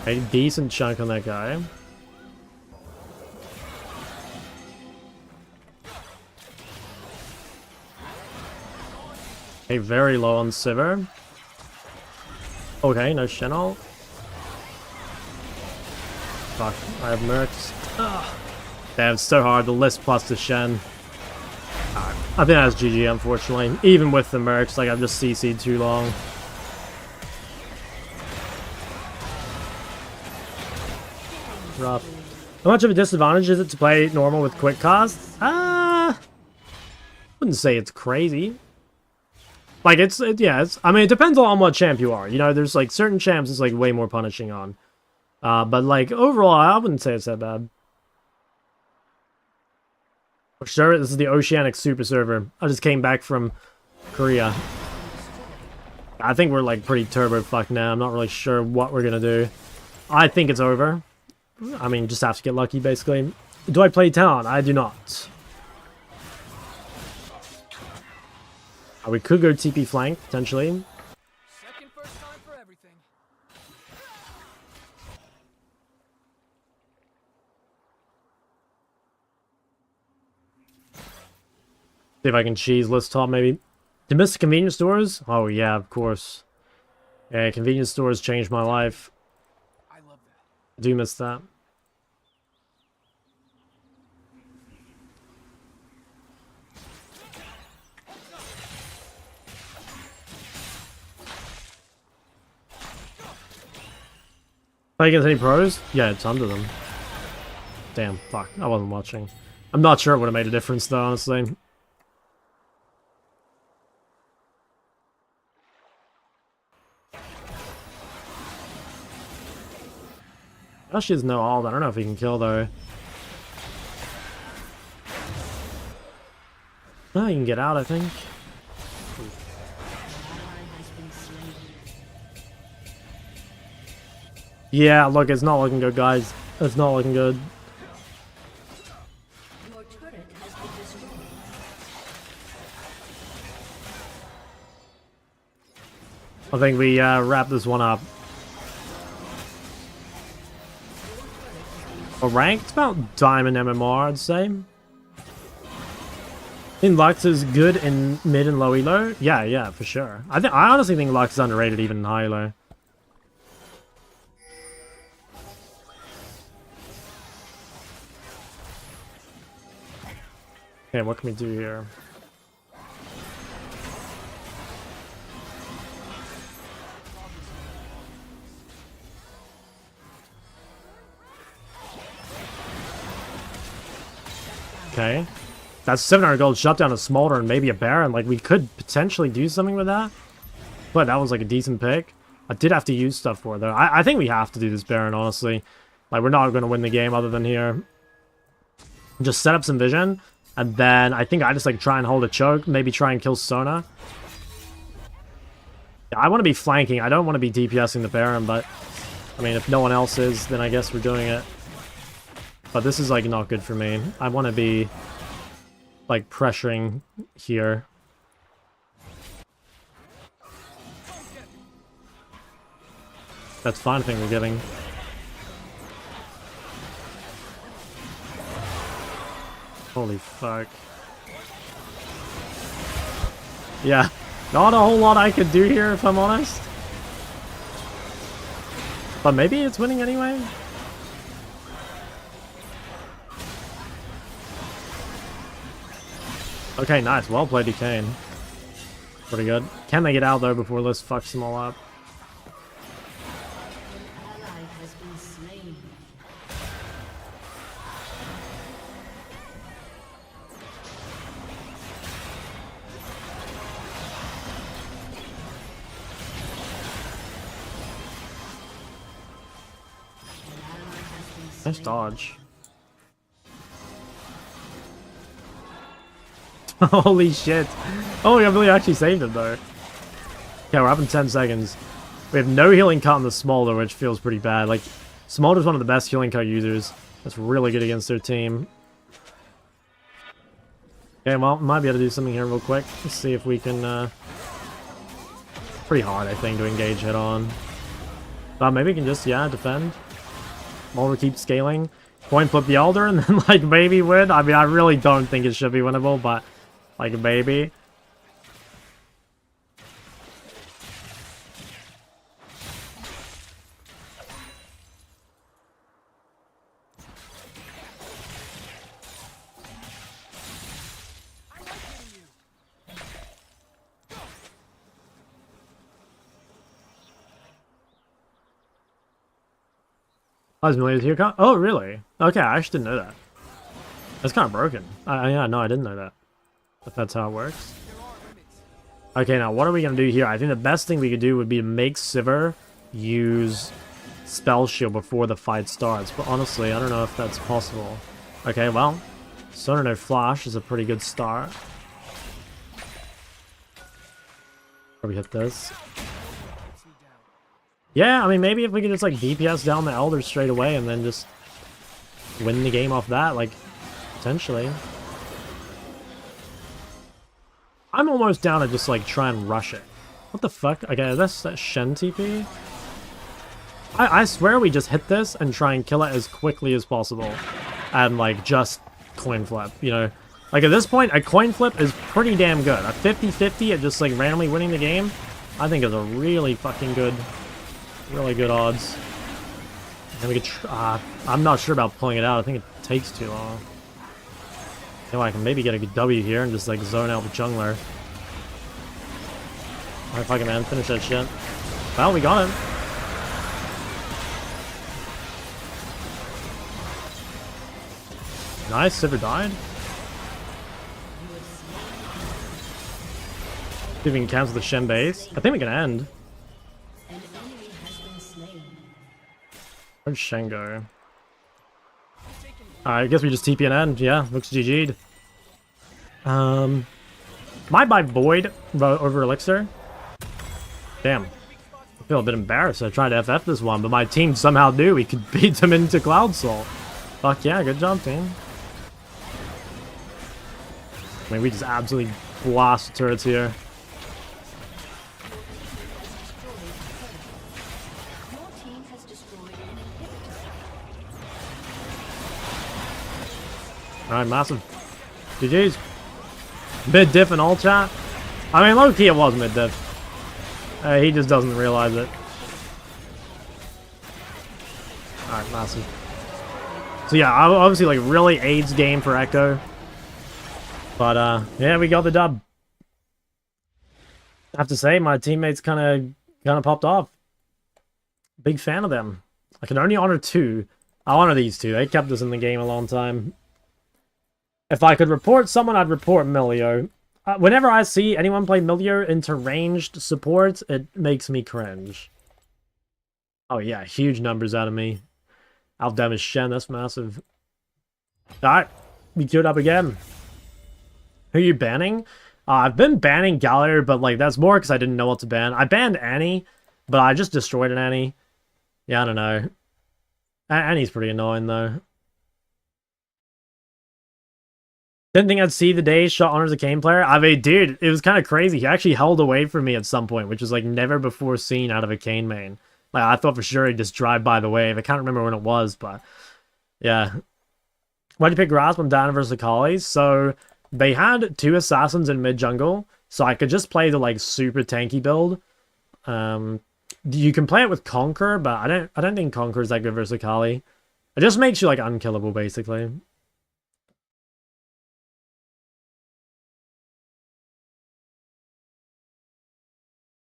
A decent chunk on that guy. Okay, very low on Sivir. Okay, no Shenol. Fuck, I have Mercs. Ugh. Damn, it's so hard. The list plus the Shen. I think that's GG, unfortunately. Even with the Mercs, like, I've just CC'd too long. Rough. How much of a disadvantage is it to play normal with quick costs? Wouldn't say it's crazy. Like, yeah, I mean, it depends on what champ you are. You know, there's, like, certain champs it's, like, way more punishing on. But, like, overall, I wouldn't say it's that bad. For sure, this is the Oceanic Super Server. I just came back from Korea. I think we're, like, pretty turbo fucked now. I'm not really sure what we're gonna do. I think it's over. I mean, just have to get lucky, basically. Do I play Talon? I do not. We could go TP flank, potentially. Second first time for everything. See if I can cheese list top, maybe. To miss convenience stores? Oh, yeah, of course. Yeah, convenience stores changed my life. I love that. I do miss that. Play against any pros? Yeah, tons of them. Damn, fuck. I wasn't watching. I'm not sure it would have made a difference, though, honestly. Actually, there's no ult. I don't know if he can kill, though. Oh, you can get out, I think. Yeah, look, it's not looking good, guys. It's not looking good. Your turret has been destroyed. I think we wrap this one up. A ranked about diamond MMR, I'd say. I think Lux is good in mid and low elo. Yeah, for sure. I honestly think Lux is underrated even in high elo. Okay, what can we do here? Okay. That's 700 gold, shut down a Smolder and maybe a Baron. Like, we could potentially do something with that. But that was like a decent pick. I did have to use stuff for it, though. I think we have to do this Baron, honestly. Like, we're not going to win the game other than here. Just set up some vision. And then I think I just, like, try and hold a choke. Maybe try and kill Sona. Yeah, I want to be flanking. I don't want to be DPSing the Baron, but... I mean, if no one else is, then I guess we're doing it. But this is, like, not good for me. I want to be, like, pressuring here. That's fine, I think we're getting. Holy fuck. Yeah, not a whole lot I could do here, if I'm honest. But maybe it's winning anyway? Okay, nice. Well played, Decane. Pretty good. Can they get out, though, before this fucks them all up? An ally has been slain. Nice dodge. Holy shit. Oh, I really actually saved him, though. Okay, we're up in 10 seconds. We have no healing cut on the Smolder, which feels pretty bad. Like, Smolder's one of the best healing cut users. That's really good against their team. Okay, well, might be able to do something here real quick. Let's see if we can, pretty hard, I think, to engage head on. But maybe we can just, yeah, defend. Smolder keeps scaling. Coin flip the Elder, and then, like, maybe win. I mean, I really don't think it should be winnable, but... like, maybe. Millions here. Oh, really? Okay, I actually didn't know that. That's kind of broken. Yeah, no, I didn't know that. If that's how it works. Okay, now what are we going to do here? I think the best thing we could do would be to make Sivir use Spell Shield before the fight starts. But honestly, I don't know if that's possible. Okay, well, Sona no Flash is a pretty good start. Probably hit this. Yeah, I mean, maybe if we could just, like, DPS down the Elder straight away and then just win the game off that, like, potentially. I'm almost down to just, like, try and rush it. What the fuck? Okay, that's that Shen TP. I swear we just hit this and try and kill it as quickly as possible. And, like, just coin flip, you know? Like, at this point, a coin flip is pretty damn good. A 50-50 at just, like, randomly winning the game, I think is a really fucking good... really good odds. And we could I'm not sure about pulling it out. I think it takes too long. Okay, well, I can maybe get a good W here and just like zone out the jungler. Alright, fucking man, finish that shit. Well, we got it. Nice, Sivir died. See if we can cancel the Shen base. I think we can end. Where'd Shen go? I guess we just TP and end. Yeah, looks GG'd. Might buy Void over Elixir. Damn. I feel a bit embarrassed. I tried to FF this one, but my team somehow knew we could beat them into Cloud Soul. Fuck yeah, good job, team. I mean, we just absolutely blast the turrets here. Your team has destroyed an inhibitor. Alright, massive. GG's. Mid diff and all chat. I mean, low key it was mid diff. He just doesn't realize it. Alright, massive. So yeah, obviously like really AIDS game for Ekko. But yeah, we got the dub. I have to say, my teammates kind of popped off. Big fan of them. I can only honor 2. I'll honor these 2. They kept us in the game a long time. If I could report someone, I'd report Milio. Whenever I see anyone play Milio into ranged support, it makes me cringe. Oh yeah, huge numbers out of me. Aldem is Shen, that's massive. Alright, we queued up again. Who are you banning? I've been banning Gallier, but like that's more because I didn't know what to ban. I banned Annie, but I just destroyed an Annie. Yeah, I don't know. Annie's pretty annoying though. Didn't think I'd see the day shot honors a Kane player. I mean, dude, it was kind of crazy. He actually held away from me at some point, which was like never before seen out of a Kane main. Like I thought for sure he'd just drive by the wave. I can't remember when it was, but yeah. Why'd you pick Grasp on Diana versus Akali? So they had 2 assassins in mid jungle, so I could just play the like super tanky build. You can play it with Conquer, but I don't think Conquer is that good versus Akali. It just makes you like unkillable basically.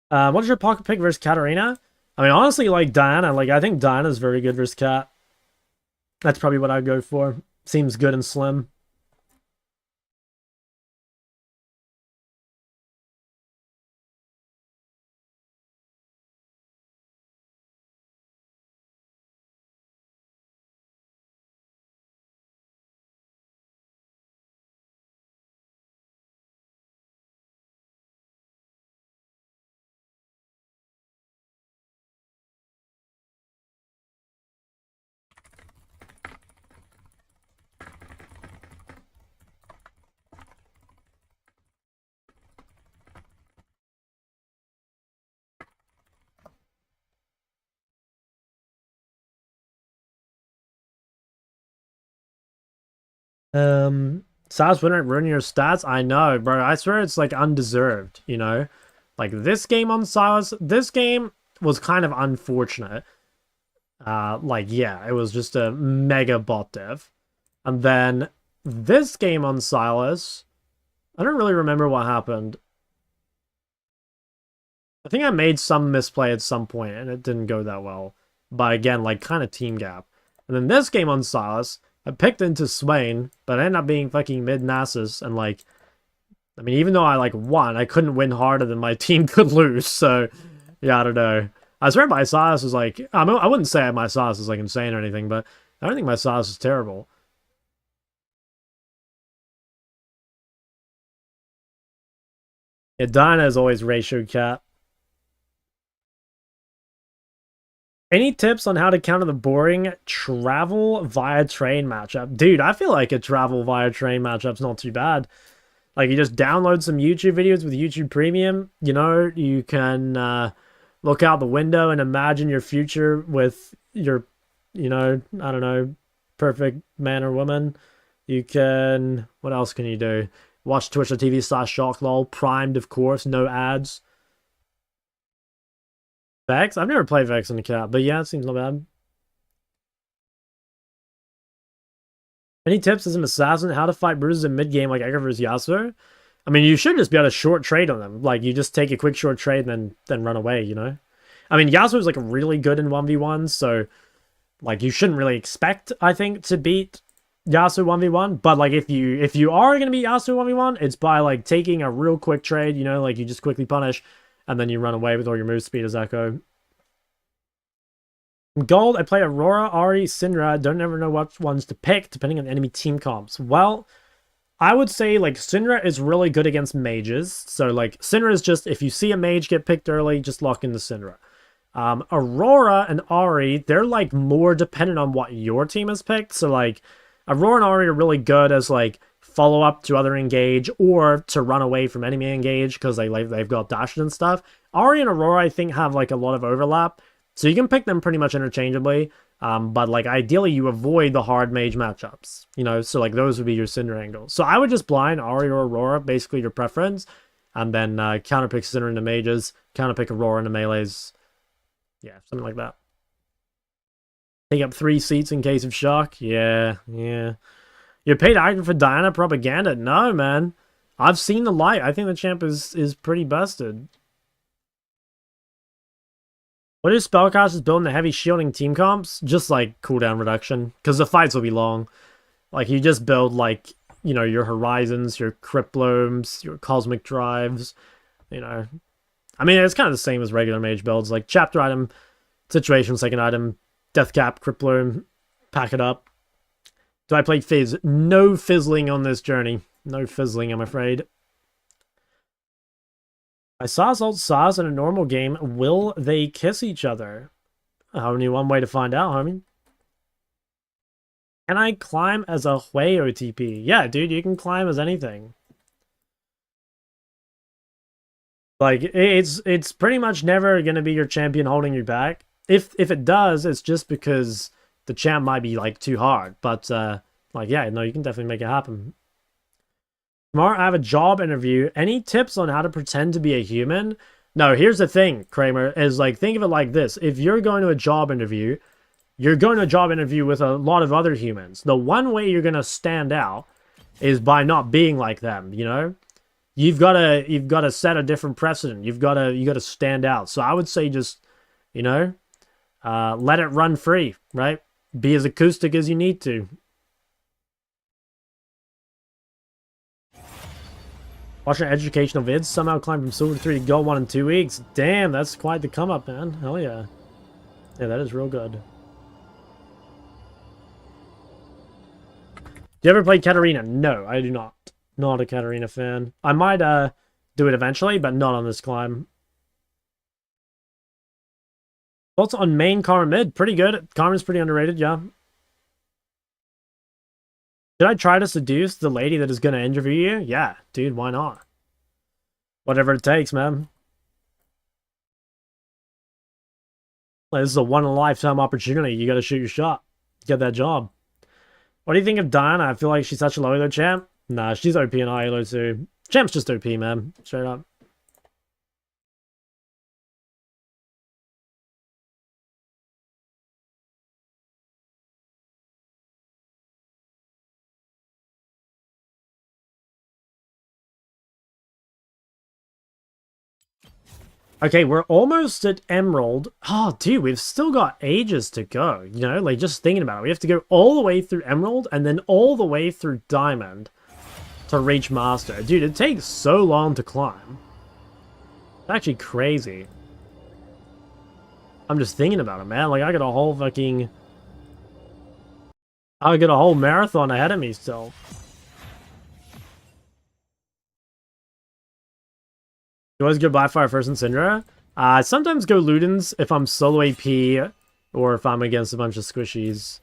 What is your pocket pick versus Katarina? I mean, honestly, like Diana, like I think Diana's very good versus Kat. That's probably what I'd go for. Seems good and slim. Silas wouldn't ruin your stats. I know, bro. I swear it's like undeserved, you know? Like this game on Silas, this game was kind of unfortunate. Like, yeah, it was just a mega bot dev. And then this game on Silas, I don't really remember what happened. I think I made some misplay at some point and it didn't go that well. But again, like kind of team gap. And then this game on Silas, I picked into Swain, but I ended up being fucking mid-Nasus, and like, I mean, even though I like won, I couldn't win harder than my team could lose, so, yeah, I don't know. I swear my Silas was like, I wouldn't say my Silas is like insane or anything, but I don't think my Silas is terrible. Yeah, Dinah is always ratio cat. Any tips on how to counter the boring travel via train matchup? Dude, I feel like a travel via train matchup's not too bad. Like, you just download some YouTube videos with YouTube Premium. You know, you can look out the window and imagine your future with your, you know, I don't know, perfect man or woman. You can, what else can you do? Watch twitch.tv/shocklol, primed, of course, no ads. Vex? I've never played Vex in the cat, but yeah, it seems not bad. Any tips as an assassin how to fight bruises in mid-game like Ekko vs Yasuo? I mean, you should just be able to short trade on them. Like, you just take a quick short trade and then run away, you know? I mean, Yasuo's like really good in 1v1, so like you shouldn't really expect, I think, to beat Yasuo 1v1. But like if you are gonna beat Yasuo 1v1, it's by like taking a real quick trade, you know, like you just quickly punish and then you run away with all your move speed as Ekko. In Gold, I play Aurora, Ahri, Syndra. Don't ever know what ones to pick, depending on enemy team comps. Well, I would say, like, Syndra is really good against mages. So, like, Syndra is just, if you see a mage get picked early, just lock into Syndra. Aurora and Ahri, they're, like, more dependent on what your team has picked. So, like, Aurora and Ahri are really good as, like, follow-up to other engage or to run away from enemy engage because they've got dashes and stuff. Ahri and Aurora, I think, have, like, a lot of overlap. So you can pick them pretty much interchangeably. But, like, ideally, you avoid the hard mage matchups, you know? So, like, those would be your Syndra angles. So I would just blind Ahri or Aurora, basically your preference, and then counterpick Syndra into mages, counterpick Aurora into melees. Yeah, something like that. Take up 3 seats in case of shock. Yeah. You're paid acting for Diana propaganda? No, man. I've seen the light. I think the champ is pretty busted. What do spellcasters build in the heavy shielding team comps? Just, like, cooldown reduction. Because the fights will be long. Like, you just build, like, you know, your Horizons, your Cryptlomes, your Cosmic Drives, you know. I mean, it's kind of the same as regular mage builds. Like, chapter item, situation second item, death cap, Cryptlome, pack it up. Do I play Fizz? No fizzling on this journey. No fizzling, I'm afraid. I saw Salt Sauce in a normal game. Will they kiss each other? Only one way to find out, homie. Can I climb as a Hui OTP? Yeah, dude, you can climb as anything. Like, it's pretty much never going to be your champion holding you back. If it does, it's just because the champ might be, like, too hard. But, like, yeah, no, you can definitely make it happen. Tomorrow I have a job interview. Any tips on how to pretend to be a human? No, here's the thing, Kramer, is, like, think of it like this. If you're going to a job interview, you're going to a job interview with a lot of other humans. The one way you're going to stand out is by not being like them, you know? You've got to set a different precedent. You got to stand out. So I would say just, you know, let it run free, right? Be as acoustic as you need to. Watching educational vids, somehow climbed from Silver 3 to Gold 1 in 2 weeks. Damn, that's quite the come up, man. Hell yeah. Yeah, that is real good. Do you ever play Katarina? No, I do not. Not a Katarina fan. I might do it eventually, but not on this climb. Thoughts on main Karma mid? Pretty good. Karma's pretty underrated, yeah. Should I try to seduce the lady that is going to interview you? Yeah, dude, why not? Whatever it takes, man. Like, this is a one-in-a-lifetime opportunity. You got to shoot your shot. Get that job. What do you think of Diana? I feel like she's such a low elo champ. Nah, she's OP and high elo too. Champ's just OP, man. Straight up. Okay, we're almost at Emerald. Oh, dude, we've still got ages to go. You know, like, just thinking about it. We have to go all the way through Emerald and then all the way through Diamond to reach Master. Dude, it takes so long to climb. It's actually crazy. I'm just thinking about it, man. Like, I got a whole fucking... I got a whole marathon ahead of me still. You always go Blackfire first and Syndra? I sometimes go Ludens if I'm solo AP or if I'm against a bunch of squishies.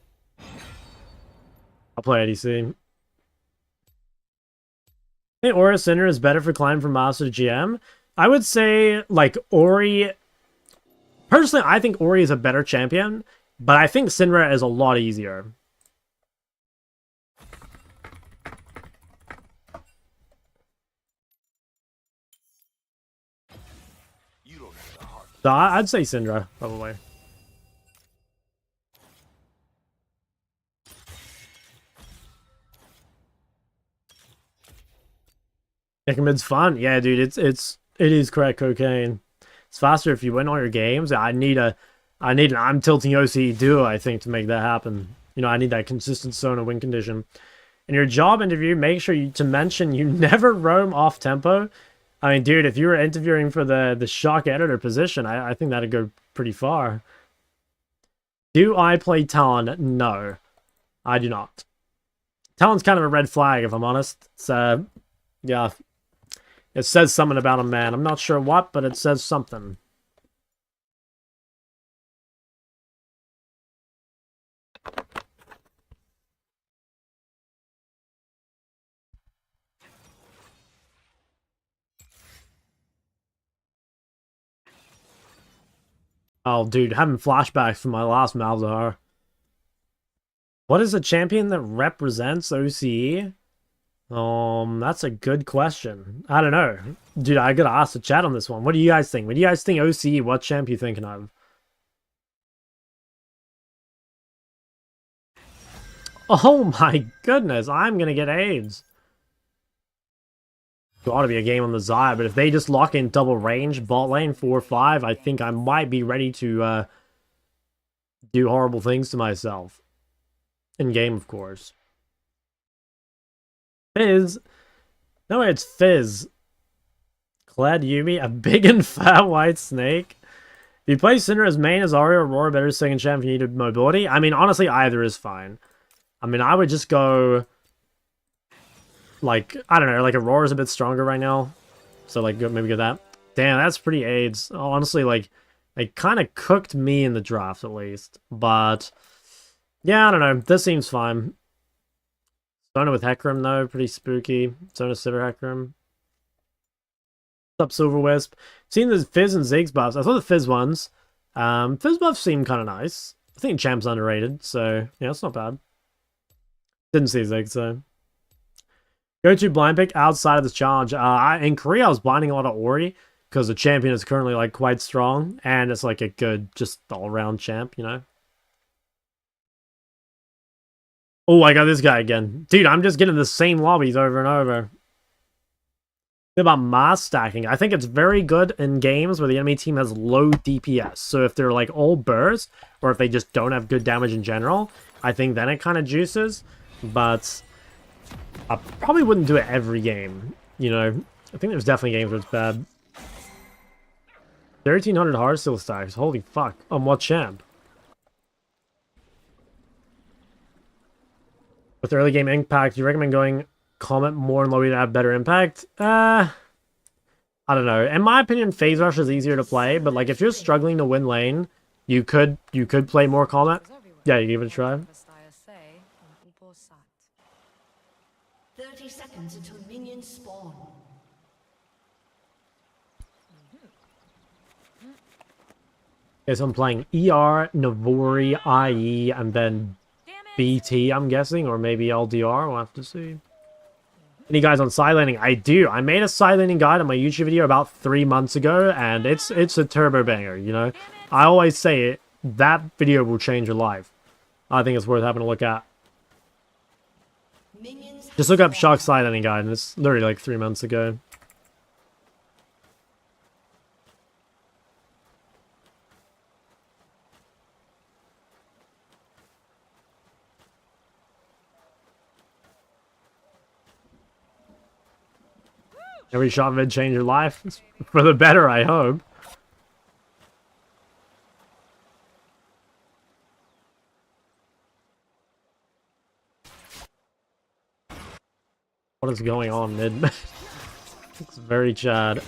I'll play ADC. I think Aura Syndra is better for climb from Master to GM. I would say, like, Ori... Personally, I think Ori is a better champion, but I think Syndra is a lot easier. So I'd say Syndra, probably. Mid's fun. Yeah, dude, it is crack cocaine. It's faster if you win all your games. I need an I'm tilting OCE duo, I think, to make that happen. You know, I need that consistent Sona win condition. In your job interview, make sure to mention you never roam off tempo. I mean, dude, if you were interviewing for the shock editor position, I think that'd go pretty far. Do I play Talon? No, I do not. Talon's kind of a red flag, if I'm honest. It's, yeah. It says something about him, man. I'm not sure what, but it says something. Oh, dude, having flashbacks from my last Malzahar. What is a champion that represents OCE? That's a good question. I don't know. Dude, I gotta ask the chat on this one. What do you guys think? What do you guys think OCE? What champ you thinking of? Oh my goodness, I'm gonna get AIDS. There ought to be a game on the Xayah, but if they just lock in double range, bot lane 4-5, I think I might be ready to do horrible things to myself. In game, of course. Fizz? No, it's Fizz. Clad Yumi, a big and fat white snake. If you play Cinder as main, as Aria or Aurora better second champ if you needed mobility? I mean, honestly, either is fine. I mean, I would just go... Like, I don't know, like Aurora's a bit stronger right now. So, like, maybe go that. Damn, that's pretty AIDS. Honestly, like, it kind of cooked me in the draft, at least. But, yeah, I don't know. This seems fine. Sona with Hecarim, though. Pretty spooky. Sona Sivir Hecarim. What's up, Silverwisp? Seen the Fizz and Ziggs buffs. I saw the Fizz ones. Fizz buffs seem kind of nice. I think Champ's underrated, so, yeah, it's not bad. Didn't see Ziggs, though. Go-to blind pick outside of this challenge. In Korea, I was blinding a lot of Ori because the champion is currently like quite strong and it's like a good, just all-around champ, you know. Oh, I got this guy again, dude. I'm just getting the same lobbies over and over. About mass stacking, I think it's very good in games where the enemy team has low DPS. So if they're like all burst or if they just don't have good damage in general, I think then it kind of juices, but. I probably wouldn't do it every game, you know. I think there's definitely games where it's bad. 1,300 hard still stacks. Holy fuck. On what champ? With early game impact, do you recommend going Comet more and Lowy to have better impact? I don't know. In my opinion, Phase Rush is easier to play, but like if you're struggling to win lane, you could play more Comet. Yeah, you give it a try. 30 seconds until minions spawn. Okay, so I'm playing ER, Navori, IE, and then BT, I'm guessing, or maybe LDR, we'll have to see. Any guys on side laning? I do. I made a side laning guide on my YouTube video about 3 months ago, and it's a turbo banger, you know? I always say it, that video will change your life. I think it's worth having a look at. Just look up Shock side laning guide, and it's literally like 3 months ago. Every shot vid change your life? It's for the better, I hope. What is going on mid? It's very Chad.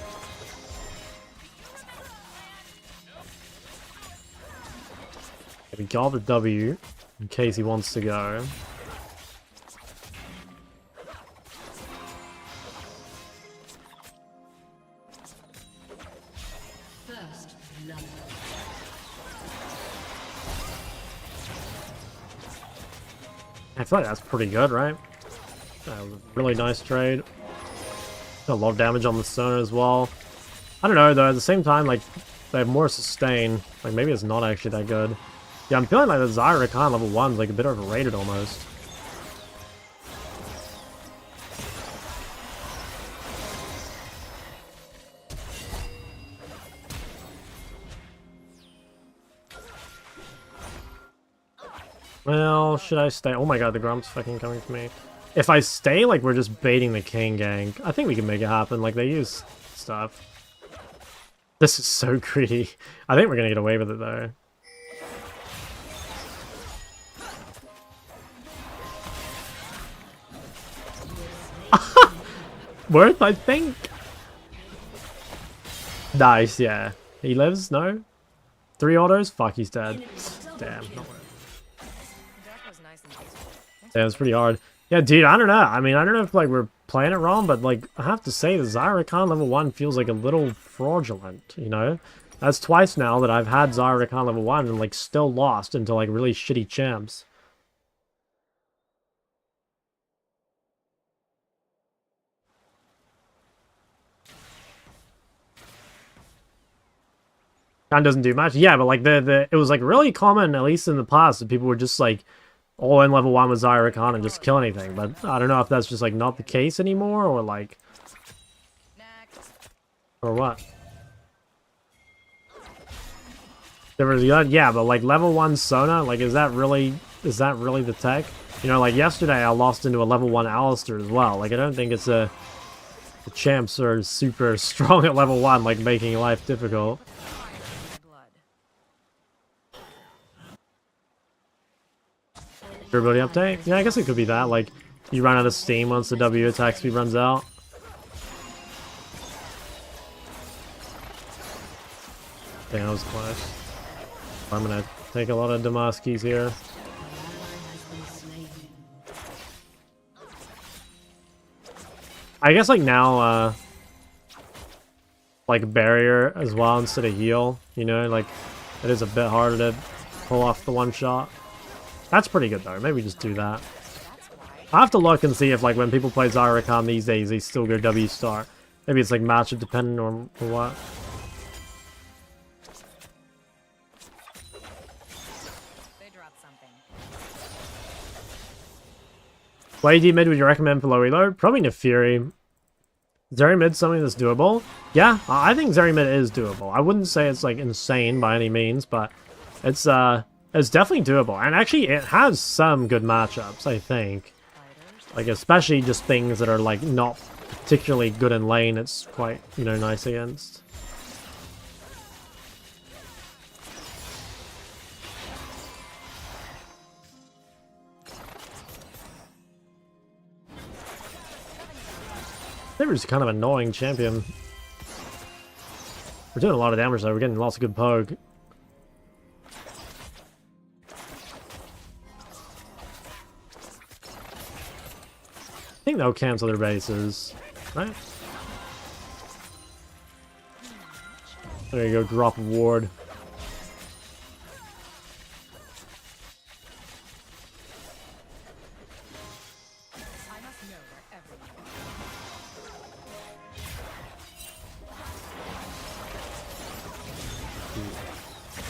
We got the W in case he wants to go. First love. I feel like that's pretty good, right? That was a really nice trade. A lot of damage on the Sona as well. I don't know though, at the same time, like, they have more sustain. Like, maybe it's not actually that good. Yeah, I'm feeling like the Xayah Khan level 1 is like a bit overrated almost. Well, should I stay? Oh my god, the Grump's fucking coming to me. If I stay, like, we're just baiting the King gank. I think we can make it happen. Like, they use stuff. This is so greedy. I think we're gonna get away with it, though. Worth, I think. Nice, yeah. He lives? No? 3 autos? Fuck, he's dead. Damn, not worth. Jack was nice and peaceful. Yeah, it's pretty hard. Yeah, dude, I don't know. I mean, I don't know if, like, we're playing it wrong, but, like, I have to say, the Xayah Khan level 1 feels, like, a little fraudulent, you know? That's twice now that I've had Xayah Khan level 1 and, like, still lost into, like, really shitty champs. Khan doesn't do much. Yeah, but, like, it was, like, really common, at least in the past, that people were just, like, all in level 1 with Xayah Khan and just kill anything. But I don't know if that's just, like, not the case anymore, or, like... Next. Or what? Yeah, but, like, level 1 Sona, like, is that really the tech? You know, like, yesterday I lost into a level 1 Alistair as well. Like, I don't think it's the champs are super strong at level 1, like, making life difficult. Everybody update? Yeah, I guess it could be that. Like, you run out of steam once the W attack speed runs out. Yeah, that was close. I'm gonna take a lot of Damaskis here. I guess, like, now, like, barrier as well instead of heal. You know, like, it is a bit harder to pull off the one shot. That's pretty good, though. Maybe just do that. I have to look and see if, like, when people play Xayah Khan these days, they still go W star. Maybe it's, like, matchup dependent or what. They dropped something. What AD mid would you recommend for low reload? Probably Nefiri. Zeri mid something that's doable? Yeah, I think Zeri mid is doable. I wouldn't say it's, like, insane by any means, but it's definitely doable. And actually, it has some good matchups, I think. Like, especially just things that are, like, not particularly good in lane, it's quite, you know, nice against. Sivir's kind of annoying champion. We're doing a lot of damage though, we're getting lots of good poke. I think they'll cancel their bases, right? There you go, drop a ward. I must know where everyone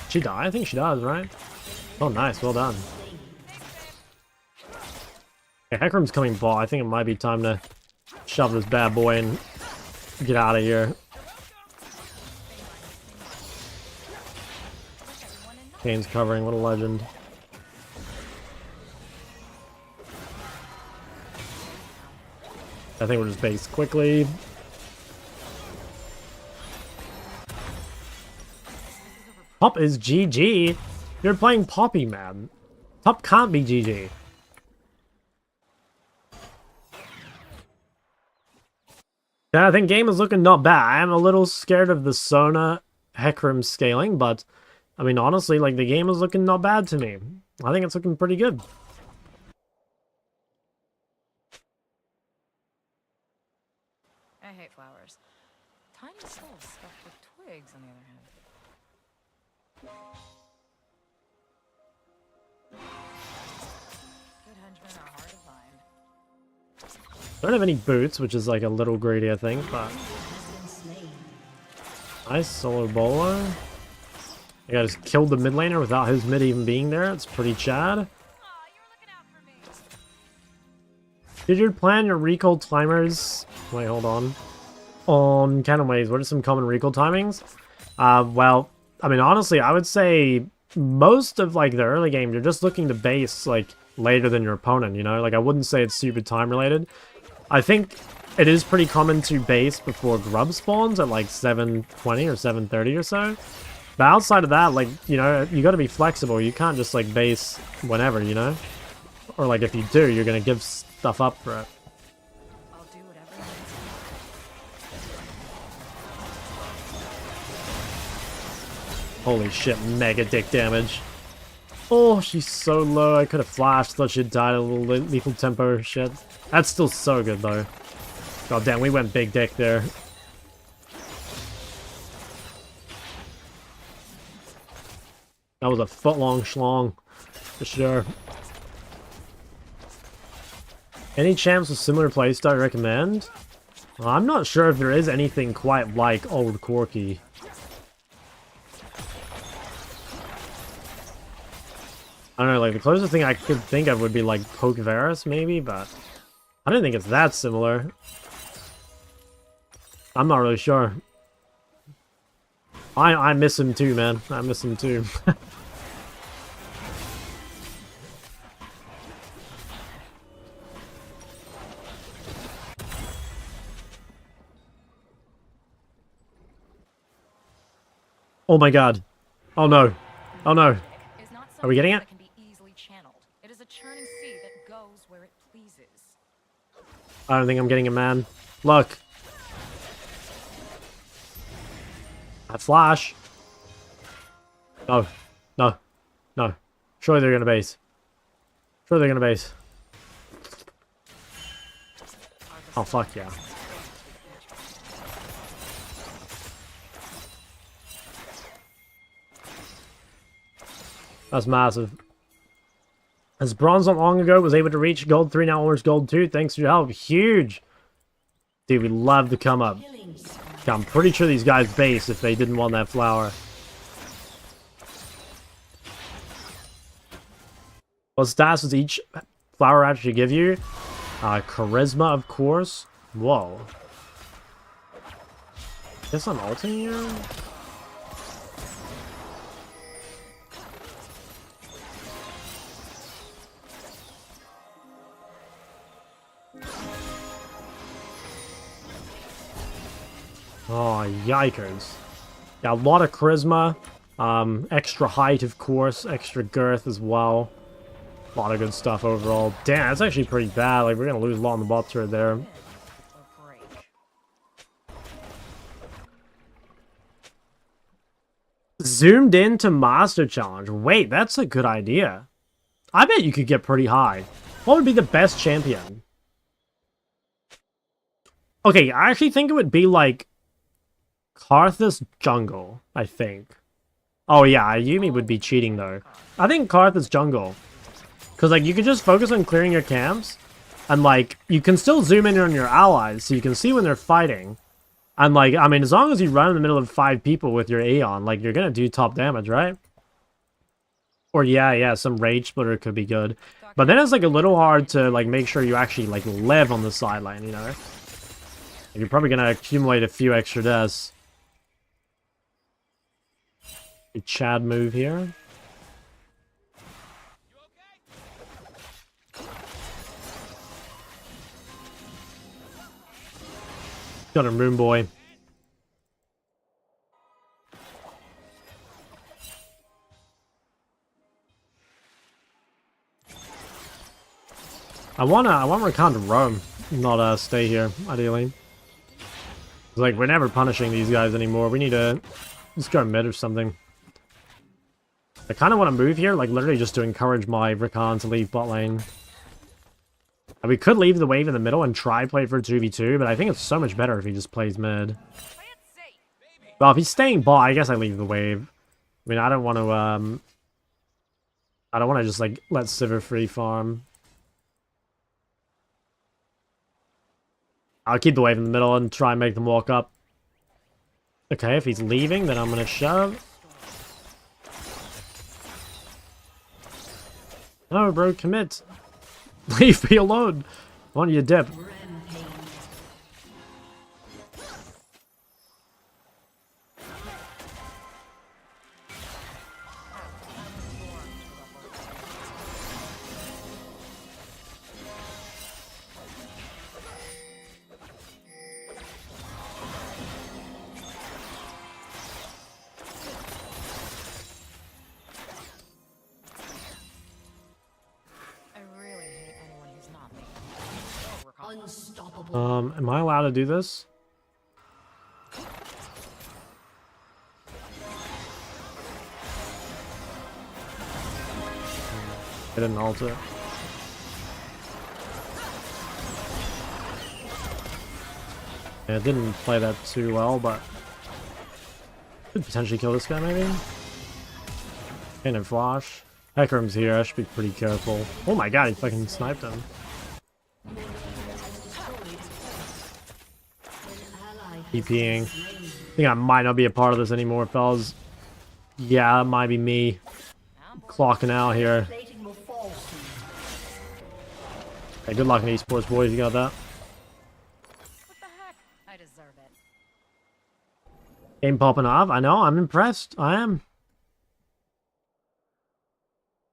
is. She die? I think she does, right? Oh, nice, well done. Okay, Hecarim's coming ball. I think it might be time to shove this bad boy and get out of here. Kane's covering, what a legend. I think we'll just base quickly. Pop is GG. You're playing Poppy, man. Pop can't be GG. Yeah, I think game is looking not bad. I am a little scared of the Sona Hecarim scaling, but I mean, honestly, like, the game is looking not bad to me. I think it's looking pretty good. I hate flowers. Tiny souls stuffed with twigs, on the other hand. Good henchmen are hard to find. Don't have any boots, which is like a little greedy, I think, but nice solo bowler. I got just killed the mid laner without his mid even being there. It's pretty Chad. Aw, you were looking out for me. Did you plan your recall timers? Wait, hold on. On Canon Waves, what are some common recall timings? Well, I mean, honestly, I would say most of, like, the early game, you're just looking to base, like, later than your opponent, you know? Like, I wouldn't say it's super time related. I think it is pretty common to base before grub spawns at, like, 7:20 or 7:30 or so. But outside of that, like, you know, you gotta be flexible. You can't just, like, base whenever, you know? Or, like, if you do, you're gonna give stuff up for it. I'll do Holy shit, mega dick damage. Oh, she's so low. I could have flashed. Thought she'd died a little lethal tempo shit. That's still so good though. God damn, we went big dick there. That was a foot-long schlong, for sure. Any champs with similar playstyle I recommend? Well, I'm not sure if there is anything quite like Old Corki. I don't know, like the closest thing I could think of would be like Pokevarus maybe, but I don't think it's that similar. I'm not really sure. I miss him too, man. I miss him too. Oh my god. Oh no. Oh no. Are we getting it? It is a churning sea that goes where it pleases. I don't think I'm getting it, man. Look. That flash. No. No. No. Surely they're gonna base. Surely they're gonna base. Oh, fuck yeah. That's massive. As bronze not long ago was able to reach gold 3, now almost gold 2. Thanks for your help. Huge. Dude, we love to come up. I'm pretty sure these guys base if they didn't want that flower. What stats does each flower actually give you? Charisma, of course. Whoa. Guess I'm ulting here? Oh, yikers. Yeah, a lot of charisma. Extra height, of course. Extra girth as well. A lot of good stuff overall. Damn, that's actually pretty bad. Like, we're gonna lose a lot on the bot turret there. Zoomed into Master Challenge. Wait, that's a good idea. I bet you could get pretty high. What would be the best champion? Okay, I actually think it would be like Karthus jungle, I think. Oh yeah, Ayumi would be cheating though. I think Karthus jungle. Because like you can just focus on clearing your camps. And like, you can still zoom in on your allies so you can see when they're fighting. And like, I mean, as long as you run in the middle of 5 people with your Aeon, like you're gonna do top damage, right? Or yeah, some Rage Splitter could be good. But then it's like a little hard to like make sure you actually like live on the sideline, you know? You're probably gonna accumulate a few extra deaths. A Chad move here. Got a Moon Boy. I want Rakan to roam, not stay here, ideally. Like, we're never punishing these guys anymore. We need to just go mid or something. I kind of want to move here, like literally just to encourage my Rakan to leave bot lane. And we could leave the wave in the middle and try play for 2v2, but I think it's so much better if he just plays mid. Well, if he's staying bot, I guess I leave the wave. I mean, I don't want to just like let Sivir free farm. I'll keep the wave in the middle and try and make them walk up. Okay, if he's leaving, then I'm gonna shove. No, bro, commit. Leave me alone. Why don't you dip? Am I allowed to do this? I didn't ult it. Yeah, it didn't play that too well, but could potentially kill this guy maybe. And a flash. Hecarim's here, I should be pretty careful. Oh my god, he fucking sniped him. TPing. I think I might not be a part of this anymore, fellas. Yeah, that might be me. Clocking out here. Hey, good luck in esports, boys. You got that? What the heck? I deserve it. Game popping off. I know. I'm impressed. I am.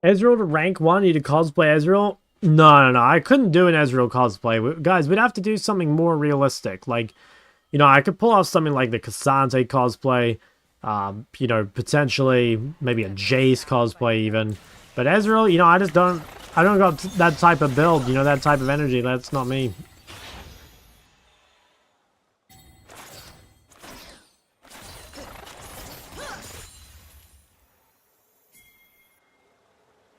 Ezreal to rank 1. Need to cosplay Ezreal? No. I couldn't do an Ezreal cosplay. Guys, we'd have to do something more realistic. Like, you know, I could pull off something like the Cassante cosplay. You know, potentially maybe a Jace cosplay even. But Ezreal, you know, I don't got that type of build, you know, that type of energy. That's not me.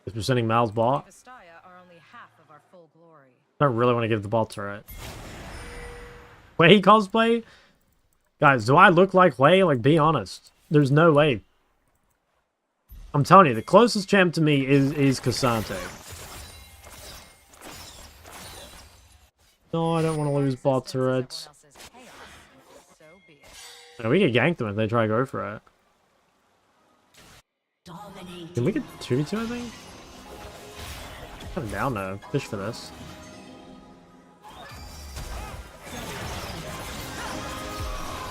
Is presenting Mal's bot? Are only half of our full glory. I don't really want to give the bot turret. Wei cosplay? Guys, do I look like Wei? Like, be honest. There's no way. I'm telling you, the closest champ to me is Cassante. No, I don't want to lose bot turrets. So be it. Yeah, we could gank them if they try to go for it. Can we get 2v2, I think? I'm down to fish for this.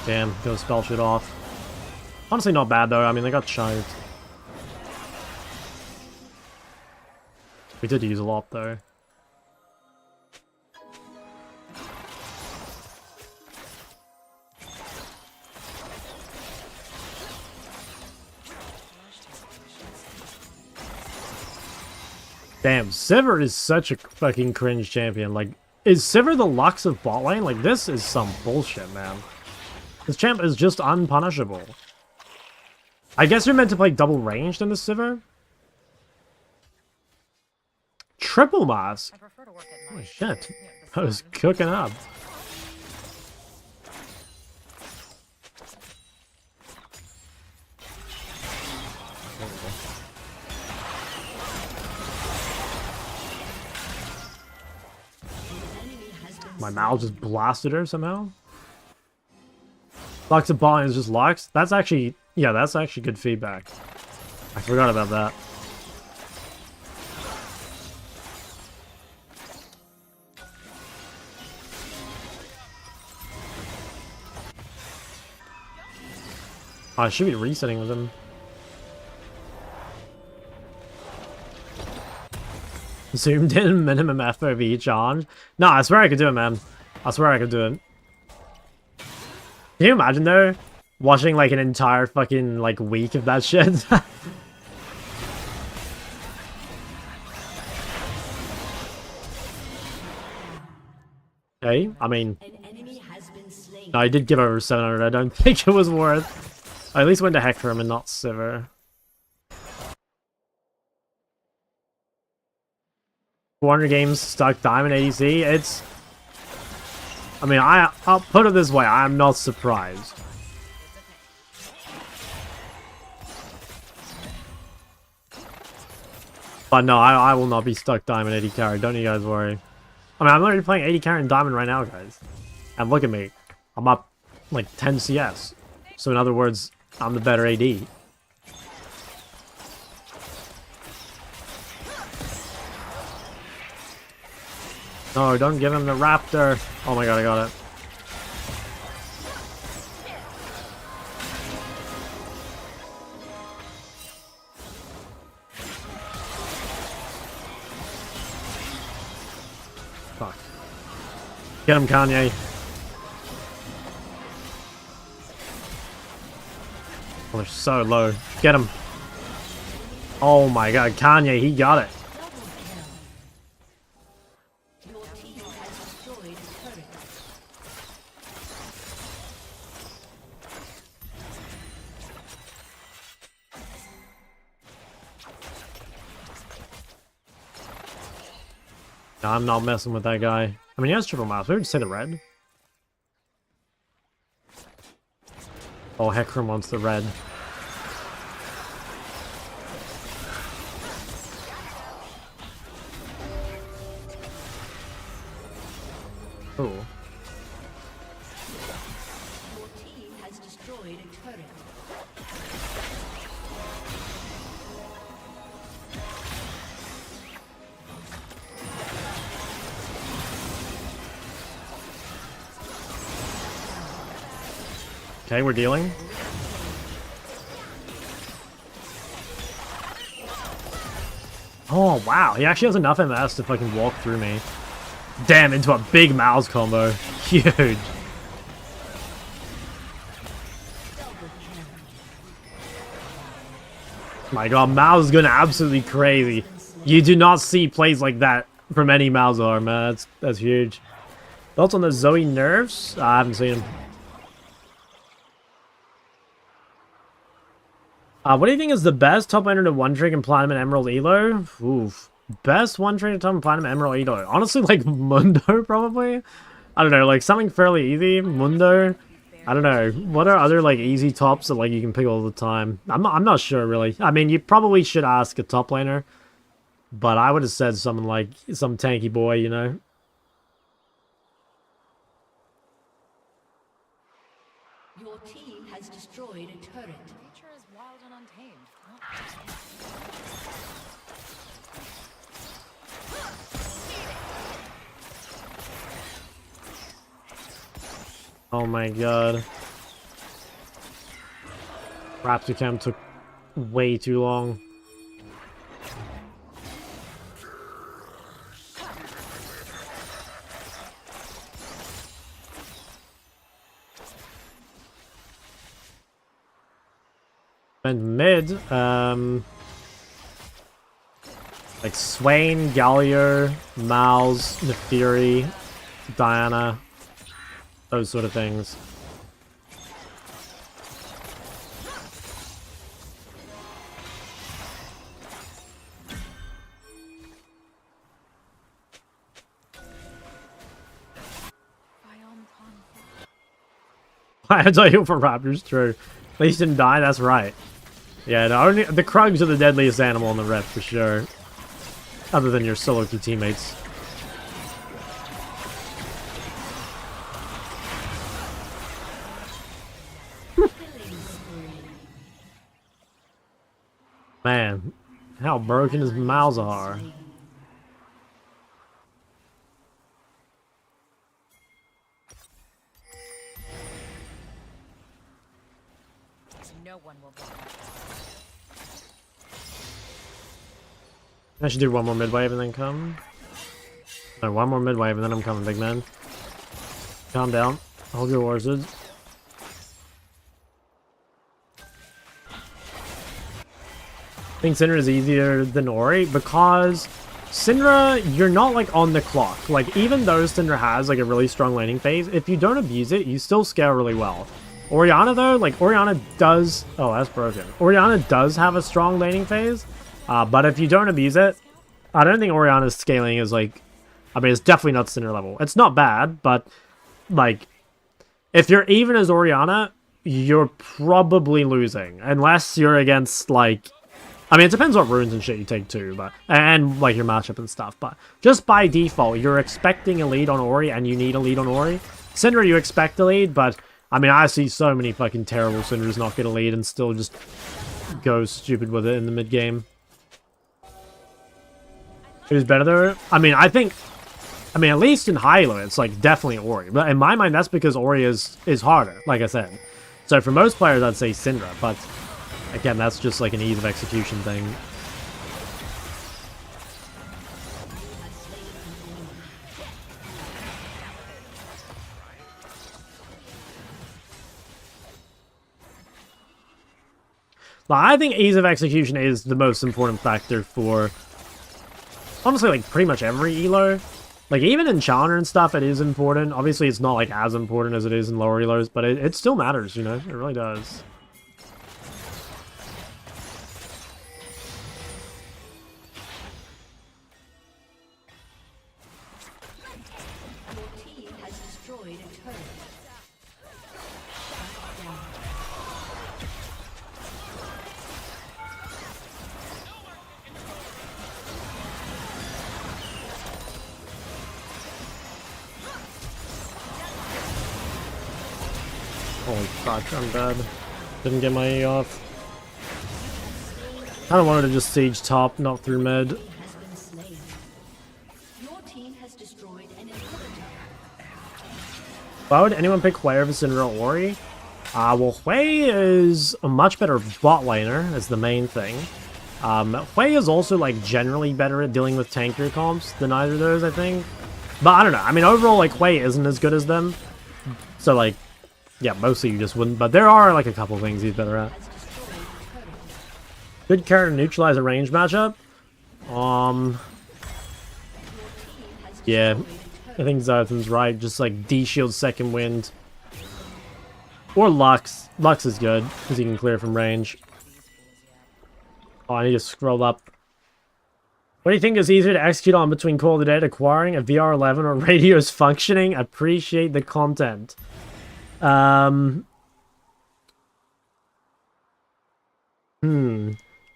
Damn, go spell shit off. Honestly, not bad though. I mean, they got shived. We did use a lot though. Damn, Sivir is such a fucking cringe champion. Like, is Sivir the Lux of bot lane? Like, this is some bullshit, man. This champ is just unpunishable. I guess you're meant to play double ranged in the Sivir. Triple mask. I prefer to work at Holy night. shit. I was cooking up. My Mal just blasted her somehow. Lux of bot is just Lux. That's actually, yeah, that's actually good feedback. I forgot about that. Oh, I should be resetting with him. Zoomed in minimum FOV charge. No, I swear I could do it, man. I swear I could do it. Can you imagine though, watching like an entire fucking like week of that shit? Okay, I mean, no, I did give over 700. I don't think it was worth. I at least went to Hecarim and not Sivir. 400 games stuck Diamond ADC. It's, I mean, I'll put it this way. I'm not surprised. But no, I will not be stuck Diamond 80 carry. Don't you guys worry. I mean, I'm already playing 80 carry in Diamond right now, guys. And look at me. I'm up like 10 CS. So in other words, I'm the better AD. No, don't give him the raptor. Oh my god, I got it. Fuck. Get him, Kanye. Oh, they're so low. Get him. Oh my god, Kanye, he got it. No, I'm not messing with that guy. I mean, he has triple mouse. We would say the red. Oh, Hecarim wants the red. Oh. Your team has destroyed a turret. Okay, we're dealing. Oh, wow. He actually has enough MS to fucking walk through me. Damn, into a big mouse combo. Huge. My god, Mao's going absolutely crazy. You do not see plays like that from any Malzahar, man. That's huge. Thoughts on the Zoe nerfs? I haven't seen him. What do you think is the best top laner to one trick in Platinum and Emerald Elo? Oof. Best one trick to top in Platinum and Emerald Elo. Honestly, like Mundo, probably? I don't know, like something fairly easy. Mundo. I don't know. What are other like easy tops that like you can pick all the time? I'm not sure really. I mean, you probably should ask a top laner, but I would have said something like some tanky boy, you know. Your team has destroyed a turret. Nature is wild and untamed. Oh my god. Raptor Cam took way too long. And mid, like Swain, Gallier, Mal's, Neferi, Diana, those sort of things. I tell you for Raptors, true. At least didn't die, that's right. Yeah, the Krugs are the deadliest animal in the rep for sure. Other than your solo queue teammates. Man, how broken is Malzahar? No one will block. I should do one more mid wave and then come. No, one more mid wave and then I'm coming, big man. Calm down. Hold your horses. I think Syndra is easier than Ori because Syndra, you're not like on the clock. Like even though Syndra has like a really strong laning phase, if you don't abuse it, you still scale really well. Orianna though, like Orianna does, oh that's broken. Orianna does have a strong laning phase, but if you don't abuse it, I don't think Orianna's scaling is like, I mean it's definitely not Syndra level. It's not bad, but like if you're even as Orianna, you're probably losing unless you're against like, I mean, it depends what runes and shit you take too, but and like your matchup and stuff. But just by default, you're expecting a lead on Ori, and you need a lead on Ori. Syndra, you expect a lead, but I mean, I see so many fucking terrible Syndras not get a lead and still just go stupid with it in the mid game. Who's better though? I mean, I think, at least in high elo, it's like definitely Ori. But in my mind, that's because Ori is harder, like I said. So for most players, I'd say Syndra, but. Again, that's just like an ease of execution thing. Well, I think ease of execution is the most important factor for, honestly, like pretty much every elo. Like even in Challenger and stuff, it is important. Obviously, it's not like as important as it is in lower elos, but it still matters, you know? It really does. destroyed a turret. Shut down. Holy fuck, I'm dead. Didn't get my E off. Kinda wanted to just siege top, not through mid. Has been slain. Your team has destroyed an inhibitor. Why would anyone pick Xayah over Syndra or Ori? Well, Xayah is a much better bot laner, is the main thing. Xayah is also, like, generally better at dealing with tankier comps than either of those, I think. But I don't know. I mean, overall, like, Xayah isn't as good as them. So, like, yeah, mostly you just wouldn't. But there are, like, a couple things he's better at. Good character to neutralize a range matchup. Yeah, I think Zayathan's right. Just like D-shield second wind. Or Lux. Lux is good, because he can clear from range. Oh, I need to scroll up. What do you think is easier to execute on between Call of the Dead acquiring a VR11 or radios functioning? Appreciate the content.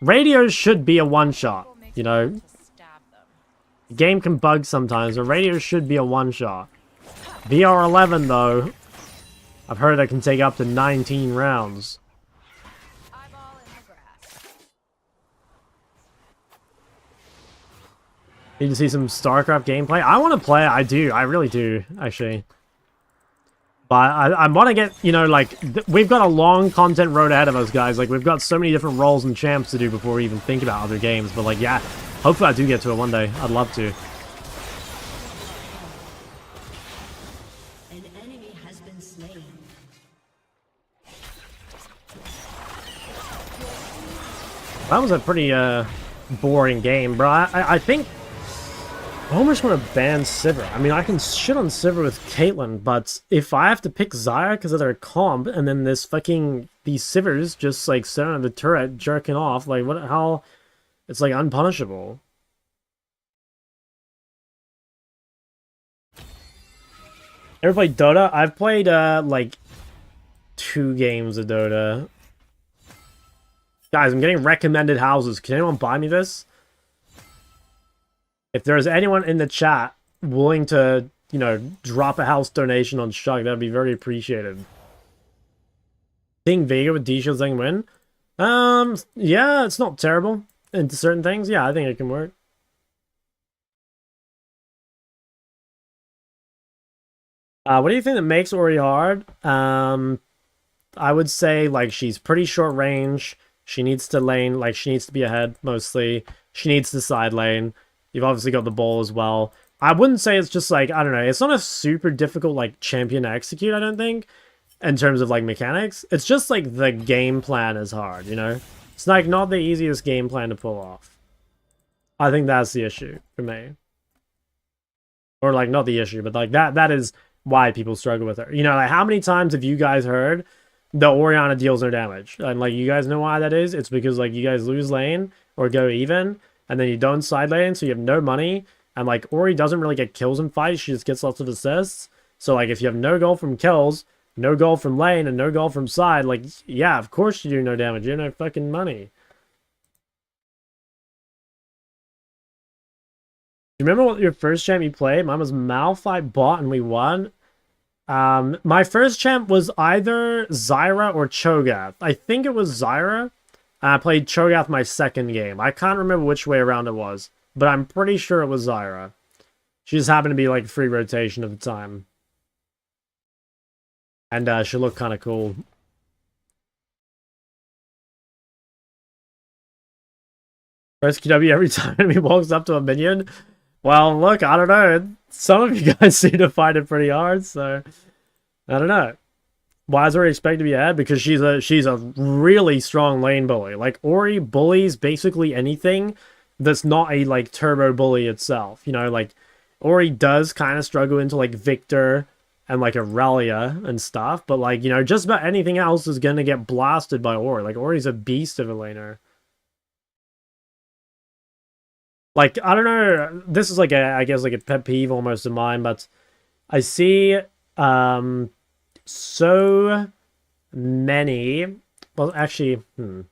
Radios should be a one-shot, you know? The game can bug sometimes, but radios should be a one-shot. VR11, though, I've heard that can take up to 19 rounds. Need to see some StarCraft gameplay? I want to play it, I do, I really do, actually. But I want to get, you know, like, we've got a long content road ahead of us, guys. Like, we've got so many different roles and champs to do before we even think about other games. But, like, yeah, hopefully I do get to it one day. I'd love to. An enemy has been slain. That was a pretty, boring game, bro. I think I almost want to ban Sivir. I mean, I can shit on Sivir with Caitlyn, but if I have to pick Xayah because of their comp, and then these Sivirs just, like, sitting on the turret jerking off, like, what, how, it's, like, unpunishable. Ever played Dota? I've played, like, 2 games of Dota. Guys, I'm getting recommended houses. Can anyone buy me this? If there's anyone in the chat willing to, you know, drop a house donation on Shug, that'd be very appreciated. Think Vega with D-Shields can win? Yeah, it's not terrible. Into certain things, yeah, I think it can work. What do you think that makes Ori hard? I would say, like, she's pretty short range. She needs to lane, like, she needs to be ahead, mostly. She needs to side lane. You've obviously got the ball as well. I wouldn't say it's just, like, I don't know. It's not a super difficult, like, champion to execute, I don't think, in terms of, like, mechanics. It's just, like, the game plan is hard, you know? It's, like, not the easiest game plan to pull off. I think that's the issue for me. Or, like, not the issue, but, like, that is why people struggle with her. You know, like, how many times have you guys heard the Orianna deals no damage? And, like, you guys know why that is? It's because, like, you guys lose lane or go even, and then you don't side lane, so you have no money. And, like, Ori doesn't really get kills in fights. She just gets lots of assists. So, like, if you have no goal from kills, no goal from lane, and no goal from side, like, yeah, of course you do no damage. You have no fucking money. Do you remember what your first champ you played? Mine was Malphite bot, and we won. My first champ was either Xayah or Cho'Gath. I think it was Xayah. I played Cho'Gath my second game. I can't remember which way around it was, but I'm pretty sure it was Xayah. She just happened to be, like, free rotation at the time. And she looked kind of cool. Press QW every time he walks up to a minion. Well, look, I don't know. Some of you guys seem to find it pretty hard, so I don't know. Why is Ori expected to be ahead? Because she's a really strong lane bully. Like, Ori bullies basically anything that's not a, like, turbo bully itself. You know, like, Ori does kind of struggle into, like, Victor and, like, Aurelia and stuff, but, like, you know, just about anything else is gonna get blasted by Ori. Like, Ori's a beast of a laner. Like, I don't know, this is, like, I guess, like, a pet peeve almost of mine, but I see so many. Well, actually, no,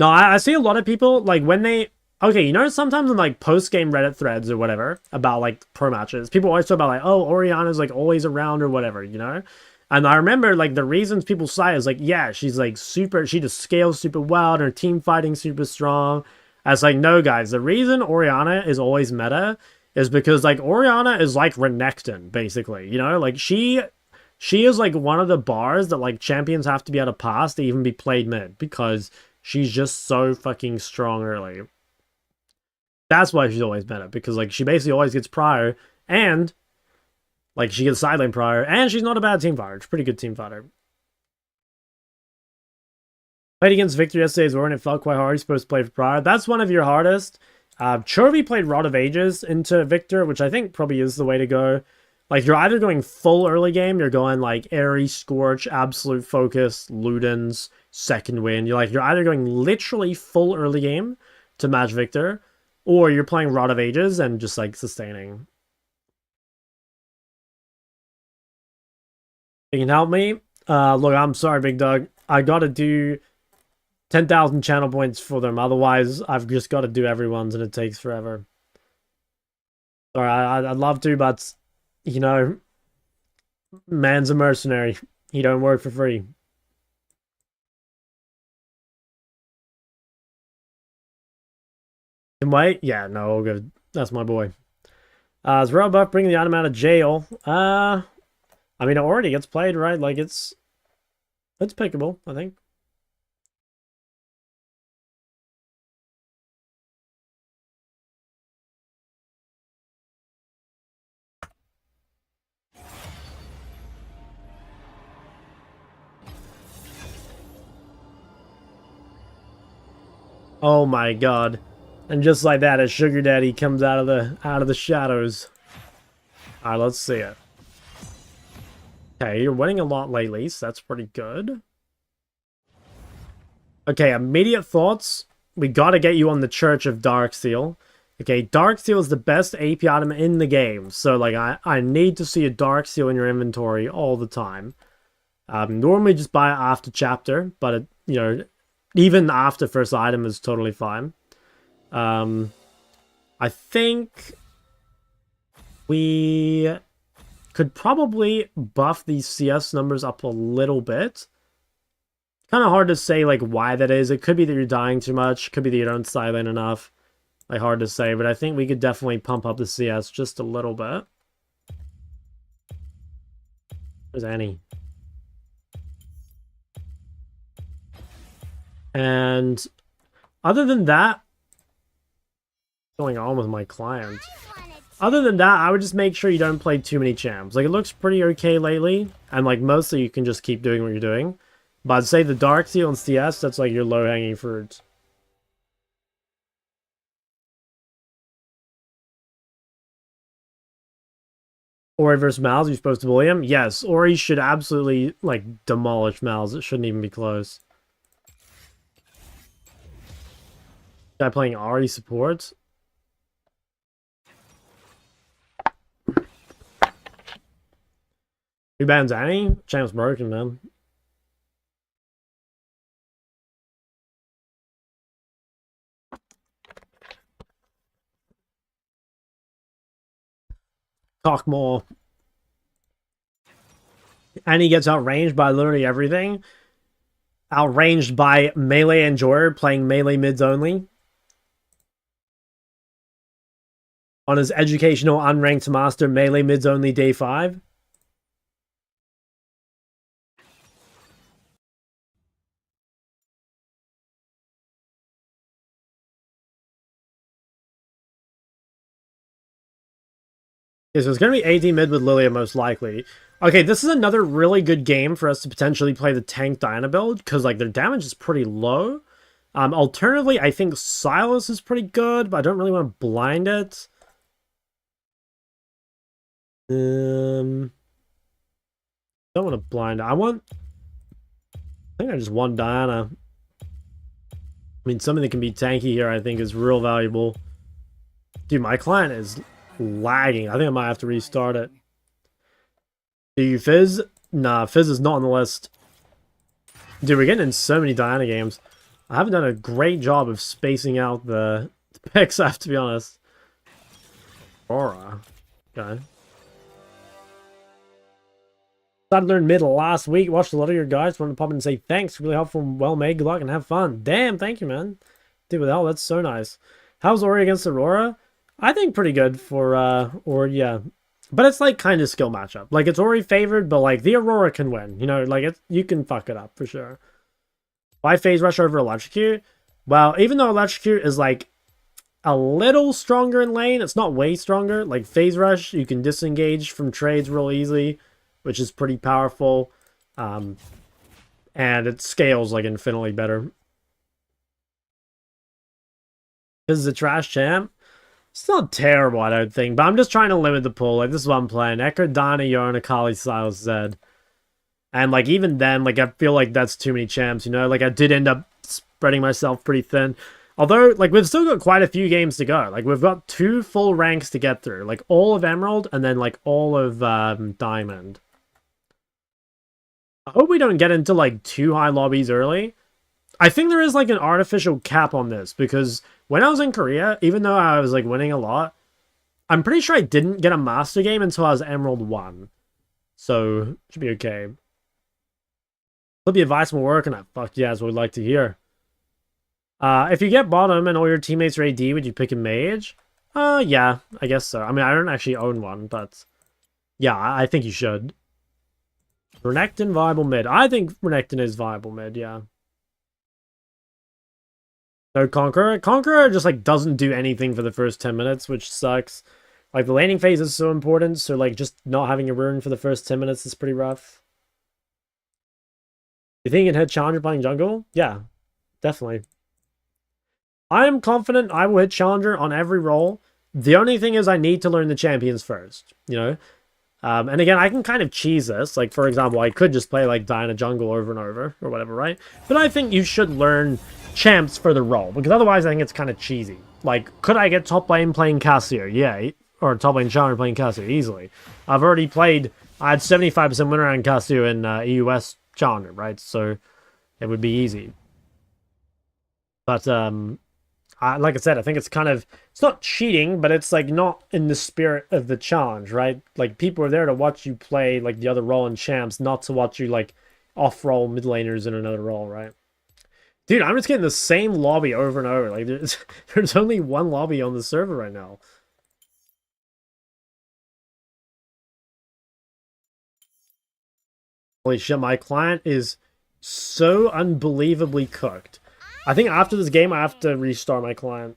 I see a lot of people like when they. Okay, you know, sometimes in like post-game Reddit threads or whatever about like pro matches, people always talk about like, oh, Oriana's like always around or whatever, you know? And I remember like the reasons people say is like, yeah, she's like super, she just scales super well and her team fighting super strong. I was like, no, guys, the reason Oriana is always meta is because like Oriana is like Renekton, basically, you know? Like she is like one of the bars that like champions have to be able to pass to even be played mid because she's just so fucking strong early. That's why she's always better, because like she basically always gets prior, and like she gets side lane prior, and she's not a bad team fighter. She's a pretty good team fighter. Played against Victor yesterday's War, and it felt quite hard. He's supposed to play for prior. That's one of your hardest. Chovy played Rod of Ages into Victor, which I think probably is the way to go. Like you're either going full early game, you're going like Airy, Scorch, Absolute Focus, Ludens, Second Wind. You're either going literally full early game to match Victor, or you're playing Rod of Ages and just like sustaining. You can help me? Look, I'm sorry, Big Doug. I gotta do 10,000 channel points for them. Otherwise, I've just got to do everyone's and it takes forever. Sorry, I'd love to, but, you know, man's a mercenary. He don't work for free. Can wait? Yeah, no, all good. That's my boy. Is Royal Buff bringing the item out of jail? I mean, it already gets played, right? Like, it's pickable, I think. Oh my god. And just like that, a sugar daddy comes out of the shadows. Alright, let's see it. Okay, you're winning a lot lately, so that's pretty good. Okay, immediate thoughts. We gotta get you on the Church of Darksteel. Okay, Darksteel is the best AP item in the game. So, like, I need to see a Darksteel in your inventory all the time. Normally just buy it after chapter, but, it, you know, even after first item is totally fine. I think we could probably buff these CS numbers up a little bit. Kind of hard to say like why that is. It could be that you're dying too much. Could be that you don't silent enough. Like hard to say, but I think we could definitely pump up the CS just a little bit. There's Annie. And other than that, what's going on with my client? Other than that, I would just make sure you don't play too many champs. Like, it looks pretty okay lately, and like mostly you can just keep doing what you're doing. But I'd say the Darksteel and CS, that's like your low-hanging fruit. Ori versus Mal's, you're supposed to bully him? Yes, Ori should absolutely, like, demolish Mal's. It shouldn't even be close. Guy playing Ahri support? Who bans Annie? Champ's broken, man. Talk more. Annie gets outranged by literally everything. Outranged by melee enjoyer playing melee mids only. On his educational unranked master melee mids only day 5. Okay, so it's going to be AD mid with Lilia most likely. Okay, this is another really good game for us to potentially play the tank Diana build, because like their damage is pretty low. Alternatively, I think Silas is pretty good, but I don't really want to blind it. Don't want to blind it. I think I just want Diana. I mean, something that can be tanky here, I think, is real valuable. Dude, my client is lagging. I think I might have to restart it. Do you Fizz? Nah, Fizz is not on the list. Dude, we're getting in so many Diana games. I haven't done a great job of spacing out the picks, I have to be honest. Aura. Okay. Started to learn mid last week. Watched a lot of your guys. Wanted to pop in and say thanks. Really helpful, well made. Good luck and have fun. Damn, thank you, man. Dude, with hell, that's so nice. How's Ori against Aurora? I think pretty good for Ori, yeah. But it's like kind of skill matchup. Like it's Ori favored, but like the Aurora can win. You know, like you can fuck it up for sure. Why phase rush over Electrocute? Well, even though Electrocute is like a little stronger in lane, it's not way stronger. Like phase rush, you can disengage from trades real easily, which is pretty powerful. And it scales like infinitely better. This is a trash champ. It's not terrible, I don't think, but I'm just trying to limit the pool. Like, this is what I'm playing. Ekko, Dana, Yone, Akali, Sylas, Zed. And, like, even then, like, I feel like that's too many champs, you know? Like, I did end up spreading myself pretty thin. Although, like, we've still got quite a few games to go. Like, we've got 2 full ranks to get through. Like, all of Emerald and then, like, all of Diamond. I hope we don't get into, like, too high lobbies early. I think there is, like, an artificial cap on this, because when I was in Korea, even though I was, like, winning a lot, I'm pretty sure I didn't get a Master game until I was Emerald 1. So, should be okay. Hope the advice will work, and I fuck yeah, as we'd like to hear. If you get bottom and all your teammates are AD, would you pick a mage? Yeah, I guess so. I mean, I don't actually own one, but yeah, I think you should. Renekton viable mid. I think Renekton is viable mid, yeah. No Conqueror. Conqueror just, like, doesn't do anything for the first 10 minutes, which sucks. Like, the laning phase is so important, so, like, just not having a rune for the first 10 minutes is pretty rough. You think you can hit Challenger playing jungle? Yeah, definitely. I am confident I will hit Challenger on every role. The only thing is I need to learn the champions first, you know? And again, I can kind of cheese this. Like, for example, I could just play, like, Diana jungle over and over, or whatever, right? But I think you should learn champs for the role, because otherwise I think it's kind of cheesy. Like, could I get top lane playing Cassio? Yeah, or top lane Challenger playing Cassio, easily. I've already played, I had 75% win around Cassio in EUS Challenger, right? So it would be easy. But, like I said, I think it's kind of, it's not cheating, but it's, like, not in the spirit of the challenge, right? Like, people are there to watch you play, like, the other role in champs, not to watch you, like, off-roll mid laners in another role, right? Dude, I'm just getting the same lobby over and over. Like, there's only one lobby on the server right now. Holy shit, my client is so unbelievably cooked. I think after this game, I have to restart my client.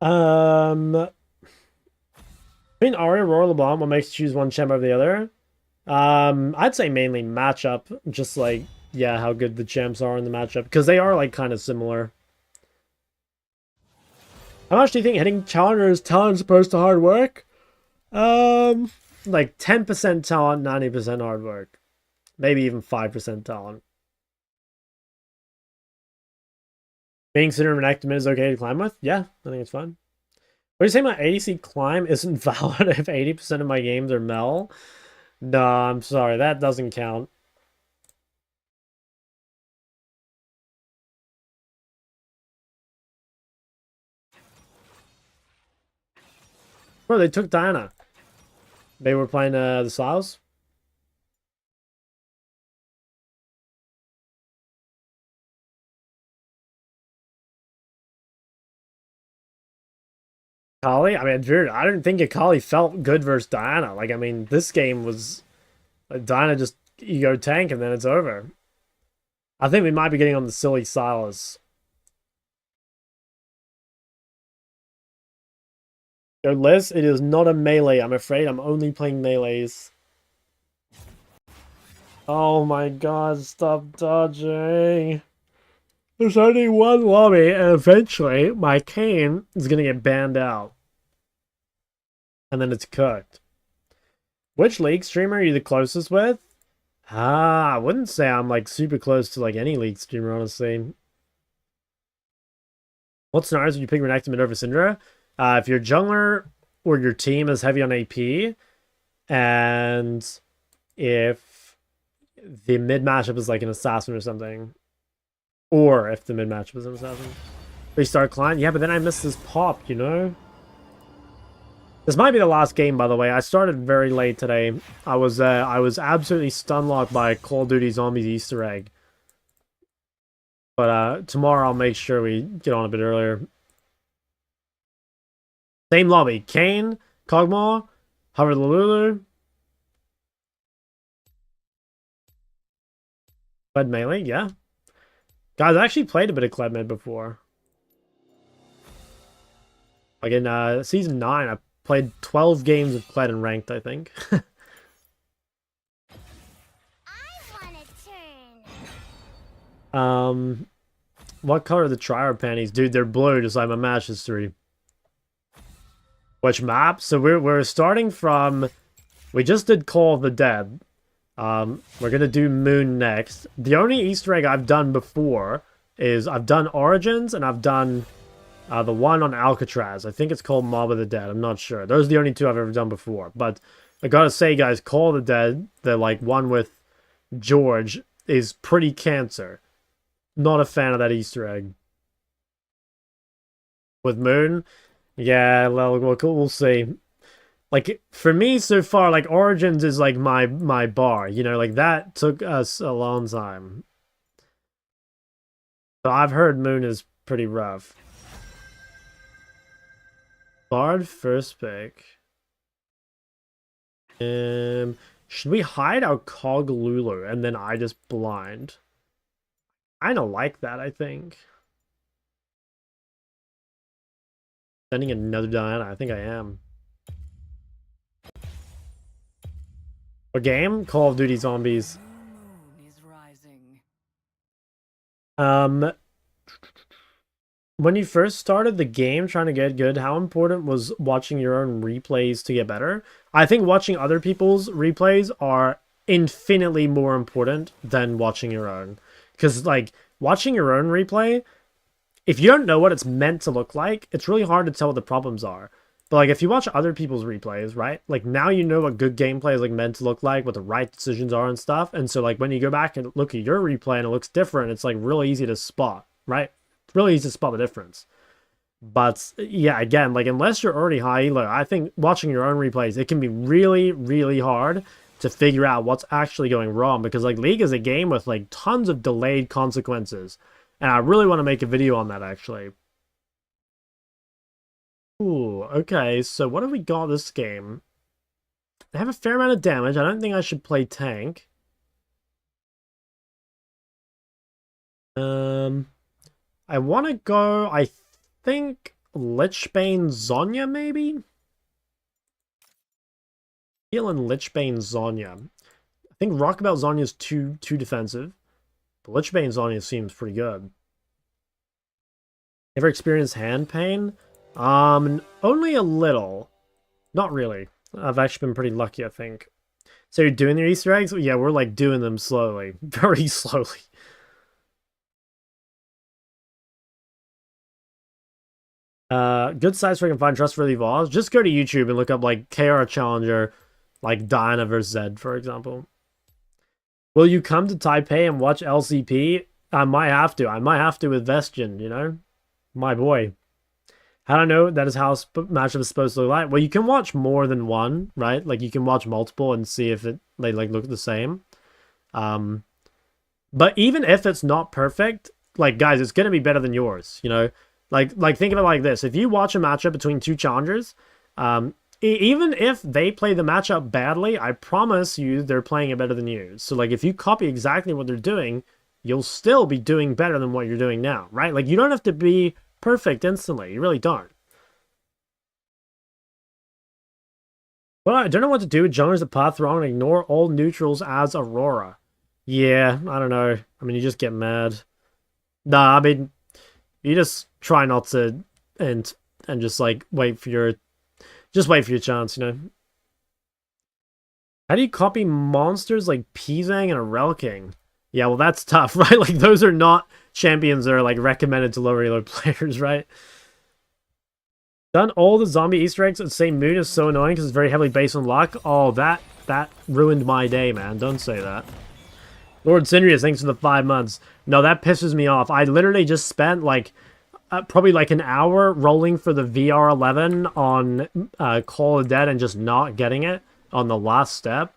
Between Arya, Aurora, LeBlanc, what makes you choose one champ over the other? I'd say mainly matchup. Just like, yeah, how good the champs are in the matchup. Because they are, like, kind of similar. How much do you think hitting Challenger is talent as opposed to hard work? Like 10% talent, 90% hard work. Maybe even 5% talent. Being considered an active mid is okay to climb with? Yeah, I think it's fine. What are you saying, my ADC climb isn't valid if 80% of my games are Mel? No, I'm sorry, that doesn't count. Bro, they took Diana. They were playing the Slavs. Akali? I mean, dude, I didn't think Akali felt good versus Diana. Like, I mean, this game was... Diana just ego tank and then it's over. I think we might be getting on the silly Sylas. Yo, Liz, it is not a melee. I'm afraid I'm only playing melees. Oh my god, stop dodging. There's only one lobby, and eventually my Kayn is gonna get banned out. And then it's cooked. Which League streamer are you the closest with? I wouldn't say I'm, like, super close to, like, any League streamer, honestly. What scenarios would you pick Renekton mid over Syndra? If you're jungler, or your team is heavy on AP, and if the mid matchup is like an assassin or something, or if the mid matchup is an assassin. Restart client? Yeah, but then I missed this pop, you know? This might be the last game, by the way. I started very late today. I was absolutely stun-locked by Call of Duty Zombies Easter egg. But tomorrow I'll make sure we get on a bit earlier. Same lobby. Kane, Kog'Maw, Hover Lulu. Kled melee, yeah. Guys, I actually played a bit of Kled mid before. Like in season 9, I played 12 games of Kled and ranked, I think. What color are the Trier panties? Dude, they're blue, just like my match history. Which map? So we're starting from... We just did Call of the Dead. We're gonna do Moon next. The only Easter egg I've done before is I've done Origins and I've done the one on Alcatraz. I think it's called Mob of the Dead. I'm not sure. Those are the only two I've ever done before. But I gotta say, guys, Call of the Dead, the like one with George, is pretty cancer. Not a fan of that Easter egg. With Moon, yeah, well, we'll see. Like, for me so far, like, Origins is like my bar, you know, like that took us a long time. So I've heard Moon is pretty rough. Bard first pick. Should we hide our Cog Lulu and then I just blind? I don't like that, I think. Sending another Diana, I think I am. A game? Call of Duty Zombies. When you first started the game trying to get good, how important was watching your own replays to get better? I think watching other people's replays are infinitely more important than watching your own. Because, like, watching your own replay, if you don't know what it's meant to look like, it's really hard to tell what the problems are. But, like, if you watch other people's replays, right? Like, now you know what good gameplay is, like, meant to look like, what the right decisions are and stuff. And so, like, when you go back and look at your replay and it looks different, it's, like, really easy to spot, right? It's really easy to spot the difference. But, yeah, again, like, unless you're already high elo, I think watching your own replays, it can be really, really hard to figure out what's actually going wrong. Because, like, League is a game with, like, tons of delayed consequences. And I really want to make a video on that, actually. Ooh, okay, so what have we got this game? I have a fair amount of damage. I don't think I should play tank. I want to go, I think, Lichbane Zhonya, maybe? Healing Lichbane Zhonya. I think Rockabelt Zhonya is too defensive. But Lichbane Zhonya seems pretty good. Ever experienced hand pain? Only a little. Not really. I've actually been pretty lucky, I think. So you're doing your Easter eggs? Yeah, we're like doing them slowly. Very slowly. Good sites where you can find trustworthy VODs. Just go to YouTube and look up like KR Challenger, like Diana vs. Zed, for example. Will you come to Taipei and watch LCP? I might have to. I might have to with Vestian, you know? My boy. How do I know that is how matchup is supposed to look like? Well, you can watch more than one, right? Like, you can watch multiple and see if they like look the same. But even if it's not perfect, like, guys, it's gonna be better than yours, you know? Like think of it like this. If you watch a matchup between two challengers, even if they play the matchup badly, I promise you they're playing it better than you. So, like, if you copy exactly what they're doing, you'll still be doing better than what you're doing now, right? Like, you don't have to be perfect instantly. You really don't. Well, I don't know what to do with junglers that path wrong and ignore all neutrals as Aurora. Yeah, I don't know. I mean, you just get mad. Nah, I mean, you just try not to and just like wait for your chance, you know. How do you copy monsters like Pizang and a Relking? Yeah, well, that's tough, right? Like, those are not champions that are like recommended to lower elo players, right? Done all the zombie Easter eggs at the same moon is so annoying because it's very heavily based on luck. Oh, that ruined my day, man. Don't say that. Lord Sirius, thanks for the 5 months. No, that pisses me off. I literally just spent like probably like an hour rolling for the VR11 on Call of Dead and just not getting it on the last step.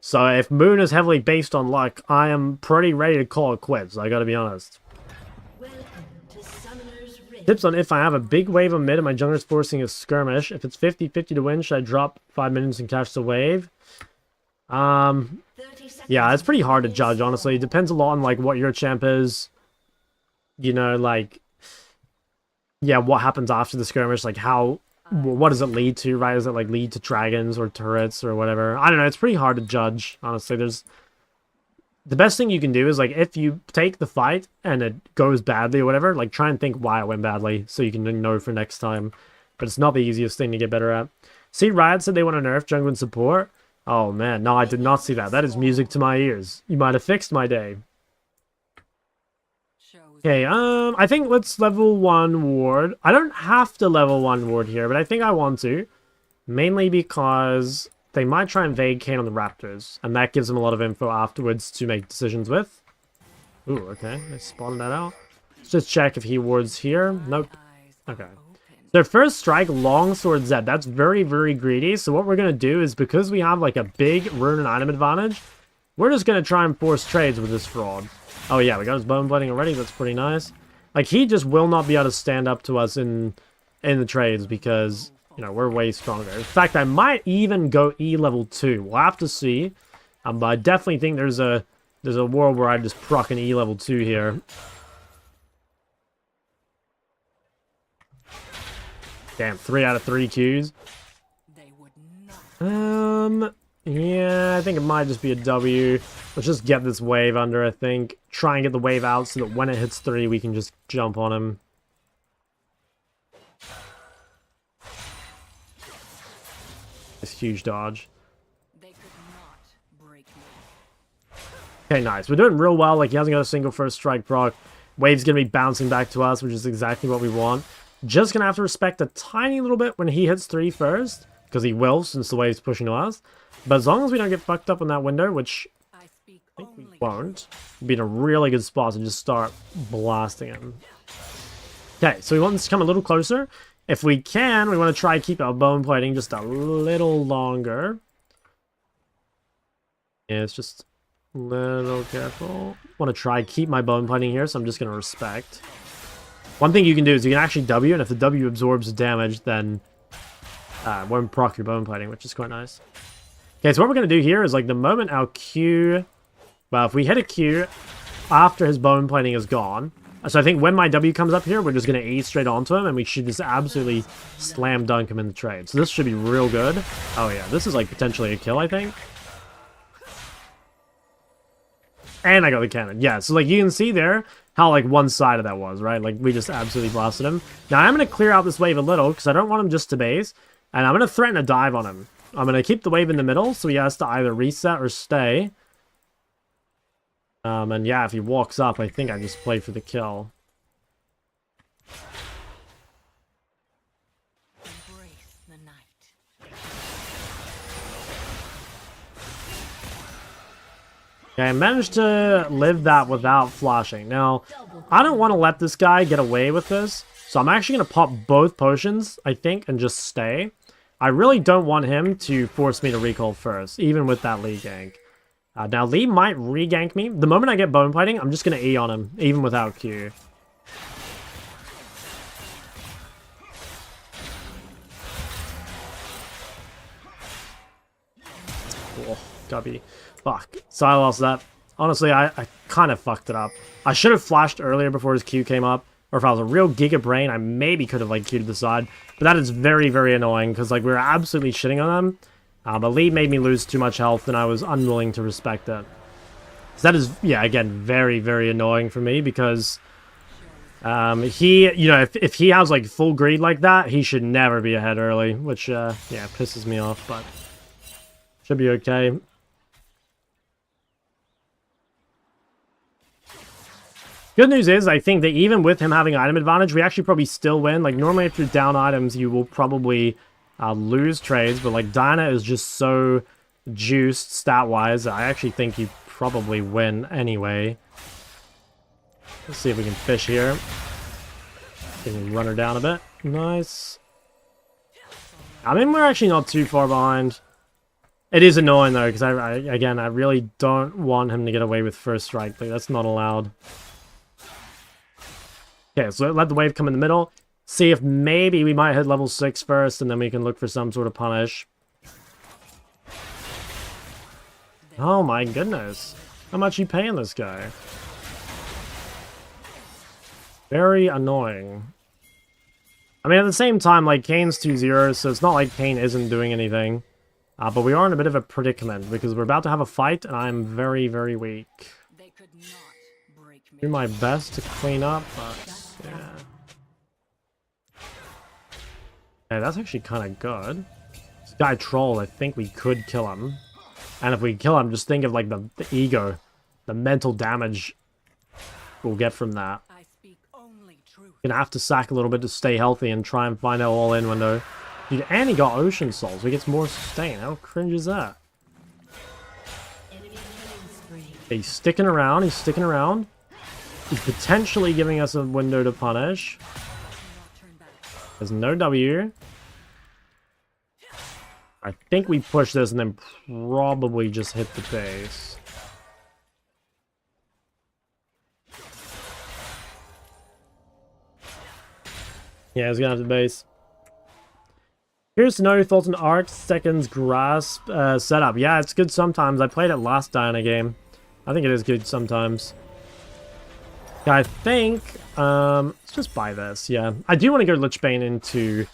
So if Moon is heavily based on luck, I am pretty ready to call it quits. I gotta be honest. Tips on if I have a big wave on mid and my jungler's forcing a skirmish. If it's 50-50 to win, should I drop 5 minutes and catch the wave? Yeah, it's pretty hard to judge, honestly. It depends a lot on, like, what your champ is. You know, like... Yeah, what happens after the skirmish, like, how... What does it lead to, right? Does it, like, lead to dragons or turrets or whatever? I don't know, it's pretty hard to judge, honestly. There's... The best thing you can do is, like, if you take the fight and it goes badly or whatever, like, try and think why it went badly so you can know for next time. But it's not the easiest thing to get better at. See, Riot said they want to nerf jungle and support. Oh, man. No, I did not see that. That is music to my ears. You might have fixed my day. Okay, I think let's level 1 ward. I don't have to level 1 ward here, but I think I want to. Mainly because they might try and vacate on the Raptors, and that gives them a lot of info afterwards to make decisions with. Ooh, okay. I spawned that out. Let's just check if he wards here. Nope. Okay. Their first strike, Longsword Zed. That's very, very greedy. So what we're going to do is, because we have like a big rune and item advantage, we're just going to try and force trades with this fraud. Oh yeah, we got his bone blading already. That's pretty nice. Like, he just will not be able to stand up to us in the trades because, you know, we're way stronger. In fact, I might even go E level 2. We'll have to see. But I definitely think there's a world where I just proc an E level 2 here. Damn, 3 out of 3 Qs. Yeah, I think it might just be a W. Let's just get this wave under, I think. Try and get the wave out so that when it hits 3, we can just jump on him. This huge dodge. Okay, nice. We're doing real well. Like, he hasn't got a single first strike proc. Wave's going to be bouncing back to us, which is exactly what we want. Just going to have to respect a tiny little bit when he hits 3 first. Because he will, since the wave's pushing to us. But as long as we don't get fucked up in that window, which I think we won't, be in a really good spot to just start blasting him. Okay, so we want this to come a little closer. If we can, we want to try and keep our bone plating just a little longer. Yeah, it's just a little careful. Want to try and keep my bone plating here, so I'm just going to respect. One thing you can do is you can actually W, and if the W absorbs the damage, then won't proc your bone plating, which is quite nice. Okay, so what we're going to do here is, like, the moment our Q... Well, if we hit a Q after his bone plating is gone... So I think when my W comes up here, we're just going to E straight onto him, and we should just absolutely slam dunk him in the trade. So this should be real good. Oh yeah, this is, like, potentially a kill, I think. And I got the cannon. Yeah, so, like, you can see there how, like, one-sided that was, right? Like, we just absolutely blasted him. Now, I'm going to clear out this wave a little, because I don't want him just to base. And I'm going to threaten a dive on him. I'm going to keep the wave in the middle, so he has to either reset or stay. And yeah, if he walks up, I think I just play for the kill. Okay, I managed to live that without flashing. Now, I don't want to let this guy get away with this, so I'm actually going to pop both potions, I think, and just stay. I really don't want him to force me to recall first, even with that Lee gank. Now, Lee might re-gank me. The moment I get bone plating, I'm just going to E on him, even without Q. Oh, Gubby. Fuck. So I lost that. Honestly, I kind of fucked it up. I should have flashed earlier before his Q came up. Or if I was a real Giga Brain, I maybe could have, like, Q'd to the side. But that is very, very annoying, because, like, we were absolutely shitting on them. But Lee made me lose too much health, and I was unwilling to respect it. So that is, yeah, again, very, very annoying for me, because he, you know, if he has, like, full greed like that, he should never be ahead early, which, yeah, pisses me off, but should be okay. Good news is, I think that even with him having item advantage, we actually probably still win. Like, normally if you're down items, you will probably lose trades, but like, Diana is just so juiced stat-wise, I actually think you probably win anyway. Let's see if we can fish here. Can run her down a bit. Nice. I mean, we're actually not too far behind. It is annoying though, because again, I really don't want him to get away with first strike. Like, that's not allowed. Okay, so let the wave come in the middle. See if maybe we might hit level 6 first, and then we can look for some sort of punish. Oh my goodness. How much are you paying this guy? Very annoying. I mean, at the same time, like, Kane's 2-0, so it's not like Kane isn't doing anything. But we are in a bit of a predicament, because we're about to have a fight, and I'm very, very weak. They could not break me. Do my best to clean up, but yeah. Hey, that's actually kind of good. This guy Troll, I think we could kill him. And if we kill him, just think of like the ego, the mental damage we'll get from that. I speak only truth. Gonna have to sack a little bit to stay healthy and try and find out all-in window. Dude, and he got Ocean Soul, so he gets more sustain. How cringe is that? Enemy killing spree. He's sticking around, he's sticking around. He's potentially giving us a window to punish. Not turn back. There's no W. I think we push this and then probably just hit the base. Yeah, it's gonna have the base. Here's to know your thoughts on Arc Seconds Grasp setup. Yeah, it's good sometimes. I played it last Diana game. I think it is good sometimes. Yeah, I think let's just buy this. Yeah, I do want to go Lichbane into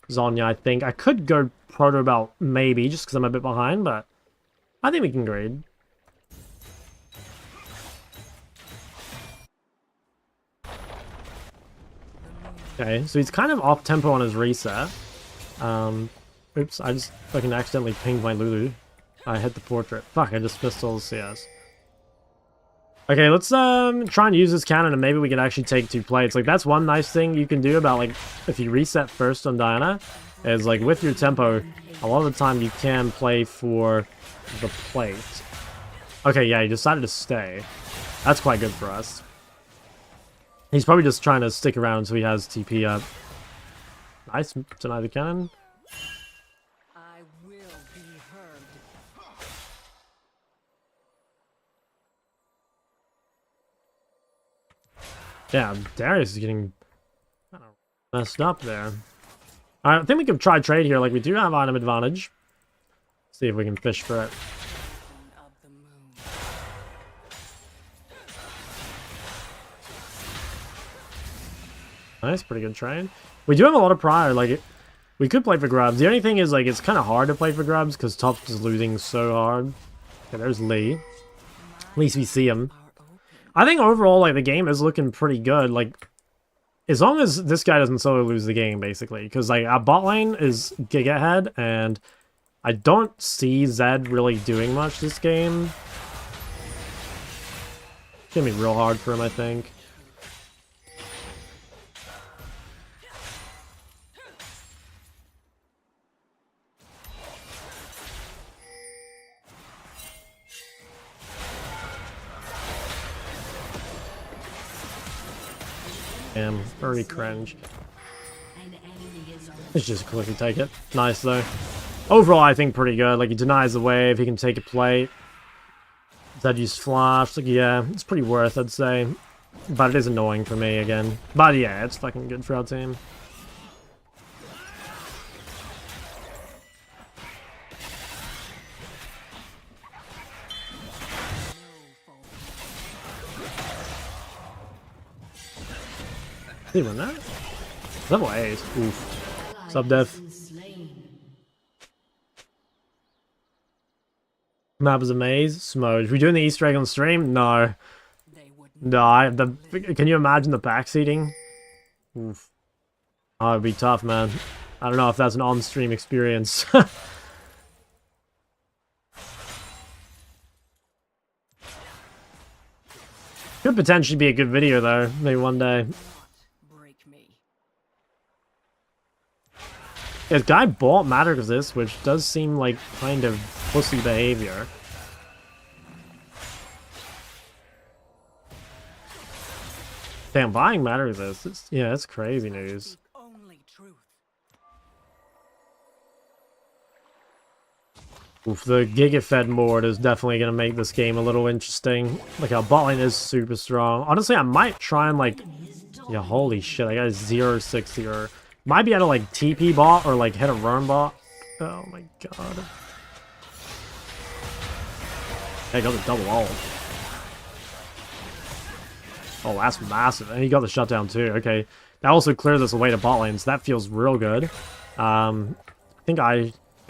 Zhonya. I think I could go Proto Belt maybe just because I'm a bit behind, but I think we can grade. Okay, so he's kind of off tempo on his reset. Oops, I just fucking accidentally pinged my Lulu. I hit the portrait. Fuck, I just missed all the CS. Okay, let's try and use this cannon and maybe we can actually take 2 plates. Like, that's one nice thing you can do about, like, if you reset first on Diana, is, like, with your tempo, a lot of the time you can play for the plate. Okay, yeah, he decided to stay. That's quite good for us. He's probably just trying to stick around until he has TP up. Nice, deny the cannon. I will be heard. Yeah, Darius is getting messed up there. Alright, I think we can try trade here. Like, we do have item advantage. See if we can fish for it. Of the moon. Nice, pretty good trade. We do have a lot of prior. Like, we could play for grubs. The only thing is, like, it's kind of hard to play for grubs because Top's just losing so hard. Okay, there's Lee. At least we see him. I think overall, like, the game is looking pretty good. Like, as long as this guy doesn't solo lose the game, basically. Because, like, our bot lane is Giga ahead, and I don't see Zed really doing much this game. It's gonna be real hard for him, I think. Damn, very cringe. An enemy is on Let's just quickly take it. Nice, though. Overall, I think pretty good. Like, he denies the wave, he can take a plate. Zed used flash. Like, yeah, it's pretty worth, I'd say. But it is annoying for me again. But yeah, it's fucking good for our team. Did he win that? Level 8. Oof. Sub dev. Map is a maze. Smoj. We doing the Easter egg on stream? No. No. Can you imagine the backseating? Oof. Oh, it'd be tough, man. I don't know if that's an on-stream experience. Could Could potentially be a good video though, maybe one day. Break me. This guy bought Matter Resist, which does seem like kind of pussy behavior. Damn, buying Matter Resist. Yeah, that's crazy news. Only truth. Oof, the Gigafed Mord is definitely going to make this game a little interesting. Like, our bot lane is super strong. Honestly, I might try and, like... Yeah, holy shit, I got a 0-6-0. Might be able to, like, TP bot or, like, hit a roam bot. Oh my god. Hey, got the double ult. Oh, that's massive. And he got the shutdown too. Okay. That also clears us away to bot lane, so that feels real good. I think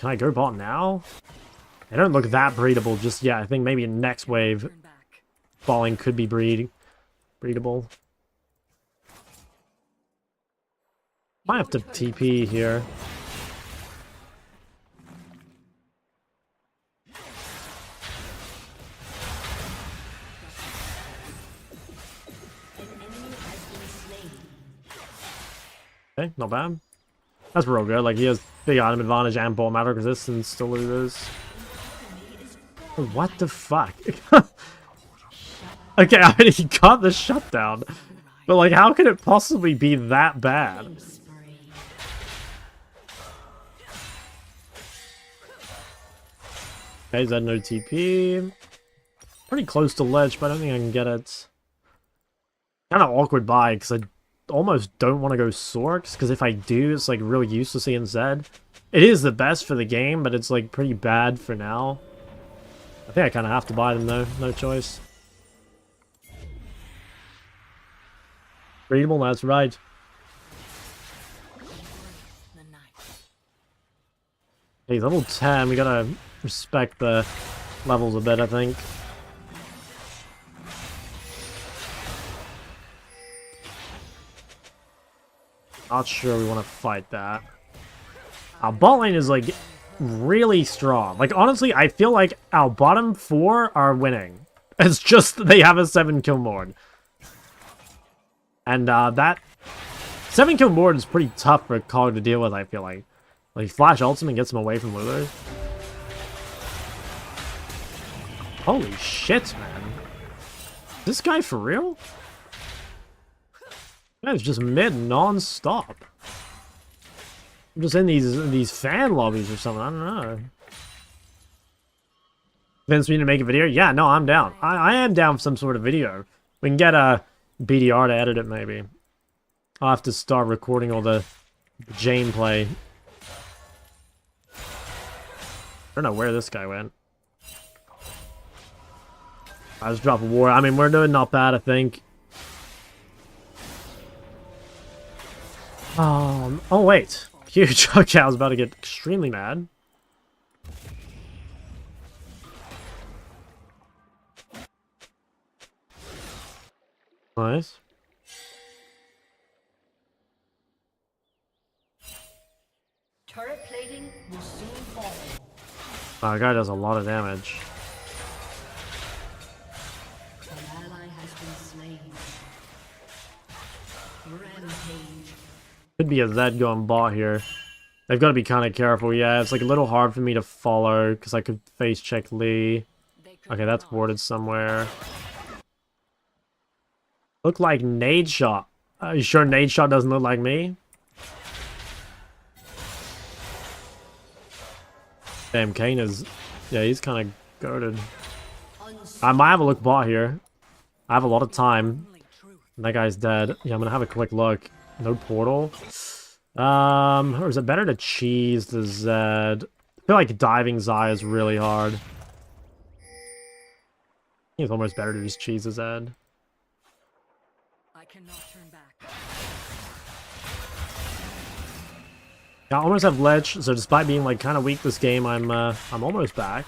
Can I go bot now? They don't look that breedable just yet. I think maybe next wave bot lane could be breedable. Might have to TP here. Okay, not bad. That's real good. Like, he has big item advantage and ball matter resistance to lose. Oh, what the fuck? Okay, I mean, he got the shutdown. But, like, how could it possibly be that bad? Okay, Zed no TP. Pretty close to ledge, but I don't think I can get it. Kind of awkward buy, because I almost don't want to go Sorks, because if I do, it's like really useless against Zed. It is the best for the game, but it's like pretty bad for now. I think I kind of have to buy them though, no choice. Readable, that's right. Hey, level 10, we gotta respect the levels a bit, I think. Not sure we want to fight that. Our bot lane is, like, really strong. Like, honestly, I feel like our bottom 4 are winning. It's just they have a 7-kill Mord. And, that 7-kill Mord is pretty tough for Cog to deal with, I feel like. Like, Flash Ultimate gets him away from Lulu. Holy shit, man. Is this guy for real? It's just mid non-stop. I'm just in these fan lobbies or something. I don't know. Vince, we need to make a video? Yeah, no, I'm down. I am down for some sort of video. We can get a BDR to edit it, maybe. I'll have to start recording all the gameplay. I don't know where this guy went. I just dropped a war. I mean, we're doing not bad, I think. Oh wait. Huge. Okay, I was about to get extremely mad. Nice. Turret plating will soon fall. That guy does a lot of damage. An ally has been slain. Rampage. Could be a Zed going bot here. They've got to be kind of careful. Yeah, it's like a little hard for me to follow because I could face check Lee. Okay, that's warded somewhere. Look like Nade Shot. Are you sure Nade Shot doesn't look like me? Damn, Kane is... Yeah, he's kind of goated. I might have a look bot here. I have a lot of time. And that guy's dead. Yeah, I'm gonna have a quick look. No portal. Or is it better to cheese the Zed? I feel like diving Xayah is really hard. I think it's almost better to just cheese the Zed. I cannot turn back. Yeah, I almost have ledge, so despite being like kind of weak this game, I'm almost back.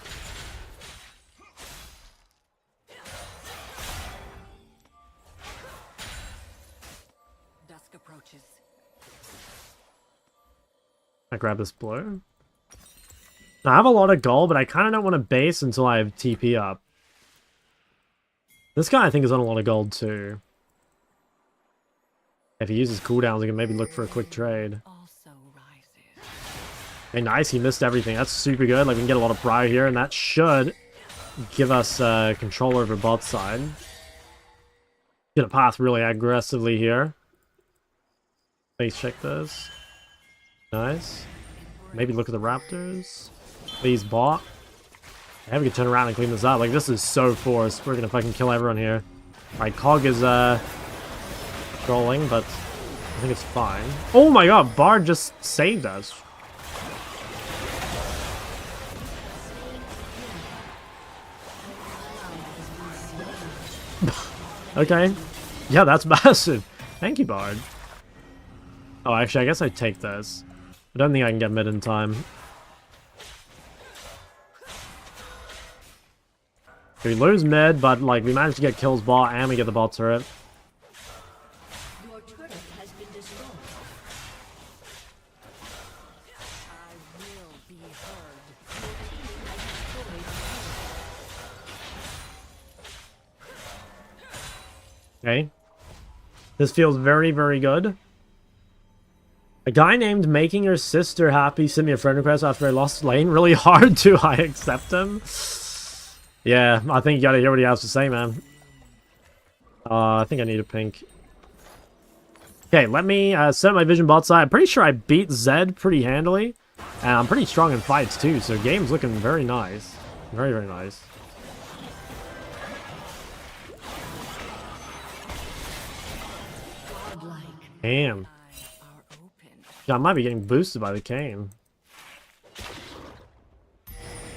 Dusk approaches. I grab this blow. I have a lot of gold, but I kind of don't want to base until I have TP up. This guy, I think, is on a lot of gold, too. If he uses cooldowns, he can maybe look for a quick trade. Okay, nice. He missed everything. That's super good. Like, we can get a lot of prio here, and that should give us control over bot side. Gonna path really aggressively here. Please check this. Nice. Maybe look at the raptors. Please bot. Yeah, we can turn around and clean this up. Like, this is so forced. We're gonna fucking kill everyone here. Alright, Cog is, trolling, but I think it's fine. Oh my god, Bard just saved us. Okay. Yeah, that's massive. Thank you, Bard. Oh, actually, I guess I take this. I don't think I can get mid in time. We lose mid, but like we managed to get kills bot and we get the bot turret. Your turret has been destroyed. I will be heard. Your team has destroyed. Okay. This feels very, very good. A guy named Making Your Sister Happy sent me a friend request after I lost lane. Really hard to I accept him. Yeah, I think you gotta hear what he has to say, man. I think I need a pink. Okay, let me set my vision bot side. I'm pretty sure I beat Zed pretty handily. And I'm pretty strong in fights too, so game's looking very nice. Very, very nice. Damn. Yeah, I might be getting boosted by the cane.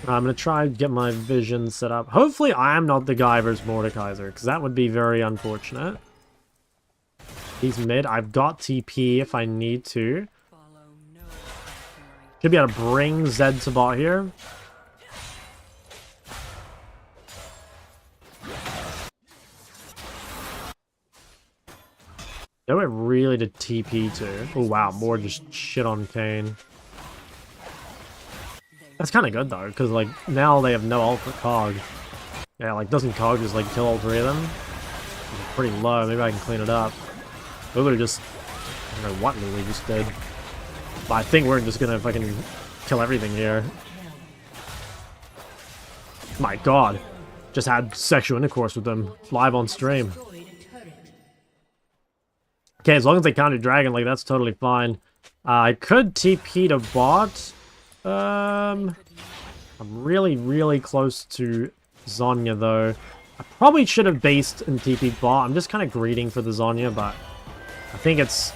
I'm gonna try to get my vision set up. Hopefully I am not the guy versus Mordekaiser, because that would be very unfortunate. He's mid. I've got TP if I need to. Should be able to bring Zed to bot here. No, it really did TP to. Oh wow, more just shit on Kane. That's kind of good though, because like now they have no ult for Cog. Yeah, like doesn't Cog just like kill all three of them? It's pretty low. Maybe I can clean it up. We would have just, I don't know what we just did, but I think we're just gonna fucking kill everything here. My God, just had sexual intercourse with them live on stream. Okay, as long as they counter dragon, like that's totally fine. I could TP to bot. I'm really, really close to Zhonya, though. I probably should have based and TP'd bot. I'm just kind of greeting for the Zhonya, but I think it's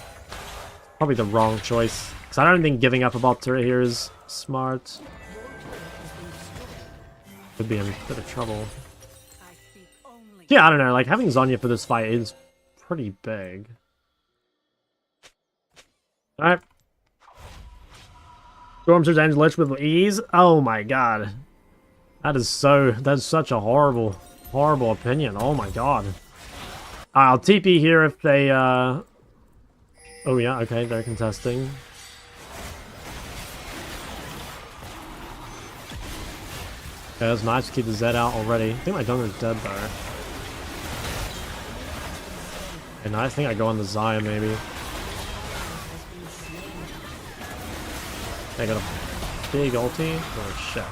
probably the wrong choice. Because I don't think giving up a bot turret here is smart. Could be in a bit of trouble. Yeah, I don't know. Like, having Zhonya for this fight is pretty big. Alright. Storm Surge and Lich with ease. Oh my god. That's such a horrible, horrible opinion. Oh my god. I'll TP here if they, Oh yeah, okay, they're contesting. Okay, that's nice to keep the Zed out already. I think my Dunger's dead though. And I think I go on the Xayah maybe. I got a big ulti. Oh shit.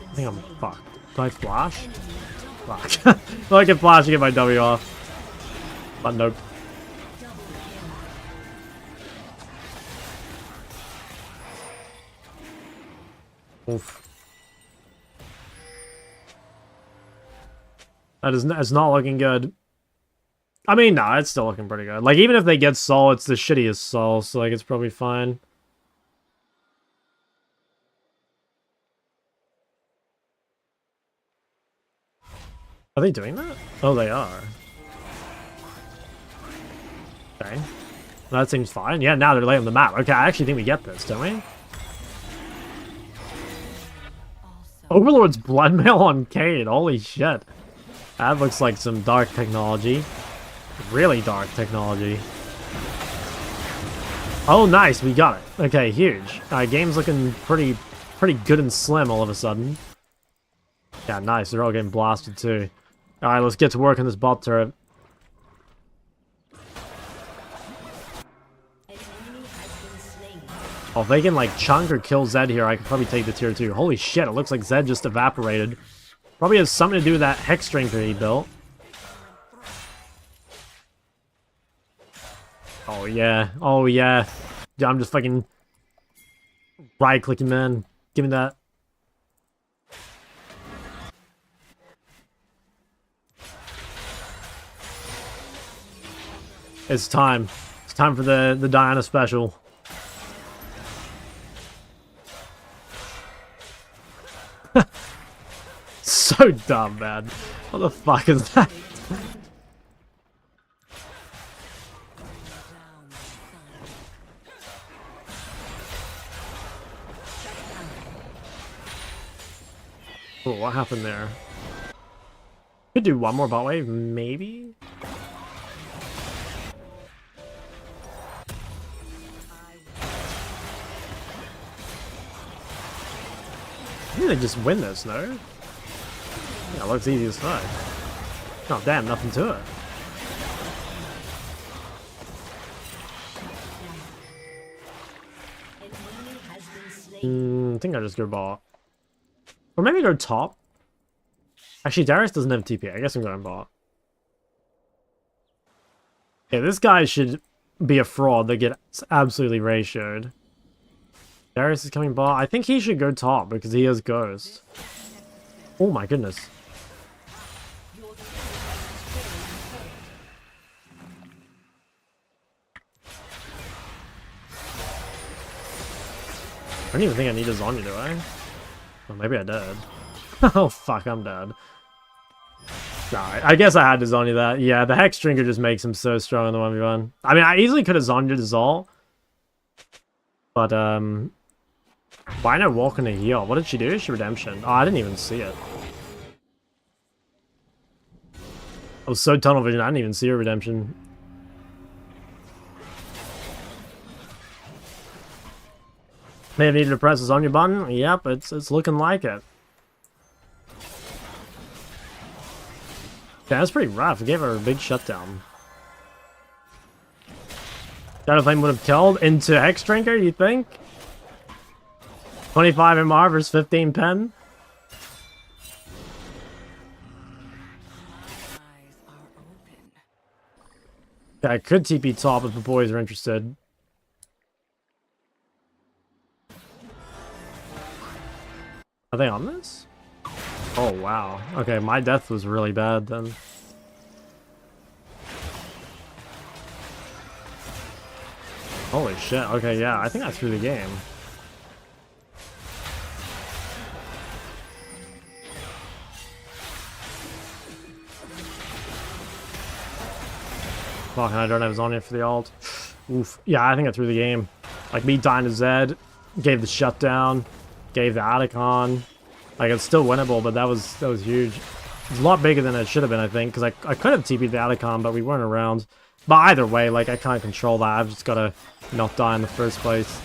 I think I'm fucked. Do I flash? Fuck. Well, I can flash to get my W off. But nope. Oof. It's not looking good. I mean, nah, it's still looking pretty good. Like, even if they get Soul, it's the shittiest Soul, so like, it's probably fine. Are they doing that? Oh, they are. Okay. Well, that seems fine. Yeah, now they're laying on the map. Okay, I actually think we get this, don't we? Overlord's Bloodmail on Cade. Holy shit. That looks like some dark technology. Really dark technology. Oh, nice. We got it. Okay, huge. Game's looking pretty good and slim all of a sudden. Yeah, nice. They're all getting blasted too. Alright, let's get to work on this bot turret. Oh, if they can, like, chunk or kill Zed here, I could probably take the tier 2. Holy shit, it looks like Zed just evaporated. Probably has something to do with that Hex Drinker he built. Oh, yeah. Oh, yeah. Yeah, I'm just fucking right-clicking, man. Give me that. It's time. It's time for the Diana special. So dumb, man. What the fuck is that? Oh, what happened there? Could do one more bot wave, maybe? I think they just win this, no? Yeah, it looks easy as fuck. Oh, damn, nothing to it. I think I just go bot. Or maybe go top. Actually, Darius doesn't have TP. I guess I'm going bot. Yeah, this guy should be a fraud that gets absolutely ratioed. Darius is coming bot. I think he should go top because he has Ghost. Oh my goodness. I don't even think I need a Zhonya, do I? Well, maybe I did. Oh fuck, I'm dead. Nah, I guess I had to Zhonya that. Yeah, the Hex Drinker just makes him so strong in the 1v1. I mean, I easily could have Zhonya'd Zol. But, why not walk in a heal? What did she do? She redemption. Oh, I didn't even see it. I was so tunnel vision, I didn't even see her redemption. May have needed to press the Zhonya button. Yep, it's looking like it. Yeah, that's pretty rough. It gave her a big shutdown. Shadow Flame would have killed into Hex Drinker, you think? 25 MR versus 15 pen. Yeah, I could TP top if the boys are interested. Are they on this? Oh, wow. Okay, my death was really bad then. Holy shit. Okay, yeah, I think I threw the game. Fuck, and I don't have Zhonya for the ult. Oof. Yeah, I think I threw the game. Like, me dying to Zed, gave the shutdown, gave the Atacon. Like, it's still winnable, but that was huge. It's a lot bigger than it should have been, I think, because I could have TP'd the Atacon, but we weren't around. But either way, like, I can't control that. I've just got to not die in the first place.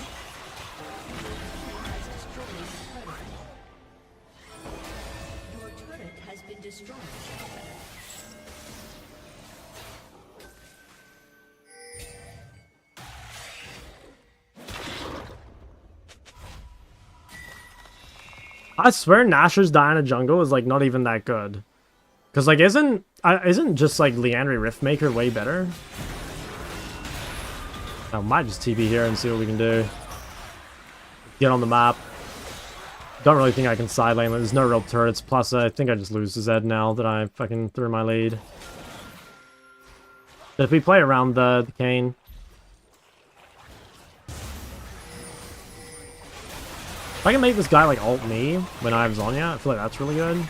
I swear Nashor's Diana jungle is like not even that good. Cause like isn't just like Liandry Riftmaker way better? I might just TP here and see what we can do. Get on the map. Don't really think I can side lane. There's no real turrets. Plus I think I just lose to Zed now that I fucking threw my lead. But if we play around the Kayn. If I can make this guy like ult me when I have Zhonya, I feel like that's really good.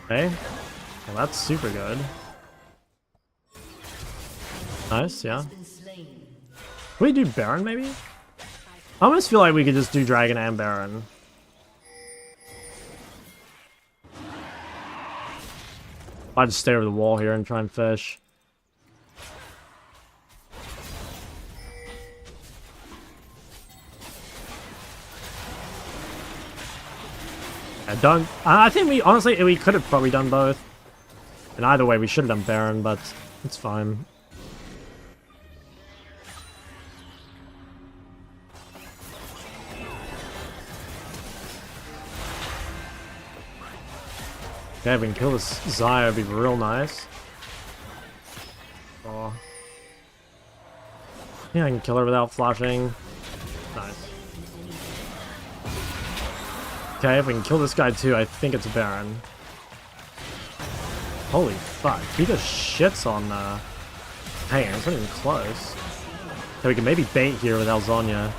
Okay. Well, that's super good. Nice, yeah. Can we do Baron maybe? I almost feel like we could just do Dragon and Baron. I'll just stay over the wall here and try and fish. I think we could have probably done both. And either way, we should have done Baron, but it's fine. Okay, if we can kill this Xayah, it'd be real nice. Oh. Yeah, I can kill her without flashing. Nice. Okay, if we can kill this guy too, I think it's a Baron. Holy fuck, he just shits on hang on, it's not even close. So we can maybe bait here with Alzonia.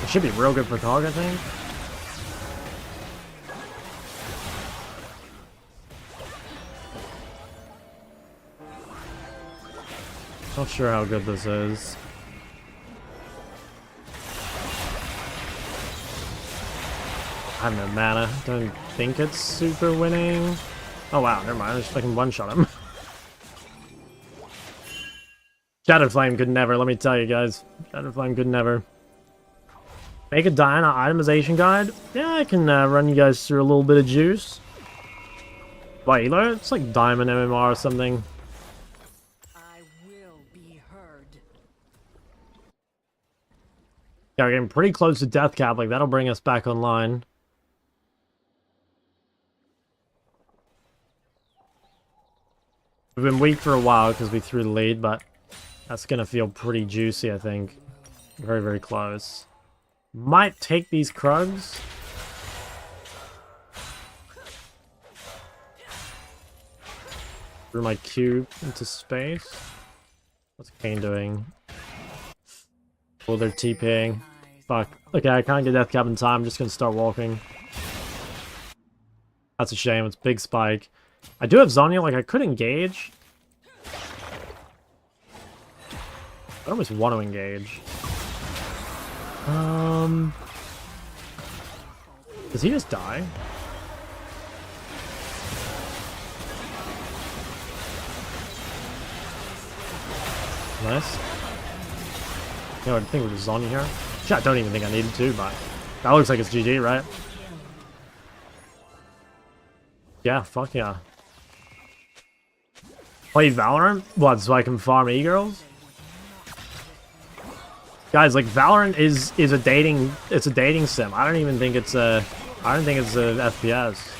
It should be real good for Cog, I think. Not sure how good this is. I have no mana. Don't think it's super winning. Oh wow, never mind. I just fucking one-shot him. Shadow Flame could never, let me tell you guys. Shadow Flame could never. Make a Diana itemization guide? Yeah, I can run you guys through a little bit of juice. Wait, it's like Diamond MMR or something. I will be heard. Yeah, we're getting pretty close to death cap. Like, that'll bring us back online. We've been weak for a while because we threw the lead, but that's going to feel pretty juicy, I think. Very, very close. Might take these Krugs. Threw my cube into space. What's Kane doing? Oh, they're TPing. Fuck. Okay, I can't get death cap in time. I'm just going to start walking. That's a shame. It's big spike. I do have Zonya, like I could engage. I almost want to engage. Does he just die? Nice. You know, I think we're just Zonya here. Shit, I don't even think I needed to, but that looks like it's GG, right? Yeah, fuck yeah. Play Valorant? What, so I can farm e-girls? Guys, like Valorant is a dating sim. I don't even think it's a FPS.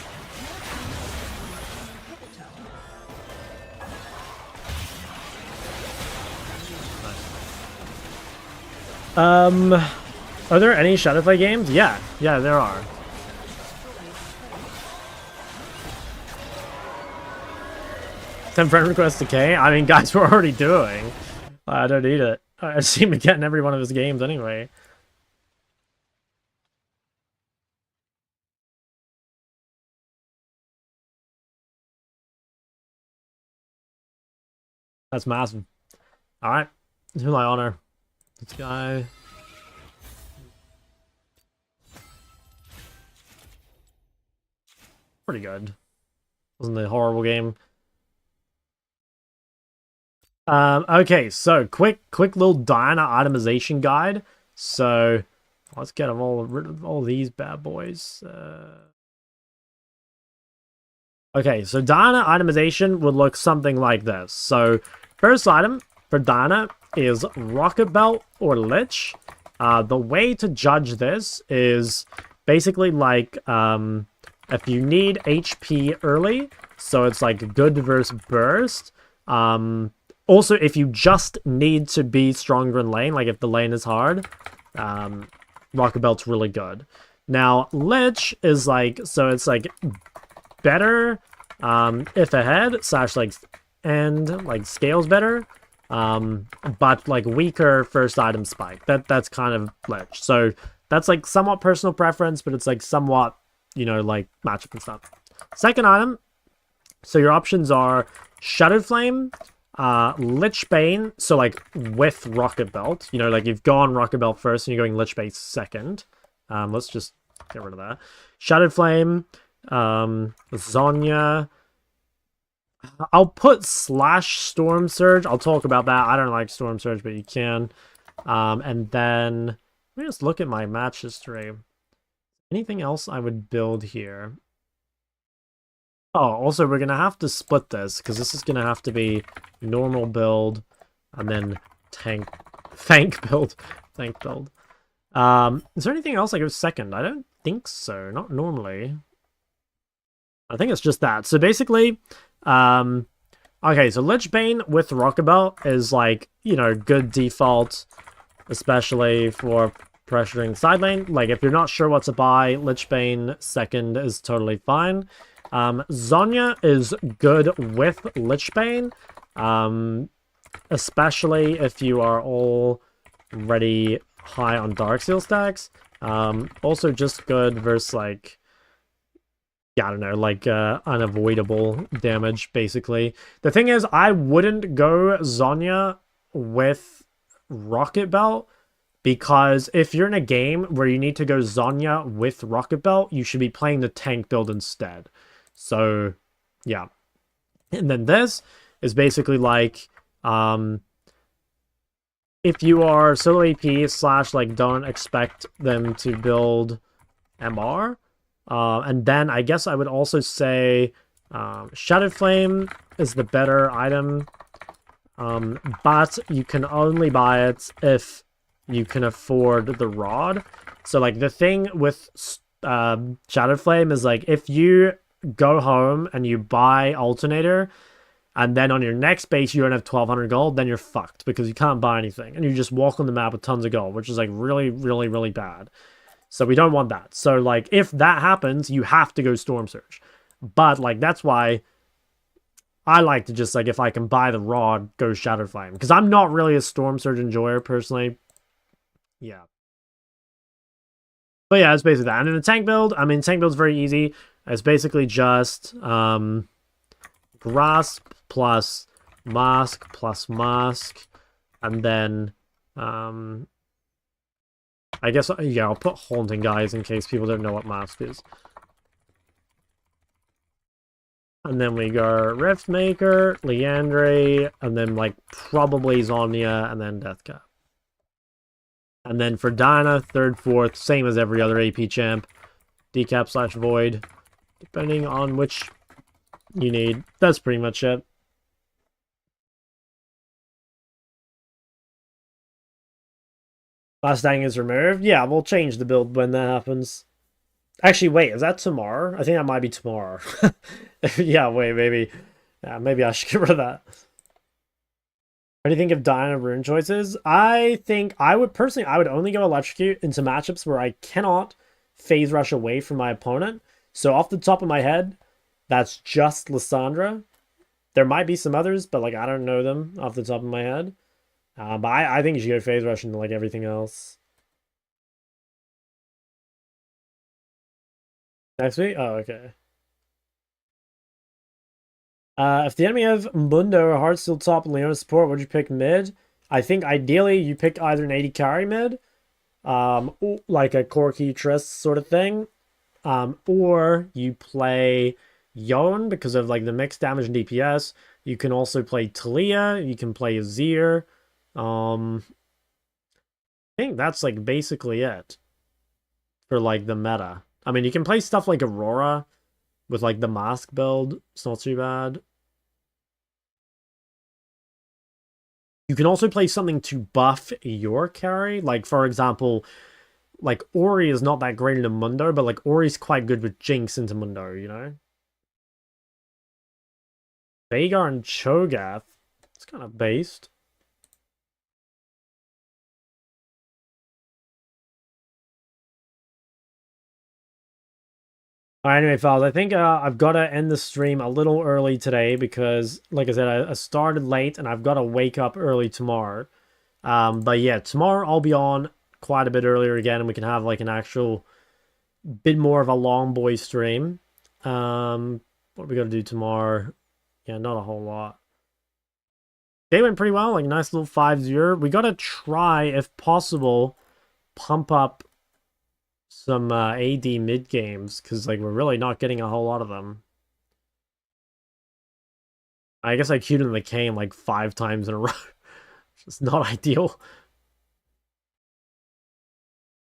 Are there any Shadowplay games? Yeah, there are. Send friend request to K? I mean, guys, we're already doing. I don't need it. I seem to get in every one of his games anyway. That's massive. Alright. Who will I honor? This guy. Pretty good. Wasn't a horrible game. Okay, so quick little Diana itemization guide. So let's get them all rid of all these bad boys. Okay, so Diana itemization would look something like this. So first item for Diana is Rocket Belt or Lich. The way to judge this is basically like if you need HP early, so it's like good versus burst. Also, if you just need to be stronger in lane, like if the lane is hard, Rocket Belt's really good. Now, Lich is like, so it's like better if ahead, / like, and like scales better, but like weaker first item spike. That's kind of Lich. So that's like somewhat personal preference, but it's like somewhat, you know, like matchup and stuff. Second item, so your options are Shadow Flame, Lich Bane, so like with Rocket Belt, you know, like you've gone Rocket Belt first and you're going Lich Bane second. Let's just get rid of that. Shadow Flame, Zonya. I'll put / Storm Surge. I'll talk about that. I don't like Storm Surge, but you can. And then Let me just look at my match history. Anything else I would build here? Oh, also we're gonna have to split this because this is gonna have to be normal build and then tank build. Tank build. Is there anything else I go second? I don't think so. Not normally. I think it's just that. So basically, okay, so Lich Bane with Rocket Belt is like, you know, good default, especially for pressuring side lane. Like, if you're not sure what to buy, Lich Bane second is totally fine. Zhonya is good with Lich Bane, especially if you are already high on Darksteel stacks. Also just good versus, like, yeah, I don't know, like, unavoidable damage, basically. The thing is, I wouldn't go Zhonya with Rocket Belt, because if you're in a game where you need to go Zhonya with Rocket Belt, you should be playing the tank build instead. So, yeah. And then this is basically like, if you are solo AP / like don't expect them to build MR, and then I guess I would also say Shadow Flame is the better item, but you can only buy it if you can afford the rod. So like the thing with Shadow Flame is like if you go home and you buy Alternator, and then on your next base you don't have 1200 gold, then you're fucked because you can't buy anything. And you just walk on the map with tons of gold, which is like really, really, really bad. So we don't want that. So like if that happens, you have to go Storm Surge. But like that's why I like to just like if I can buy the rod, go Shadow Flame. Because I'm not really a Storm Surge enjoyer personally. Yeah. But yeah, it's basically that. And in the tank build, I mean tank build's very easy. It's basically just Grasp plus Mask, and then I guess, yeah, I'll put Haunting Guys in case people don't know what Mask is. And then we go Riftmaker, Liandry, and then like probably Zhonya, and then Deathcap. And then for Dinah, 3rd, 4th, same as every other AP champ, Decap / Void, depending on which you need. That's pretty much it. Last Dang is removed. Yeah, we'll change the build when that happens. Actually, wait, is that tomorrow? I think that might be tomorrow. Yeah, wait, maybe. Yeah, maybe I should get rid of that. What do you think of Diana rune choices? I think I would personally, I would only go Electrocute into matchups where I cannot phase rush away from my opponent. So off the top of my head, that's just Lissandra. There might be some others, but like I don't know them off the top of my head. But I think you should go phase rush into like everything else. Next week? Oh, okay. If the enemy have Mundo or Heartsteel top and Leona support, would you pick mid? I think ideally you pick either an 80 carry mid, like a Corki Triss sort of thing, or you play Yone because of like the mixed damage and DPS. You can also play Talia. You can play Azir. I think that's like basically it for like the meta. I mean, you can play stuff like Aurora with like the Mask build. It's not too bad. You can also play something to buff your carry. Like, for example, like Ori is not that great in a Mundo, but like Ori's quite good with Jinx into Mundo, you know? Vhagar and Cho'Gath. It's kind of based. Alright, anyway, fellas, I think I've got to end the stream a little early today because, like I said, I started late and I've got to wake up early tomorrow. But yeah, tomorrow I'll be on quite a bit earlier again and we can have like an actual bit more of a long boy stream. What are we going to do tomorrow? Yeah, not a whole lot. They went pretty well, like nice little 5-0. We got to try, if possible, pump up some AD mid games because like we're really not getting a whole lot of them. I guess I queued in the cane like 5 times in a row. It's not ideal.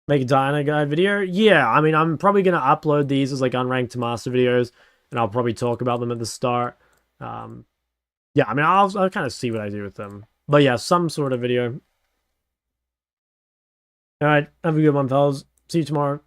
Make a Diana guide video? Yeah, I mean, I'm probably going to upload these as like unranked to master videos, and I'll probably talk about them at the start. Yeah, I mean, I'll kind of see what I do with them. But yeah, some sort of video. Alright, have a good one, fellas. See you tomorrow.